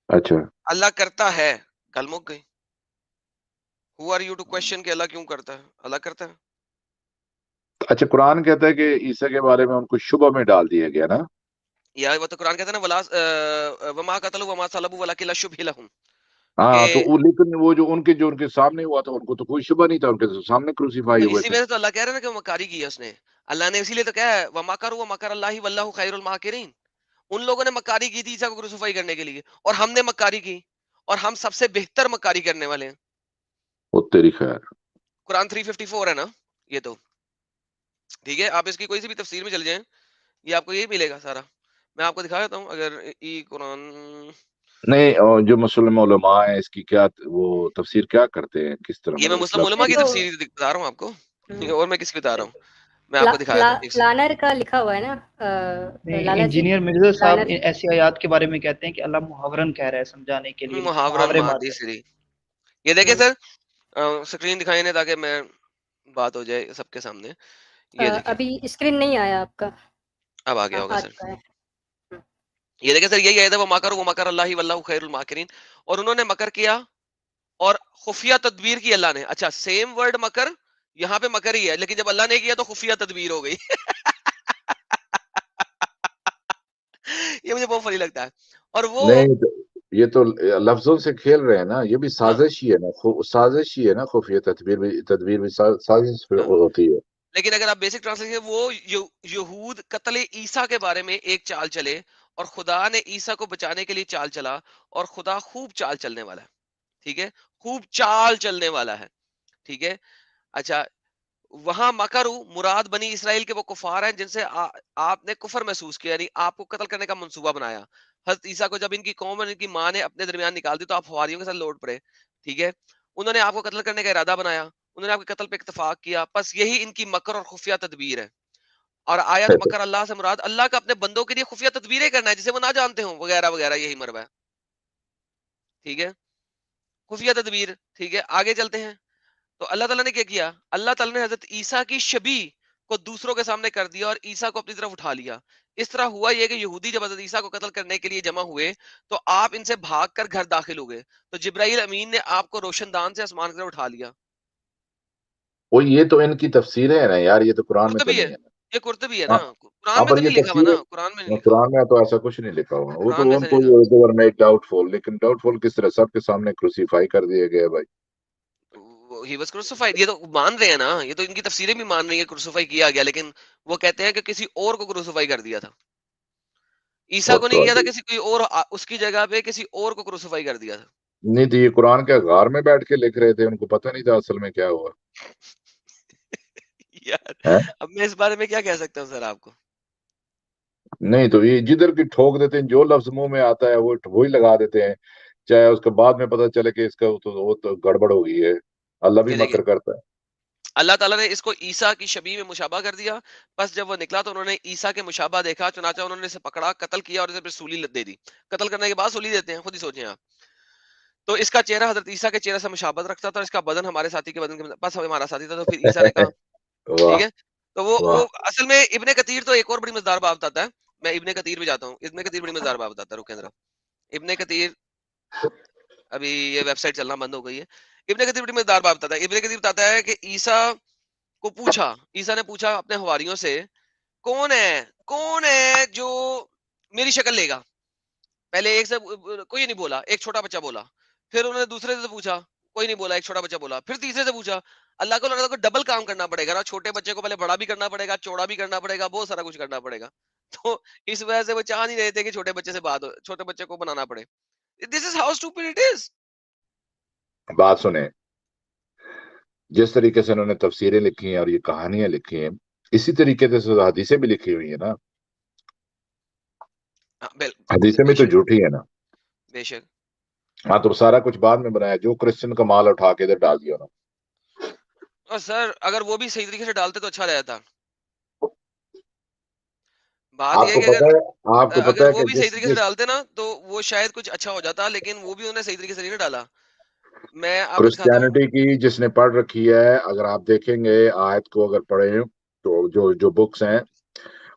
Speaker 6: अच्छा,
Speaker 3: अल्लाह करता है, गल मुक गई। Who are you to question कि अल्लाह क्यों करता है? अल्लाह करता है।
Speaker 6: अच्छा, कुरान कहता है कि ईसा के बारे में उनको शुबह में डाल दिया गया ना।
Speaker 3: या वो तो कुरान कहता है ना, वला वमा कतलु वमा सलबु वलाकिन शुबिह लहुम,
Speaker 6: हाँ, तो
Speaker 3: कि
Speaker 6: वो लेकिन वो जो उनके सामने हुआ था उनको तो कोई शुबह नहीं था, उनके तो सामने क्रूसीफाई
Speaker 3: तो
Speaker 6: हुए
Speaker 3: इसी
Speaker 6: थे।
Speaker 3: वजह से तो अल्लाह कह रहा है ना कि वो मकारी की है उसने। अल्लाह ने इसीलिए तो कहा है वमा करू व मकर अल्लाहि वल्लाहु खैरुल माकिरीन। उन लोगों ने मकारी की थी ईसा को क्रूसीफाई करने के लिए, और हमने मकारी की, और हम सबसे बेहतर मकारी करने वाले हैं।
Speaker 6: वो तेरी खैर।
Speaker 3: कुरान 354 है ना ये तो, ठीक है। आप इसकी कोई सी भी तफसीर में चल जाएं, ये आपको यही मिलेगा सारा। मैं आपको दिखा देता हूँ अगर ई कुरान।
Speaker 6: नहीं, और जो मुसलमान उलमा है इसकी क्या वो तफसीर क्या करते हैं, किस तरह
Speaker 3: ये मैं
Speaker 6: मतलब इस
Speaker 3: मुस्लिम
Speaker 6: लफ्ज
Speaker 3: उलमा
Speaker 2: ये
Speaker 3: की
Speaker 2: तो
Speaker 3: तफसीर बता रहा हूँ आपको, और मैं किसकी बता रहा हूँ, मैं आपको दिखा देता हूँ एक
Speaker 2: प्लानर का लिखा हुआ है ना लाला जी।
Speaker 1: इंजीनियर मिर्जा साहब
Speaker 2: प्लानर
Speaker 1: ऐसी आयात के बारे में कहते हैं कि अल्लाह मुहावरन कह रहा है समझाने के लिए,
Speaker 3: मुहावरन
Speaker 1: मुहावरे मार
Speaker 3: मादी
Speaker 1: रहे हैं।
Speaker 3: सिरी। ये देखे सर, स्क्रीन दिखाई ने ताकि मैं बात हो जाए सबके सामने। ये देखिए
Speaker 2: अभी स्क्रीन नहीं आया आपका।
Speaker 3: अब आ गया होगा
Speaker 2: आ
Speaker 3: सर।
Speaker 2: चुका है।
Speaker 3: ये देखे सर, यही आया था वो मकर अल्लाह वल्लाहु खैरुल माकिरीन। और उन्होंने मकर किया और खुफिया तदबीर की अल्लाह ने। अच्छा, सेम वर्ड मकर यहाँ पे मकर ही है, लेकिन जब अल्लाह ने किया तो खुफिया तदबीर हो गई। ये मुझे बहुत फनी लगता है। और वो
Speaker 6: नहीं तो ये तो लफ्जों से खेल रहे हैं ना, ये भी
Speaker 3: हाँ,
Speaker 6: साजिश ही है ना, साजिश ही है ना, खुफिया तदबीर भी साजिश
Speaker 3: हाँ।
Speaker 6: होती है।
Speaker 3: लेकिन अगर आप बेसिक ट्रांसलेशन वो यहूद कत्ल ईसा के बारे में एक चाल चले اور خدا نے عیسیٰ کو بچانے کے لیے چال چلا، اور خدا خوب چال چلنے والا ہے، ٹھیک ہے، خوب چال چلنے والا ہے، ٹھیک ہے. اچھا، وہاں مکرو مراد بنی اسرائیل کے وہ کفار ہیں جن سے آپ نے کفر محسوس کیا، یعنی آپ کو قتل کرنے کا منصوبہ بنایا. حضرت عیسیٰ کو جب ان کی قوم اور ان کی ماں نے اپنے درمیان نکال دی تو آپ حواریوں کے ساتھ لوٹ پڑے، ٹھیک ہے. انہوں نے آپ کو قتل کرنے کا ارادہ بنایا، انہوں نے آپ کے قتل پہ اتفاق کیا، بس یہی ان کی مکر اور خفیہ تدبیر ہے. اور آیت مکر اللہ سے مراد اللہ کا اپنے بندوں کے لیے خفیہ تدبیریں کرنا ہے جسے وہ نہ جانتے ہوں، وغیرہ وغیرہ، یہی مربع ہے، ٹھیک ہے، خفیہ تدبیر. ٹھیک ہے، آگے چلتے ہیں. تو اللہ تعالیٰ نے کیا کیا؟ اللہ تعالیٰ نے حضرت عیسیٰ کی شبیہ کو دوسروں کے سامنے کر دیا اور عیسیٰ کو اپنی طرف اٹھا لیا. اس طرح ہوا یہ کہ یہودی جب حضرت عیسیٰ کو قتل کرنے کے لیے جمع ہوئے تو آپ ان سے بھاگ کر گھر داخل ہو گئے، تو جبرائیل امین نے آپ کو روشن دان سے آسمان کی طرف اٹھا لیا.
Speaker 6: وہ یہ تو ان کی تفسیریں ہیں نا یار، یہ تو قرآن میں تو
Speaker 3: قرطبی ہے،
Speaker 6: نہیں ہے.
Speaker 3: یہ قرطبی ہے
Speaker 6: ہاں
Speaker 3: نا، قرآن
Speaker 6: ہاں،
Speaker 3: میں
Speaker 6: پر
Speaker 3: تو
Speaker 6: یہ
Speaker 3: نہیں لکھا ہوا نا،
Speaker 6: تفسیر
Speaker 3: قرآن میں نہیں لکھا،
Speaker 6: قرآن میں تو ایسا کچھ نہیں لکھا ہوا. وہ
Speaker 3: قرآن
Speaker 6: تو
Speaker 3: میں
Speaker 6: ان
Speaker 3: سے
Speaker 6: کو
Speaker 3: نہیں لکھا.
Speaker 6: they were made doubtful، لیکن ڈاؤٹ کس طرح؟ سب کے سامنے کروسیفائی کر دیے گئے بھائی.
Speaker 3: He was crucified، یہ تو مان رہے ہیں نا، یہ تو ان کی تفسیریں بھی مان رہی ہیں کروسیفائی کیا گیا، لیکن وہ کہتے ہیں کہ کسی اور کو کروسیفائی کر دیا تھا. عیسیٰ
Speaker 6: اور
Speaker 3: کو نہیں
Speaker 6: تو
Speaker 3: کیا تھا،
Speaker 6: عجیب.
Speaker 3: کسی کوئی اور اس کی جگہ پہ کسی اور کو کروسیفائی کر دیا تھا.
Speaker 6: نہیں تو یہ قرآن کے غار میں بیٹھ کے لکھ رہے تھے، ان کو پتہ نہیں تھا اصل میں کیا ہوا
Speaker 3: یار
Speaker 6: ہے.
Speaker 3: اب میں اس بارے میں کیا کہہ سکتا ہوں سر آپ کو.
Speaker 6: نہیں تو یہ جدھر کی ٹھوک دیتے ہیں، جو لفظ منہ میں آتا ہے وہی لگا دیتے ہیں، چاہے اس کے بعد میں پتہ چلے کہ اس کا وہ تو گڑبڑ ہو گئی ہے. اللہ بھی
Speaker 3: یہ دیکھیں،
Speaker 6: مکر کرتا ہے.
Speaker 3: اللہ تعالیٰ نے اس کو عیسیٰ کی شبیہ میں مشابہ کر دیا. بس جب وہ نکلا تو انہوں نے عیسیٰ کے مشابہ دیکھا، چنانچہ انہوں نے اسے پکڑا، قتل کیا اور اسے پھر سولی دے دی. قتل کرنے کے بعد سولی دیتے ہیں، خود ہی سوچیں آپ. تو اس کا چہرہ حضرت عیسیٰ کے چہرے سے مشابہت رکھتا تھا، اور اس کا بدن ہمارے ساتھی کے بدن کے بس ہمارا ساتھی تھا. تو پھر عیسیٰ نے کہا، ٹھیک
Speaker 6: واہ
Speaker 3: ہے، تو وہ
Speaker 6: واہ.
Speaker 3: اصل میں ابن کثیر تو ایک اور بڑی مزدار بات بتاتا ہے. میں ابن کثیر بھی جاتا ہوں، ابن کثیر بڑی مزدار بات بتاتا ہے. رکیں ذرا، ابن کثیر، ابھی یہ ویب سائٹ چلنا بند ہو گئی ہے. ابن کثیر بڑی مزدار بات بتاتا ہے. ابن کثیر بتاتا ہے کہ عیسیٰ کو پوچھا، عیسیٰ نے پوچھا اپنے حواریوں سے، کون ہے جو میری شکل لے گا؟ پہلے ایک سے کوئی نہیں بولا، ایک چھوٹا بچہ بولا. پھر انہوں نے دوسرے سے پوچھا، کوئی نہیں بولا، ایک چھوٹا بچہ بولا. پھر تیسرے سے پوچھا. اللہ کو لگا کو ڈبل کام کرنا پڑے گا نا، چھوٹے بچے کو پہلے بڑا بھی کرنا پڑے گا، چوڑا بھی کرنا پڑے گا، بہت سارا کچھ کرنا پڑے گا. تو اس وجہ سے وہ چاہ نہیں رہے تھے کہ چھوٹے بچے سے بات ہو، چھوٹے بچے کو بنانا پڑے. This is how stupid it is.
Speaker 6: بات سنیں، جس طریقے سے انہوں نے تفسیریں لکھی ہیں اور یہ کہانیاں لکھی ہیں، اسی طریقے سے حدیثیں بھی لکھی ہوئی ہیں نا. حدیثیں
Speaker 3: بے
Speaker 6: بھی تو
Speaker 3: شک،
Speaker 6: جھوٹی ہے نا.
Speaker 3: بے شک.
Speaker 6: ہاں تو سارا کچھ بعد میں بنایا، جو کرسچن کا مال اٹھا کے ادھر ڈال دیا نا.
Speaker 3: اور سر اگر وہ بھی صحیح طریقے سے ڈالتے تو اچھا رہتا. بات یہ
Speaker 6: آپ
Speaker 3: ہے
Speaker 6: کو
Speaker 3: کہ
Speaker 6: پتہ ہے آپ کو پتہ
Speaker 3: اگر
Speaker 6: ہے
Speaker 3: وہ
Speaker 6: کہ
Speaker 3: بھی صحیح
Speaker 6: جس
Speaker 3: طریقے سے
Speaker 6: جس
Speaker 3: ڈالتے نا تو وہ شاید کچھ اچھا ہو جاتا، لیکن وہ بھی انہیں صحیح طریقے سے نہیں ڈالا. میں آپ کو دکھاتا ہوں.
Speaker 6: کرسچینٹی کی جس نے پڑھ رکھی ہے، اگر آپ دیکھیں گے آیت کو اگر پڑھیں تو جو بکس ہیں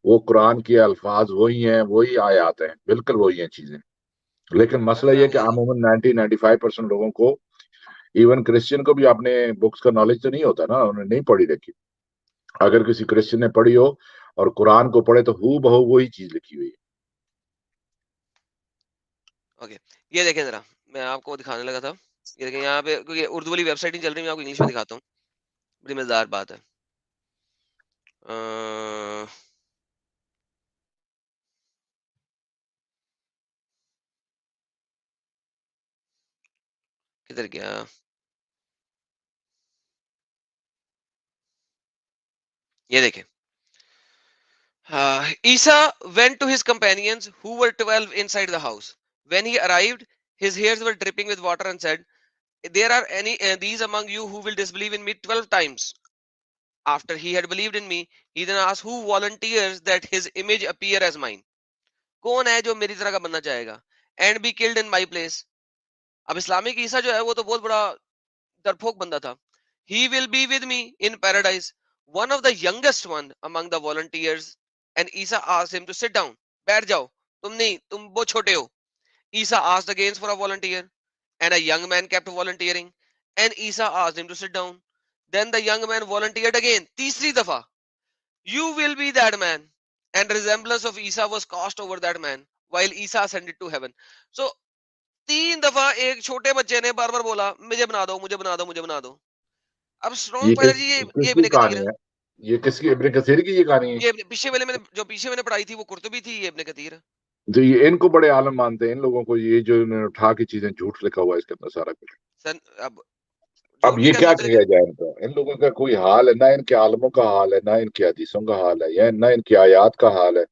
Speaker 6: وہ قرآن کے الفاظ وہی ہیں، وہی آیات ہیں، بالکل وہی ہیں چیزیں. لیکن مسئلہ یہ کہ عموماً 90-95% لوگوں کو، ایون کرسچن کو بھی اپنے بکس کا نالج تو نہیں ہوتا نا، انہوں نے نہیں پڑھی رکھی. اگر کسی کرسچن نے پڑھی ہو اور قرآن کو پڑھے تو ہو بہو وہی چیز لکھی ہوئی ہے.
Speaker 3: اوکے، یہ دیکھیں ذرا، میں آپ کو دکھانے لگا تھا. یہ دیکھیں یہاں پہ، کیونکہ اردو والی ویب سائٹ نہیں چل رہی، میں آپ کو انگلش میں دکھاتا ہوں. بڑی مزیدار بات ہے. کدھر گیا؟ یہ دیکھیں. Isa went to his companions who were 12 inside the house. When he arrived, his hairs were dripping with water and said, there are these among you who will disbelieve in me 12 times. After he had believed in me, he then asked, who volunteers that his image appear as mine? کون ہے جو میری طرح کا بننا چاہے گا and be killed in my place? اب Islamic عیسیٰ جو ہے وہ تو بہت بڑا درپھوک بندہ تھا. He will be with me in paradise, one of the youngest one among the volunteers. And Isa asked him to sit down. بیٹھ جاؤ، تم نہیں، تم بہت چھوٹے ہو. Isa asked again for a volunteer, and a young man kept volunteering. And Isa asked him to sit down. Then the young man volunteered again. تیسری دفعہ. You will be that man. And the resemblance of Isa was cast over that man while Isa ascended to heaven. So 3 دفعہ ایک چھوٹے بچے نے بار بار بولا مجھے بنا دو، مجھے بنا دو، مجھے بنا دو. اب اسٹرانگ
Speaker 6: یہ
Speaker 3: پائلٹ جی، یہ
Speaker 6: کس
Speaker 3: ابن
Speaker 6: کی
Speaker 3: کثیر
Speaker 6: کہانی
Speaker 3: ہے.
Speaker 6: ہے؟ یہ کس کی؟ ابن کثیر کی یہ کہانی ہے؟
Speaker 3: یہ پیچھے والے میں جو پیچھے میں نے پڑھائی تھی وہ قرطبی تھی، یہ ابن کثیر.
Speaker 6: तो ये इनको बड़े आलम मानते हैं, इन लोगों को ये जो इन्होंने उठा के चीजें झूठ लिखा हुआ है इसके अंदर सारा कुछ।
Speaker 3: सर अब
Speaker 6: अब
Speaker 3: झूठ भी
Speaker 6: ये
Speaker 3: कह
Speaker 6: क्या
Speaker 3: सकते हैं,
Speaker 6: किया
Speaker 3: लेकिन
Speaker 6: जाए इनका? इन लोगों का कोई हाल है ना, इनके आलमों का हाल है ना, इनकी हदीसों का हाल है, या ना इनकी आयात का हाल है,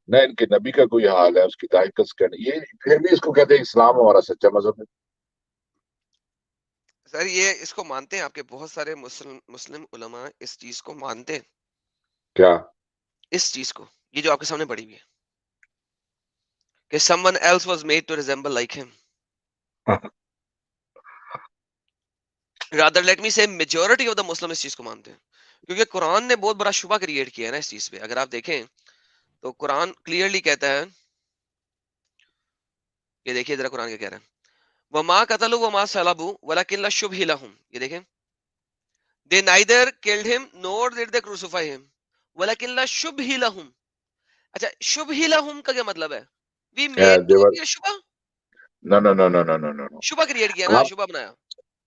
Speaker 6: ना इनके नबी का कोई हाल है, उसकी तारीफ करनी, ये फिर भी इसको कहते हैं इस्लाम हमारा सच्चा मजहब है।
Speaker 3: सर ये इसको मानते हैं, आपके बहुत सारे मुस्लिम उलमा इस चीज को मानते हैं।
Speaker 6: क्या?
Speaker 3: इस चीज को, ये जो आपके सामने पड़ी हुई है कि someone else was made to resemble like him. Rather let me say majority of the Muslim इस चीज को मानते हैं, क्योंकि कुरान ने बहुत बड़ा शुबा क्रिएट किया है ना इस चीज पे। अगर आप देखें तो कुरान क्लियरली कहता है, ये देखिए जरा कुरान क्या कह रहा है, वमा कतलू वमा सलबू वलकिन शुबहि लहुम, ये देखें, they neither killed him nor did they crucify him वलकिन शुबहि लहुम। अच्छा, शुबहि लहुम का क्या मतलब है? We made to
Speaker 6: देवर
Speaker 3: be a शुबा,
Speaker 6: no no no no no no no no
Speaker 3: शुबा क्रिएट किया ना,
Speaker 6: आप
Speaker 3: शुबा बनाया।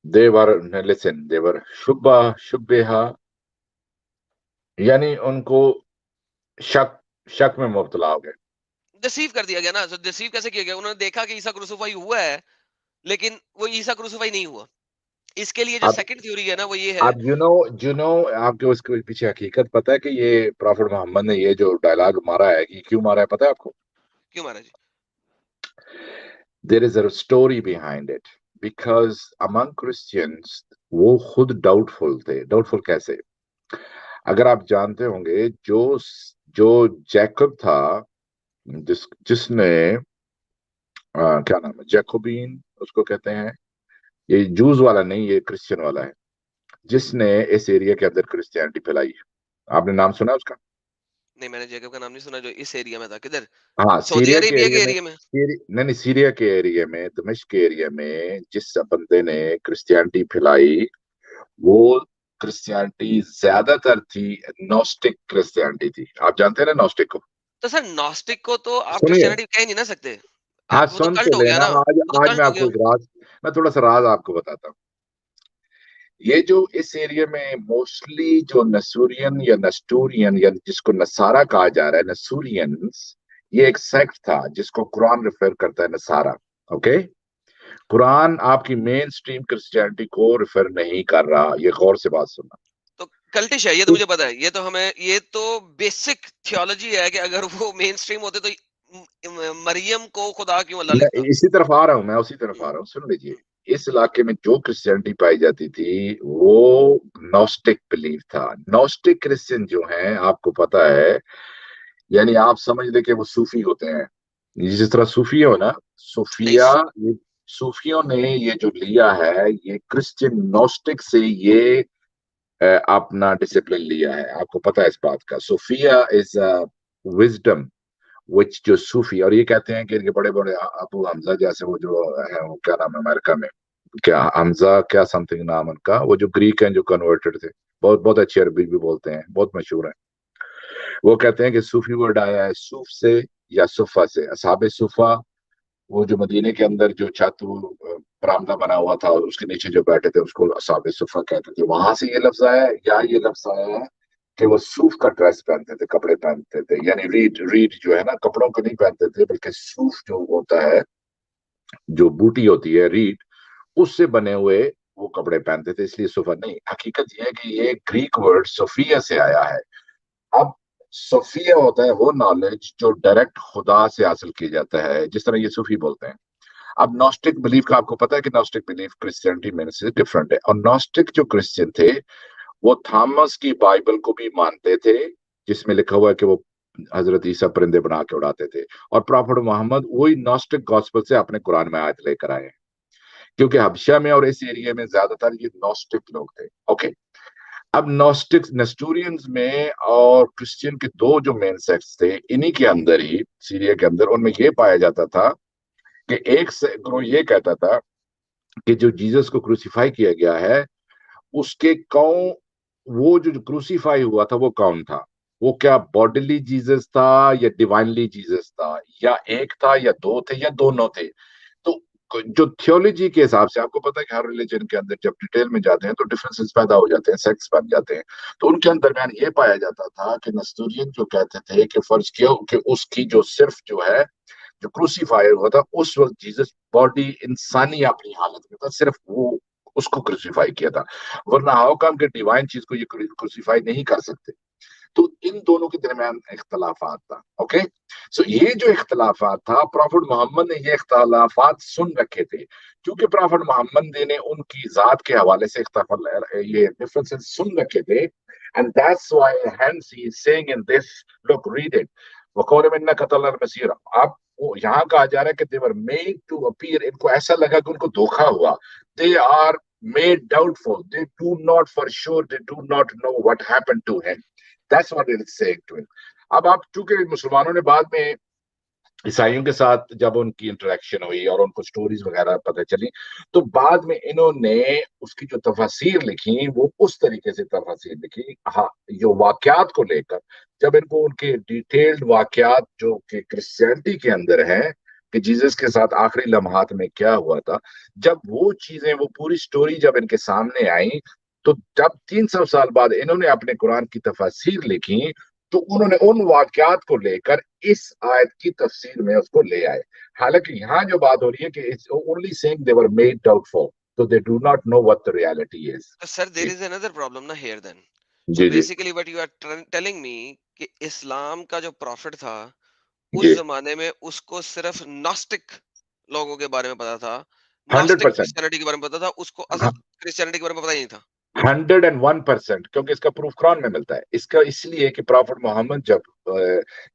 Speaker 6: देवर लिसन, देवर शुबा शुबहा, यानी उनको शक में मुब्तला हो गए।
Speaker 3: डिसीव कर दिया गया ना। तो डिसीव कैसे किया गया? उन्होंने देखा कि ईसा क्रूसिफाई हुआ है, लेकिन वो ईसा क्रूसिफाई नहीं हुआ। इसके लिए जो
Speaker 6: अब
Speaker 3: सेकंड थ्योरी है ना वो ये है,
Speaker 6: यू नो आपको इसके पीछे हकीकत पता है कि ये प्रॉफिट मोहम्मद ने ये जो डायलॉग मारा है, ये क्यों मारा है पता है आपको?
Speaker 3: क्यों महाराज जी?
Speaker 6: There is a story behind it because among Christians वो खुद डाउटफुल थे। डाउटफुल कैसे? अगर आप जानते होंगे जो जैकब था, जिसने क्या नाम है, जैकोबीन उसको कहते हैं, ये जूस वाला नहीं, ये क्रिश्चियन वाला है, जिसने इस एरिया के अंदर क्रिश्चियनिटी फैलाई है। आपने नाम सुना उसका?
Speaker 3: नहीं, मैंने जैकब का नाम नहीं सुना, जो इस एरिया में था। किधर?
Speaker 6: हाँ,
Speaker 3: सऊदी
Speaker 6: सीरिया के
Speaker 3: अरेबिया के
Speaker 6: एरिया में,
Speaker 3: एरिया में।
Speaker 6: नहीं सीरिया के एरिया में, दमिश्क के एरिया में जिस बंदे ने क्रिश्चियनिटी फैलाई, वो क्रिश्चियनिटी ज्यादातर थी नॉस्टिक क्रिश्चियनिटी थी। आप जानते हैं ना नॉस्टिक को?
Speaker 3: तो सर नॉस्टिक को तो आप
Speaker 6: सुनिए,
Speaker 3: क्रिश्चियनिटी कह नहीं ना सकते
Speaker 6: हाँ
Speaker 3: आप, वो तो
Speaker 6: सुन
Speaker 3: कल्ट
Speaker 6: तो
Speaker 3: हो गया
Speaker 6: लेना।
Speaker 3: ना, वो तो
Speaker 6: आज
Speaker 3: कल्ट
Speaker 6: मैं
Speaker 3: हो
Speaker 6: आपको
Speaker 3: गया।
Speaker 6: एक राज, मैं थोड़ा सा राज आपको बताता हूँ। ये जो इस एरिया में मोस्टली जो नसूरियन या नस्टूरियन या जिसको नसारा कहा जा रहा है, नसूरियंस, ये एक सेक्ट था जिसको कुरान रेफर करता है नसारा। ओके, कुरान आपकी मेन स्ट्रीम क्रिश्चियनिटी को रेफर नहीं कर रहा, ये गौर से बात सुनना।
Speaker 3: तो कल्टिश है, ये तो मुझे पता है। ये तो हमें, ये तो बेसिक थियोलॉजी है कि अगर वो मेन स्ट्रीम होते तो मरियम को खुदा क्यों अल्लाह
Speaker 6: मैं
Speaker 3: लिखता।
Speaker 6: इसी तरफ आ रहा हूँ, मैं उसी तरफ आ रहा हूँ, सुन लीजिए। इस इलाके में जो क्रिश्चियनिटी पाई जाती थी वो नॉस्टिक बिलीफ था। नॉस्टिक क्रिश्चियन जो हैं, आपको पता है, यानी आप समझ ले कि वो सूफी होते हैं। जिस तरह सूफी हो ना, सूफिया, ये सूफियों ने ये जो लिया है, ये क्रिश्चियन नॉस्टिक से ये अपना डिसिप्लिन लिया है। आपको पता है इस बात का? सूफिया इज विजडम विच, जो सूफी, और ये कहते हैं कि इनके बड़े बड़े अबू हमजा जैसे वो जो है, वो क्या नाम है अमेरिका में, क्या हमजा क्या समथिंग नाम उनका, वो जो ग्रीक हैं जो कन्वर्टेड थे, बहुत बहुत अच्छी अरबी भी बोलते हैं, बहुत मशहूर है। वो कहते हैं कि सूफी वर्ड आया है सूफ से या सुफा से, असहाबे सुफा, वो जो मदीने के अंदर जो छत, वो बरामदा बना हुआ था और उसके नीचे जो बैठे थे उसको असहाबे सुफा कहते थे। वहां से ये लफ्ज आया है, या ये लफ्ज आया है कि वो सूफ का ड्रेस पहनते थे, कपड़े पहनते थे, यानी रीड रीड जो है ना, कपड़ों को नहीं पहनते थे, बल्कि सूफ जो होता है, जो बूटी होती है रीड, उससे बने हुए वो कपड़े पहनते थे, इसलिए सुफा नहीं। हकीकत यह है कि ये ग्रीक वर्ड सोफिया से आया है। अब सोफिया होता है वो नॉलेज जो डायरेक्ट खुदा से हासिल की जाता है, जिस तरह ये सूफी बोलते हैं। अब नॉस्टिक बिलीफ का आपको पता है कि नॉस्टिक बिलीफ क्रिश्चियनिटी में से डिफरेंट है, और नॉस्टिक जो क्रिश्चियन थे वो थॉमस की बाइबल को भी मानते थे, जिसमें लिखा हुआ है कि वो हजरत ईसा परिंदे बना के उड़ाते थे, और प्रॉफिट मोहम्मद वही नॉस्टिक गॉस्पेल से अपने कुरान में आयत लेकर आए हैं, क्योंकि हबशा में और इस एरिया में ज्यादातर ये नॉस्टिक लोग थे। ओके, अब नॉस्टिक नेस्टोरियंस में और क्रिश्चियन के दो जो मेन सेक्ट्स थे, इन्हीं के अंदर ही सीरिया के अंदर, उनमें ये पाया जाता था कि एक ग्रोह ये कहता था कि जो जीसस को क्रूसीफाई किया गया है, उसके कौन, वो जो क्रूसीफाई हुआ था वो कौन था? वो क्या बॉडीली जीसस था या डिवाइनली जीसस था, या एक था या दो थे या दोनों थे? तो जो थियोलॉजी के हिसाब से, आपको पता है कि हर रिलीजन के अंदर जब डिटेल में जाते हैं तो डिफरेंसेस पैदा हो जाते हैं, सेक्ट्स बन जाते हैं। तो उनके दरमियान ये पाया जाता था कि नस्तूरियन जो कहते थे कि फर्ज किया कि उसकी जो सिर्फ जो है جو کروسیفائی ہوا تھا اس وقت جیزس باڈی انسانی اپنی حالت میں تھا, صرف وہ اس کو کروسیفائی کیا تھا, ورنہ ہاؤ کم کہ ڈیوائن چیز کو یہ کروسیفائی نہیں کر سکتے. تو ان دونوں کے درمیان اختلافات تھا. اوکے, سو یہ جو اختلافات تھا پروفٹ محمد نے یہ اختلافات سن رکھے تھے, کیونکہ پروفٹ محمد نے ان کی ذات کے حوالے سے یہ ڈفرنسز سن رکھے تھے. And that's why hence he is saying in this, look, read it. وَقَوْلَ مِنَّا قَتَلْنَا الْمَسِيرَ. اب یہاں کہا جا رہا ہے کہ they were made to appear, ان کو ایسا لگا کہ ان کو دھوکا ہوا. They are made doubtful. They do not for sure, they do not know what happened to him. That's what it is saying to him. اب آپ چونکہ مسلمانوں نے بعد میں عیسائیوں کے ساتھ جب ان کی انٹریکشن ہوئی اور ان کو سٹوریز وغیرہ پتہ چلی, تو بعد میں انہوں نے اس کی جو تفاسیر لکھی وہ اس طریقے سے تفاسیر لکھی, جو واقعات کو لے کر, جب ان کو ان کے ڈیٹیلڈ واقعات جو کہ کرسچینٹی کے اندر ہیں کہ جیزس کے ساتھ آخری لمحات میں کیا ہوا تھا, جب وہ چیزیں, وہ پوری سٹوری جب ان کے سامنے آئیں, تو جب 300 سال بعد انہوں نے اپنے قرآن کی تفاسیر لکھی, تو انہوں نے ان واقعات کو لے کر اس آیت کی تفسیر میں اس کو لے آئے. حالانکہ یہاں جو بات ہو رہی ہے کہ it's only saying they were made doubtful, so they do not know what the reality is.
Speaker 3: Sir, there is another problem na here then. So
Speaker 6: G G
Speaker 3: basically what you are telling me کہ اسلام کا جو profit تھا اس زمانے میں اس کو صرف ناسٹک لوگوں کے بارے میں پتا تھا, ناسٹک
Speaker 6: 100%.
Speaker 3: کرسچینٹی کے بارے میں پتا تھا, اس کو اصل کرسچینٹی کے بارے میں پتا ہی نہیں تھا.
Speaker 6: 101%, کیونکہ اس کا پروف قرآن میں ملتا ہے. اس کا اس لیے کہ پروفٹ محمد جب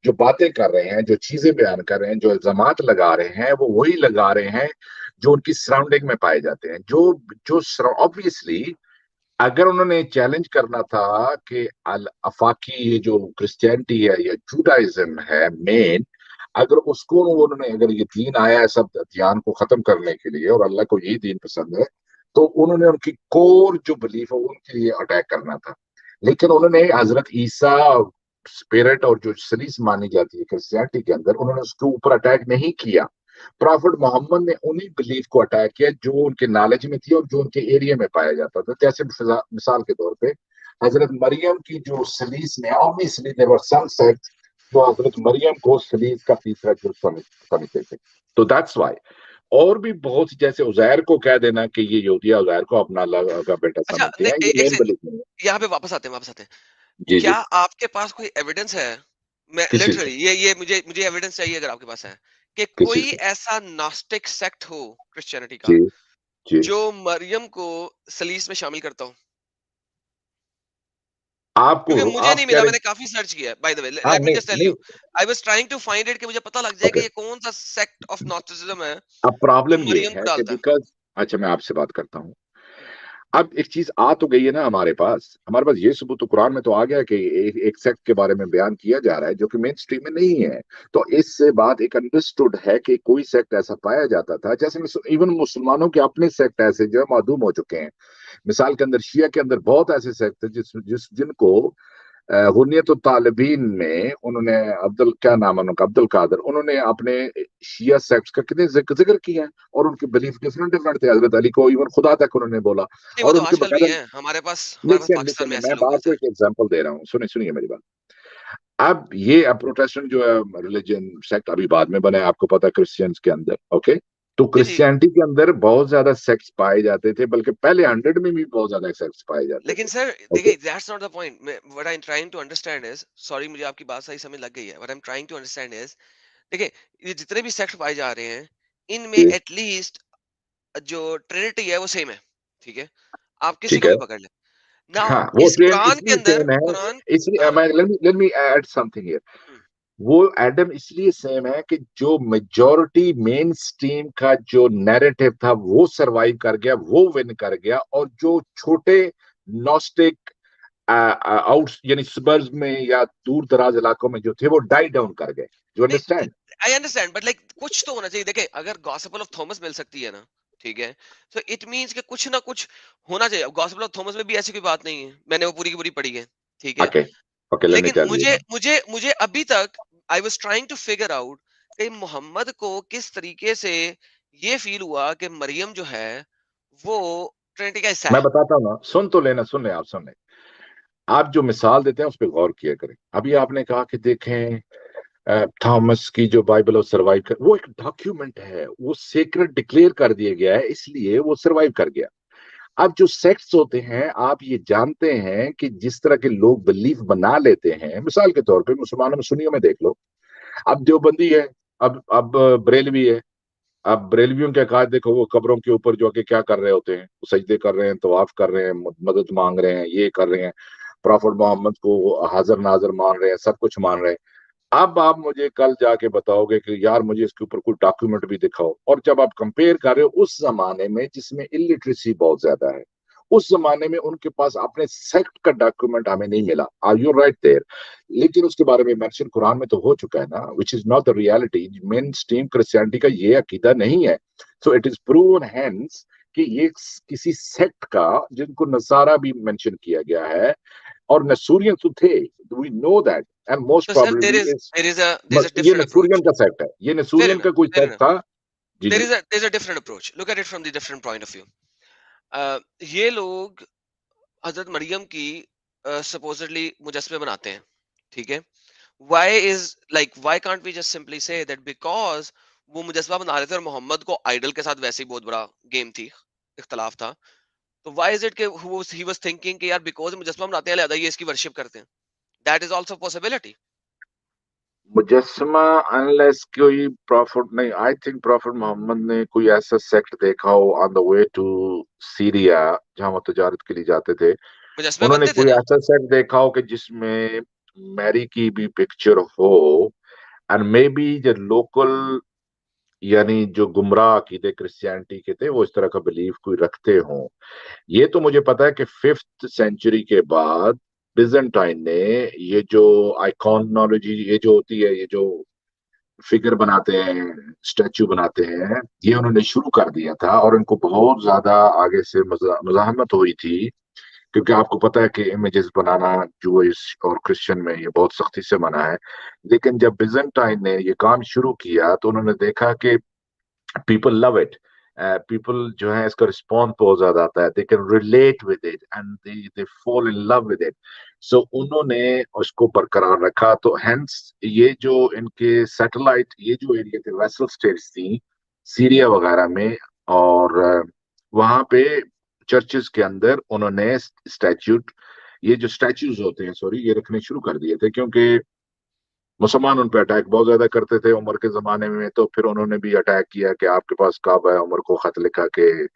Speaker 6: جو باتیں کر رہے ہیں, جو چیزیں بیان کر رہے ہیں, جو الزامات لگا رہے ہیں, وہ وہی لگا رہے ہیں جو ان کی سراؤنڈنگ میں پائے جاتے ہیں. جو obviously اگر انہوں نے چیلنج کرنا تھا کہ الافاقی یہ جو کرسچینٹی ہے یا جوڈائزم ہے مین, اگر اس کو انہوں نے, اگر یہ دین آیا ہے سب ادیان کو ختم کرنے کے لیے اور اللہ کو یہ دین پسند ہے, تو انہوں نے ان کی کور جو بلیف ہے ان کے لیے اٹیک کرنا تھا. لیکن انہوں نے حضرت عیسیٰ اسپرٹ اور جو سلیس مانی جاتی ہے کرسچینٹی کے اندر, انہوں نے اس کے اوپر اٹیک نہیں کیا. پروفٹ محمد نے انہی بلیف کو اٹیک کیا جو ان کے نالج میں تھی اور جو ان کے ایریا میں پایا جاتا تھا. جیسے مثال کے طور پہ حضرت مریم کی جو سلیس میں obviously there were some sects جو حضرت مریم کو سلیس کا تیسرا جز سمجھتے تھے. تو that's why. اور بھی بہت جیسے عزیر کو کہہ دینا کہ یہ یہودیہ عزیر کو اپنا اللہ کا بیٹا سمجھتے ہیں, یہ مین بلیف نہیں ہے.
Speaker 3: یہاں پہ واپس آتے ہیں.
Speaker 6: جی
Speaker 3: کیا آپ کے پاس کوئی ایویڈنس ہے, میں لٹرلی یہ مجھے ایویڈنس چاہیے اگر آپ کے پاس ہے, کہ کوئی ایسا ناسٹک سیکٹ ہو کرسچینٹی کا جو مریم کو سلیس میں شامل کرتا ہو؟
Speaker 6: آپ کو
Speaker 3: مجھے نہیں ملا, میں نے کافی سرچ کیا. By the way let me just tell you, I was trying to find it کہ مجھے پتہ لگ جائے کہ یہ کون سا سیکٹ آف ناسٹسزم ہے.
Speaker 6: اب پرابلم یہ ہے کہ بیکاز, اچھا میں آپ سے بات کرتا ہوں. اب ایک چیز آ تو گئی ہے نا ہمارے پاس یہ ثبوت تو قرآن میں تو آ گیا کہ ایک سیکٹ کے بارے میں بیان کیا جا رہا ہے جو کہ مین سٹریم میں نہیں ہے. تو اس سے بات ایک انڈرسٹوڈ ہے کہ کوئی سیکٹ ایسا پایا جاتا تھا, جیسے ایون مسلمانوں کے اپنے سیکٹ ایسے جو ہے معدوم ہو چکے ہیں. مثال کے اندر شیعہ کے اندر بہت ایسے سیکٹ تھے جن کو غنیت الطالبین میں انہوں نے کیا نام ہے ان کا, عبد القادر, انہوں نے اپنے شیعہ سیکٹس کا کتنے ذکر کیا اور ان کے بلیف ڈفرنٹ تھے. حضرت علی کو ایون خدا تک انہوں نے بولا. اور ان کے
Speaker 3: ہمارے پاس
Speaker 6: میں بات کو ایک ایگزامپل دے رہا ہوں, سنیے میری بات. اب یہ پروٹیسٹنٹ جو ہے ریلیجن سیکٹ ابھی بعد میں بنا ہے, آپ کو پتا کرسچینس کے اندر. اوکے, تو کرسچینٹی کے اندر بہت زیادہ سیکٹس پائے جاتے تھے, بلکہ پہلے 100 میں بھی بہت زیادہ سیکٹس پائے جاتے تھے.
Speaker 3: لیکن سر دیکھیں, that's not the point. what I'm trying to understand is, sorry مجھے آپ کی بات صحیح سمجھ لگ گئی ہے. what I'm trying to understand is, دیکھیں یہ جتنے بھی سیکٹ پائے جا رہے ہیں ان میں ایٹ لیسٹ جو ٹرینٹی ہے وہ سیم ہے. ٹھیک ہے, آپ کسی کو بھی پکڑ لیں. Now اس قرآن کے اندر
Speaker 6: let me add something here. وہ ایڈم اس لیے سیم ہے کہ جو میجورٹی مین سٹریم کا جو نیریٹو تھا وہ سروائیو کر گیا, وہ ون کر گیا, اور جو چھوٹے نوسٹک آؤٹ یعنی سبرز میں یا دور دراز علاقوں میں جو تھے وہ ڈائی ڈاؤن کر گئے. جو understand,
Speaker 3: I understand, but like کچھ تو ہونا چاہیے. دیکھیں اگر گاسپل آف تھامس مل سکتی ہے نا, ٹھیک ہے, تو اٹ مینس کہ کچھ نہ کچھ ہونا چاہیے. گاسپل آف تھامس میں بھی ایسی کوئی بات نہیں ہے, میں نے وہ پوری کی پوری پڑھی ہے. ٹھیک ہے, لیکن مجھے ابھی تک I was trying to figure out کہ محمد کو کس طریقے سے یہ فیل ہوا کہ مریم جو ہے وہ ٹرینٹی کا حصہ ہے.
Speaker 6: میں بتاتا ہوں نا, سن تو لینا, سن لیں آپ, سن لیں. آپ جو مثال دیتے ہیں اس پہ غور کیا کریں. ابھی آپ نے کہا کہ دیکھیں थॉमस की जो बाइबल और सर्वाइव कर, वो एक डॉक्यूमेंट है, वो सीक्रेट डिक्लेयर कर दिया गया है, इसलिए वो सर्वाइव कर गया। अब जो सेक्ट्स होते हैं, आप ये जानते हैं कि जिस तरह के लोग बिलीफ बना लेते हैं, मिसाल के तौर पे मुसलमानों में, सुन्नियों में देख लो, अब देवबंदी है, अब बरेलवी है, अब बरेलवियों के अकायद देखो, वो कब्रों के ऊपर जो कि क्या कर रहे होते हैं, वो सजदे कर रहे हैं, तवाफ कर रहे हैं, मदद मांग रहे हैं, ये कर रहे हैं, प्रॉफिट मोहम्मद को हाजिर नाजर मान रहे हैं, सब कुछ मान रहे हैं। अब आप मुझे कल जाके बताओगे कि यार मुझे इसके ऊपर कोई डॉक्यूमेंट भी दिखाओ, और जब आप कंपेयर कर रहे हो उस जमाने में जिसमें इलिटरेसी बहुत ज्यादा है, उस जमाने में उनके पास अपने सेक्ट का डॉक्यूमेंट हमें नहीं मिला, आर यू राइट देयर, लेकिन उसके बारे में मेंशन कुरान में तो हो चुका है ना, which is not the reality. Mainstream Christianity का ये अकीदा नहीं है, so it is proven hence कि ये किसी सेक्ट का, जिनको नसारा भी मेंशन किया गया है, और नसूरियन तो थे, we know that, and most
Speaker 3: So sir,
Speaker 6: probably
Speaker 3: there is a
Speaker 6: ये
Speaker 3: different approach.
Speaker 6: नसूरियन का सेक्ट है, ये
Speaker 3: Fair
Speaker 6: नसूरियन का
Speaker 3: enough,
Speaker 6: कोई
Speaker 3: fair
Speaker 6: सेक्ट
Speaker 3: enough.
Speaker 6: था। जी जी
Speaker 3: There's a different approach. Look at it from the different point of view. ये लोग हजरत मरियम की supposedly मुजस्समे बनाते हैं, ठीक है? Why can't we just simply say that because वो मुजस्समा बना रहे थे और मोहम्मद को आइडल के साथ वैसे ही बहुत बड़ा गेम थी, इख्तलाफ था, तो why is it कि he was thinking कि यार because मुजस्समा बनाते हैं लिहाजा ये इसकी वर्शिप करते हैं? That is also a possibility.
Speaker 6: मुजस्समा, अनलेस कोई प्रॉफिट नहीं, आई थिंक प्रॉफिट मोहम्मद ने कोई ऐसा सेक्ट देखा हो on the way to Syria, जहां वो तजारत के लिए जाते थे,
Speaker 3: मुजस्समे
Speaker 6: उन्होंने
Speaker 3: बनते थे
Speaker 6: कोई
Speaker 3: ना?
Speaker 6: ऐसा सेक्ट देखा हो कि जिसमें मैरी की भी पिक्चर हो, एंड मे बी जो लोकल, यानी जो गुमराह अकीदे क्रिश्चियनिटी के थे, वो इस तरह का बिलीफ कोई रखते हों। ये तो मुझे पता है कि 5th सेंचुरी के बाद बिजेंटाइन ने ये जो आइकॉनोलॉजी, ये जो होती है, ये जो फिगर बनाते हैं, स्टैचू बनाते हैं, ये उन्होंने शुरू कर दिया था, और इनको बहुत ज्यादा आगे से मज़ाहमत हुई थी, क्योंकि आपको पता है कि इमेजेस बनाना जूइश और क्रिश्चियन में ये बहुत सख्ती से मना है। लेकिन जब बिजेंटाइन ने ये काम शुरू किया तो उन्होंने देखा कि पीपल लव इट, पीपल जो है इसका रिस्पॉन्स बहुत ज्यादा आता है, they can relate with it and they fall in love with it, so उन्होंने उसको बरकरार रखा। तो हेंस ये जो इनके सैटेलाइट, ये जो एरिया थे, वेसल स्टेट्स थी सीरिया वगैरह में, और वहां पे चर्चेस के अंदर उन्होंने स्टैच्यूट, ये जो स्टैच्यूज होते हैं, सॉरी, ये रखने शुरू कर दिए थे, क्योंकि मुसलमान उन पे अटैक बहुत ज्यादा करते थे उमर के जमाने में। तो फिर उन्होंने भी अटैक किया कि आपके पास काबा है, उमर को खत लिखा कि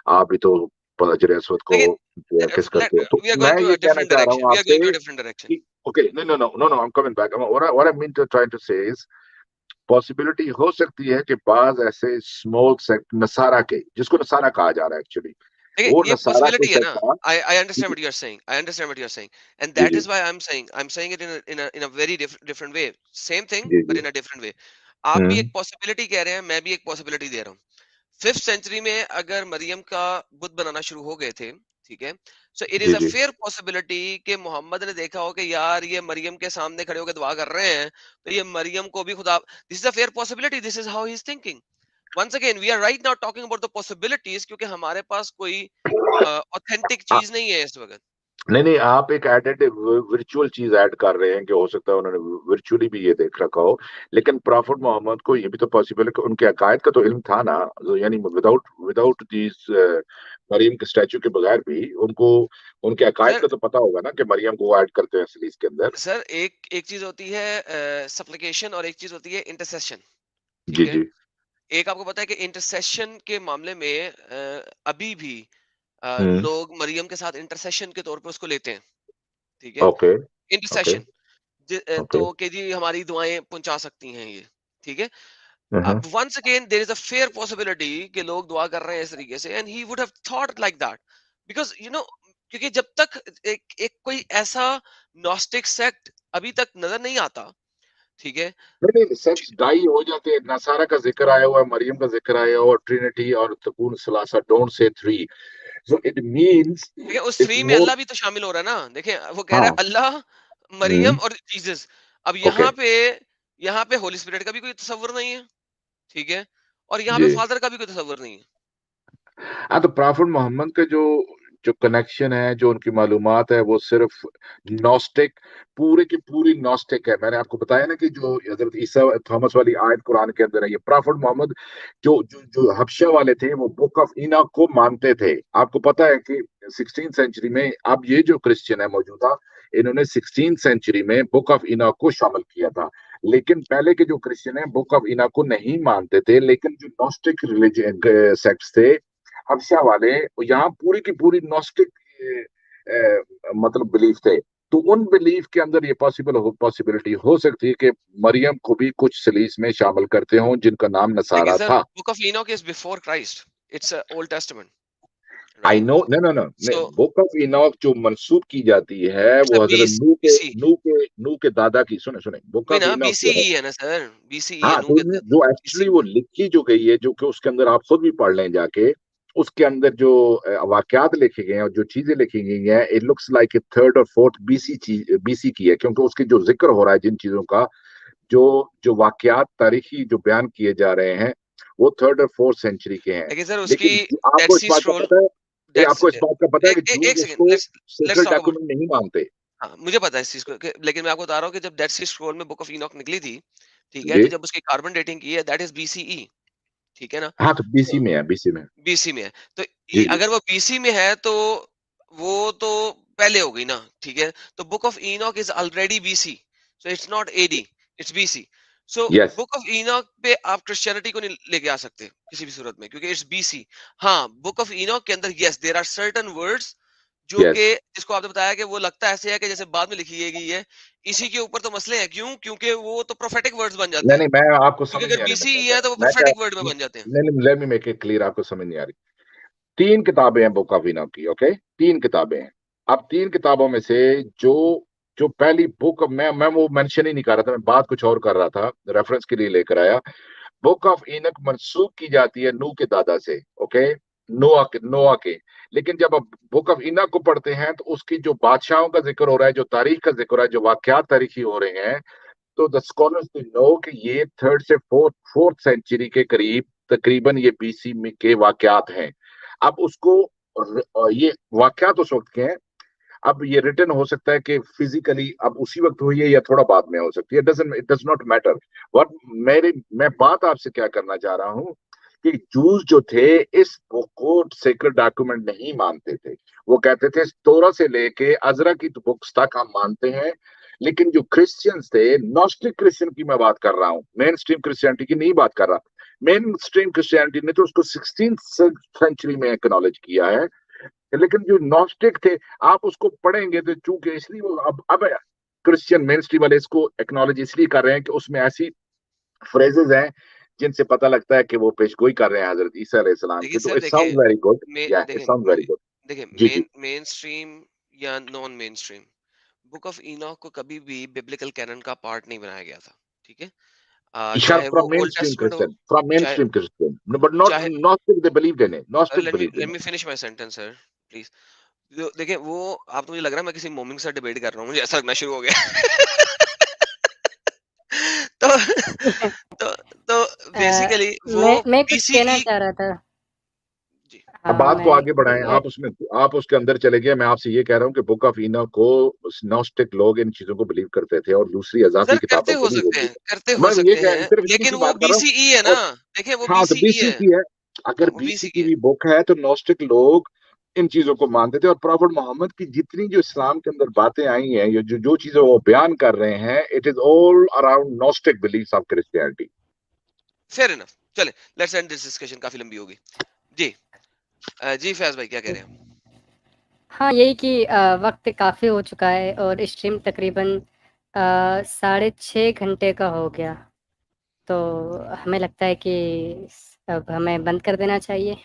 Speaker 6: आप भी तो हजर असवद को
Speaker 3: लेकिन
Speaker 6: किस करते हो। तो
Speaker 3: we are
Speaker 6: मैं
Speaker 3: going to
Speaker 6: ये
Speaker 3: a
Speaker 6: कहना
Speaker 3: different
Speaker 6: चाह रहा
Speaker 3: direction.
Speaker 6: हूँ
Speaker 3: We are going to
Speaker 6: आपसे
Speaker 3: a different direction.
Speaker 6: कि okay, no, I am coming back, what I mean to try to say is, possibility हो सकती है कि बाज ऐसे स्मॉल सेक्ट नसारा के, जिसको नसारा कहा जा रहा है एक्चुअली,
Speaker 3: देखिए
Speaker 6: वो
Speaker 3: ये
Speaker 6: नसारा के
Speaker 3: पॉसिबिलिटी है ना,
Speaker 6: सेक्ट था।
Speaker 3: I understand what you're saying. I understand what you're saying, and
Speaker 6: ji
Speaker 3: that
Speaker 6: ji
Speaker 3: is why I'm saying it in a very different way. Same thing
Speaker 6: ji
Speaker 3: but
Speaker 6: ji
Speaker 3: in a different way. आप भी एक possibility कह रहे हैं, मैं भी एक possibility दे रहा हूँ। 5th सेंचुरी में अगर मरियम का बुत बनाना शुरू हो गए थे, ठीक है, सो इट इज
Speaker 6: जी
Speaker 3: अ
Speaker 6: जी
Speaker 3: फेयर पॉसिबिलिटी कि मोहम्मद ने देखा हो कि यार ये मरियम के सामने खड़े होकर दुआ कर रहे हैं, तो ये मरियम को भी खुदा, this is a fair possibility, this is how he is thinking. Once again we are right now talking about the possibilities, क्योंकि हमारे पास कोई ऑथेंटिक
Speaker 6: आ-
Speaker 3: चीज नहीं है इस वक्त।
Speaker 6: नहीं, आप एक एडेड वर्चुअल चीज ऐड कर रहे हैं कि हो सकता है उन्होंने वर्चुअली भी ये देख रखा हो, लेकिन प्रॉफिट मोहम्मद को ये भी तो पॉसिबल है कि उनके अकायद का तो इल्म था ना, यानी विदाउट विदाउट दिस मरियम के स्टैचू के बगैर भी उनको उनके अकायद
Speaker 3: सर
Speaker 6: का तो पता होगा ना कि मरियम को ऐड करते हैं सीरीज के अंदर।
Speaker 3: सर एक चीज होती है सप्लिकेशन और एक चीज होती है इंटरसेशन,
Speaker 6: जी
Speaker 3: ठीक है।
Speaker 6: जी
Speaker 3: एक आपको पता है कि इंटरसेशन के मामले में अभी भी
Speaker 6: हम्म
Speaker 3: लोग मरियम के साथ इंटरसेशन के तौर पे उसको लेते हैं, ठीक है।
Speaker 6: ओके ओके
Speaker 3: इंटरसेशन
Speaker 6: ओके
Speaker 3: तो कि जी हमारी दुआएं पहुंचा सकती हैं ये, ठीक है।
Speaker 6: हम्म
Speaker 3: अब once again there is a fair possibility कि लोग दुआ कर रहे हैं इस तरीके से, and he would have thought like that, because you know, क्योंकि जब तक एक कोई ऐसा नॉस्टिक सेक्ट अभी तक नजर नहीं आता, ठीक है।
Speaker 6: नहीं, सेक्स डाई हो जाते हैं, नसारा का जिक्र आया हुआ है, मरियम का जिक्र आया हुआ, ट्रिनिटी और तकून सलासा, don't say three, so it means
Speaker 3: देखिए उस
Speaker 6: इट्स
Speaker 3: थ्री में
Speaker 6: मोर।
Speaker 3: अल्लाह भी तो शामिल हो रहा है ना, देखिए वो कह रहा
Speaker 6: हाँ
Speaker 3: है अल्लाह,
Speaker 6: हम्म
Speaker 3: मरियम और जीसस। अब
Speaker 6: ओके
Speaker 3: यहाँ पे होली स्पिरिट का भी कोई तस्वर नहीं है, ठीक है, और यहाँ पे
Speaker 6: जी।
Speaker 3: फादर का भी कोई तस्वर नहीं है।
Speaker 6: हाँ, तो प्रॉफिट मोहम्मद का जो जो कनेक्शन है, जो उनकी मालूमात है, वो सिर्फ नॉस्टिक, पूरे की पूरी नॉस्टिक है। मैंने आपको बताया ना कि जो हजरत ईसा थॉमस वाली आयत कुरान के अंदर है, ये प्रॉफिट मोहम्मद जो जो जो हबशा वाले थे वो बुक ऑफ इनॉक को मानते थे। आपको पता है कि 16th सेंचुरी में, अब ये जो क्रिश्चियन है मौजूदा, इन्होंने 16th सेंचुरी में बुक ऑफ इनॉक को शामिल किया था। लेकिन पहले के जो क्रिश्चियन है बुक ऑफ इनॉक को नहीं मानते थे। लेकिन जो नॉस्टिक रिलीजन सेक्ट्स थे हबशा वाले, यहाँ पूरी की पूरी नॉस्टिक मतलब बिलीफ थे। तो उन बिलीफ के अंदर ये पॉसिबिलिटी हो सकती है कि मरियम को भी कुछ सलीस में शामिल करते हों जिनका नाम नसारा
Speaker 3: सर,
Speaker 6: था।
Speaker 3: Book of Enoch is before Christ, it's Old Testament,
Speaker 6: I
Speaker 3: right?
Speaker 6: No, no,
Speaker 3: So
Speaker 6: book of Enoch जो मंसूब की जाती है
Speaker 3: इट्स अ
Speaker 6: वो हजरत
Speaker 3: बीसी,
Speaker 6: नू के दादा की, सुने बुक
Speaker 3: वही
Speaker 6: ऑफ
Speaker 3: ना,
Speaker 6: इनॉक जो है,
Speaker 3: बीसीई है ना सर, बीसीई है,
Speaker 6: हाँ,
Speaker 3: नू
Speaker 6: तो
Speaker 3: के
Speaker 6: जो एक्चुअली वो लिखी जो गई है, जो कि उसके अंदर आप खुद भी पढ़ लें जाके, उसके अंदर जो वाकयात लिखे गए हैं और जो चीजें लिखी गई हैं, it looks like a third और फोर्थ बीसी की है, क्योंकि उसके जो जिक्र हो रहा है जिन चीजों का, जो जो वाकयात तारीखी जो बयान किए जा रहे हैं, वो थर्ड और फोर्थ सेंचुरी के हैं।
Speaker 3: लेकिन सर उसकी
Speaker 6: लेकिन
Speaker 3: डेड
Speaker 6: आपको इस
Speaker 3: सी
Speaker 6: बात का
Speaker 3: स्क्रॉल,
Speaker 6: पता है,
Speaker 3: डेड
Speaker 6: आपको इस बात का पता है कि
Speaker 3: एक
Speaker 6: जूस
Speaker 3: सेकंड,
Speaker 6: उसको
Speaker 3: let's
Speaker 6: secret
Speaker 3: talk about,
Speaker 6: document नहीं मानते।
Speaker 3: हाँ मुझे पता है इस चीज को लेकिन मैं आपको बता रहा हूँ कि जब डेड सी स्क्रॉल में बुक ऑफ इनॉक निकली थी, ठीक है,
Speaker 6: जी,
Speaker 3: तो जब उसकी कार्बन डेटिंग की है, दैट इज बीसीई, ठीक है ना?
Speaker 6: हाँ, तो बीसी
Speaker 3: तो
Speaker 6: में है, बीसी में।
Speaker 3: बीसी में है, तो
Speaker 6: जी, जी,
Speaker 3: अगर वो बीसी में है तो वो तो पहले हो गई ना, ठीक है? तो book of Enoch is already BC, so it's not AD, it's BC. So
Speaker 6: yes,
Speaker 3: book of Enoch पे आप क्रिश्चियनिटी को नहीं लेके आ सकते किसी भी सूरत में, क्योंकि इट्स बीसी। हाँ, बुक ऑफ इनॉक के अंदर yes there are certain words जो
Speaker 6: यस।
Speaker 3: कि जिसको आपने बताया कि वो लगता ऐसे है कि जैसे बाद में लिखी गई है। इसी के ऊपर तो मसले हैं, क्यों? क्योंकि वो तो प्रोफेटिक वर्ड्स बन जाते
Speaker 6: नहीं,
Speaker 3: हैं,
Speaker 6: नहीं, मैं आपको
Speaker 3: क्योंकि
Speaker 6: समझ नहीं
Speaker 3: अगर
Speaker 6: आ रही,
Speaker 3: बीसी है तो वो
Speaker 6: मैं क्या,
Speaker 3: प्रोफेटिक वर्ड में बन जाते हैं।
Speaker 6: नहीं, let me make it clear, आपको समझ नहीं आ रही। 3 किताबें हैं बुक ऑफ इनॉक की, ओके? 3 किताबें हैं। अब 3 किताबों में से जो जो पहली बुक, मैं वो मेंशन ही नहीं कर रहा था, मैं बात कुछ और कर रहा था, रेफरेंस के लिए लेकर आया। बुक ऑफ इनक मंसूब की जाती है नूह के दादा से, ओके, नोआ के। लेकिन जब आप बुक ऑफ इनक को पढ़ते हैं तो उसकी जो बादशाहों का जिक्र हो रहा है, जो तारीख का जिक्र हो रहा है, जो वाकयात तारीखी हो रहे हैं, तो द स्कॉलर्स नो कि ये थर्ड से फोर्थ सेंचुरी के करीब तकरीबन ये बीसी में के वाकयात हैं। अब उसको ये वाकयात उस वक्त के हैं। अब ये रिटर्न हो सकता है कि फिजिकली अब उसी वक्त हुई है या थोड़ा बाद में हो सकती है, it does not matter. What मैं बात आपसे क्या करना चाह रहा हूँ कि जूस जो थे इस बुक को सीक्रेट डॉक्यूमेंट नहीं मानते थे। वो कहते थे तोरा से लेके अजरा की बुक्स तक हम मानते हैं। लेकिन जो क्रिश्चियंस थे, नॉस्टिक क्रिश्चियन की मैं बात कर रहा हूँ, मेन स्ट्रीम क्रिश्चियनिटी की नहीं बात कर रहा। मेन स्ट्रीम क्रिश्चियनिटी ने तो उसको 16th सेंचुरी में एक्नॉलेज किया है। लेकिन जो नॉस्टिक थे, आप उसको पढ़ेंगे तो चूंकि इसलिए वो अब क्रिश्चियन मेन स्ट्रीम वाले इसको एक्नॉलेज इसलिए कर रहे हैं कि उसमें ऐसी फ्रेजेस हैं जिनसे पता लगता है कि वो पेशगोई कर रहे हैं हजरत ईसा अलैहिस्सलाम की।
Speaker 3: देखिए
Speaker 6: तो
Speaker 3: sir,
Speaker 6: it sound very good, या इट साउंड वेरी गुड।
Speaker 3: देखिए
Speaker 6: जी, जी।
Speaker 3: मेन स्ट्रीम या non main stream, book of Enoch को कभी भी बिब्लिकल कैनन का पार्ट नहीं बनाया गया था, ठीक है? चाहे वो
Speaker 6: From
Speaker 3: ओल्ड
Speaker 6: mainstream
Speaker 3: टेस्टमेंट हो,
Speaker 6: Christian, from
Speaker 3: चाहे
Speaker 6: mainstream Christian, no, but not
Speaker 3: चाहे
Speaker 6: Gnostic. They believed in it. Gnostic
Speaker 3: let
Speaker 6: believed in
Speaker 3: me
Speaker 6: it.
Speaker 3: Finish my sentence sir, please. देखिए वो, आप तो मुझे लग रहा है मैं किसी मोमिन के साथ डिबेट कर रहा हूँ, मुझे ऐसा लगना शुरू हो गया। तो तो तो बेसिकली वो
Speaker 2: मैं कुछ कहना
Speaker 3: बीसीई,
Speaker 2: चाह रहा था।
Speaker 3: जी
Speaker 6: अब
Speaker 2: हाँ,
Speaker 6: बात को आगे बढ़ाएं,
Speaker 2: मैं
Speaker 6: आप उसके अंदर चले गए। मैं आपसे ये कह रहा हूँ कि बुक ऑफ इनॉक को नॉस्टिक लोग इन चीजों को बिलीव करते थे और दूसरी अजाफी
Speaker 3: सर करते
Speaker 6: किताबों
Speaker 3: हो
Speaker 6: को भी वो
Speaker 3: सकते
Speaker 6: believe
Speaker 3: हैं, करते
Speaker 6: करते।
Speaker 3: हो
Speaker 6: मैं ये
Speaker 3: सकते हैं,
Speaker 6: सिर्फ इसी
Speaker 3: लेकिन
Speaker 6: की
Speaker 3: वो
Speaker 6: बात कर रहा हूँ।
Speaker 3: बीसीई है ना।
Speaker 6: और
Speaker 3: देखिए वो
Speaker 6: हाँ, तो
Speaker 3: बीसीई
Speaker 6: बीसी
Speaker 3: है,
Speaker 6: की है। अगर
Speaker 3: वो
Speaker 6: बीसी
Speaker 3: बीसीई
Speaker 6: की
Speaker 3: है।
Speaker 6: भी बुक है तो नॉस्टिक लोग इन चीजों को मानते थे। और प्रॉफिट मोहम्मद की जितनी जो इस्लाम के अंदर बातें आई हैं, जो जो चीजें वो बयान कर रहे हैं, it is all around gnostic beliefs of Christianity.
Speaker 3: Fair enough, चले लेट्स एंड दिस डिस्कशन, काफी लंबी होगी। जी जी फैज भाई क्या कह रहे हैं?
Speaker 2: हाँ, यही कि वक्त काफ़ी हो चुका है और स्ट्रीम तकरीबन 6.5 घंटे का हो गया, तो हमें लगता है कि अब हमें बंद कर देना चाहिए।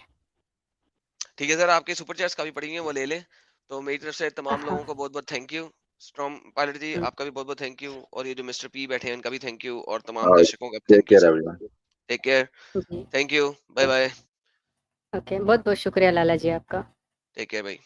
Speaker 3: ठीक है सर, आपके सुपर चैट्स काफी पड़ी हैं, वो ले लें। तो मेरी तरफ से तमाम
Speaker 2: हाँ,
Speaker 3: लोगों को बहुत बहुत थैंक यू। स्ट्रॉम पायलट जी
Speaker 2: हुँ,
Speaker 3: आपका भी बहुत बहुत थैंक यू, और ये जो मिस्टर पी बैठे हैं उनका भी थैंक यू, और तमाम दर्शकों का भी
Speaker 6: take
Speaker 3: thank you
Speaker 6: care
Speaker 3: sir.
Speaker 6: Everyone.
Speaker 3: Take care,
Speaker 2: जी,
Speaker 3: thank you, bye bye,
Speaker 2: okay, बहुत-बहुत शुक्रिया लाला जी आपका।
Speaker 3: टेक केयर भाई।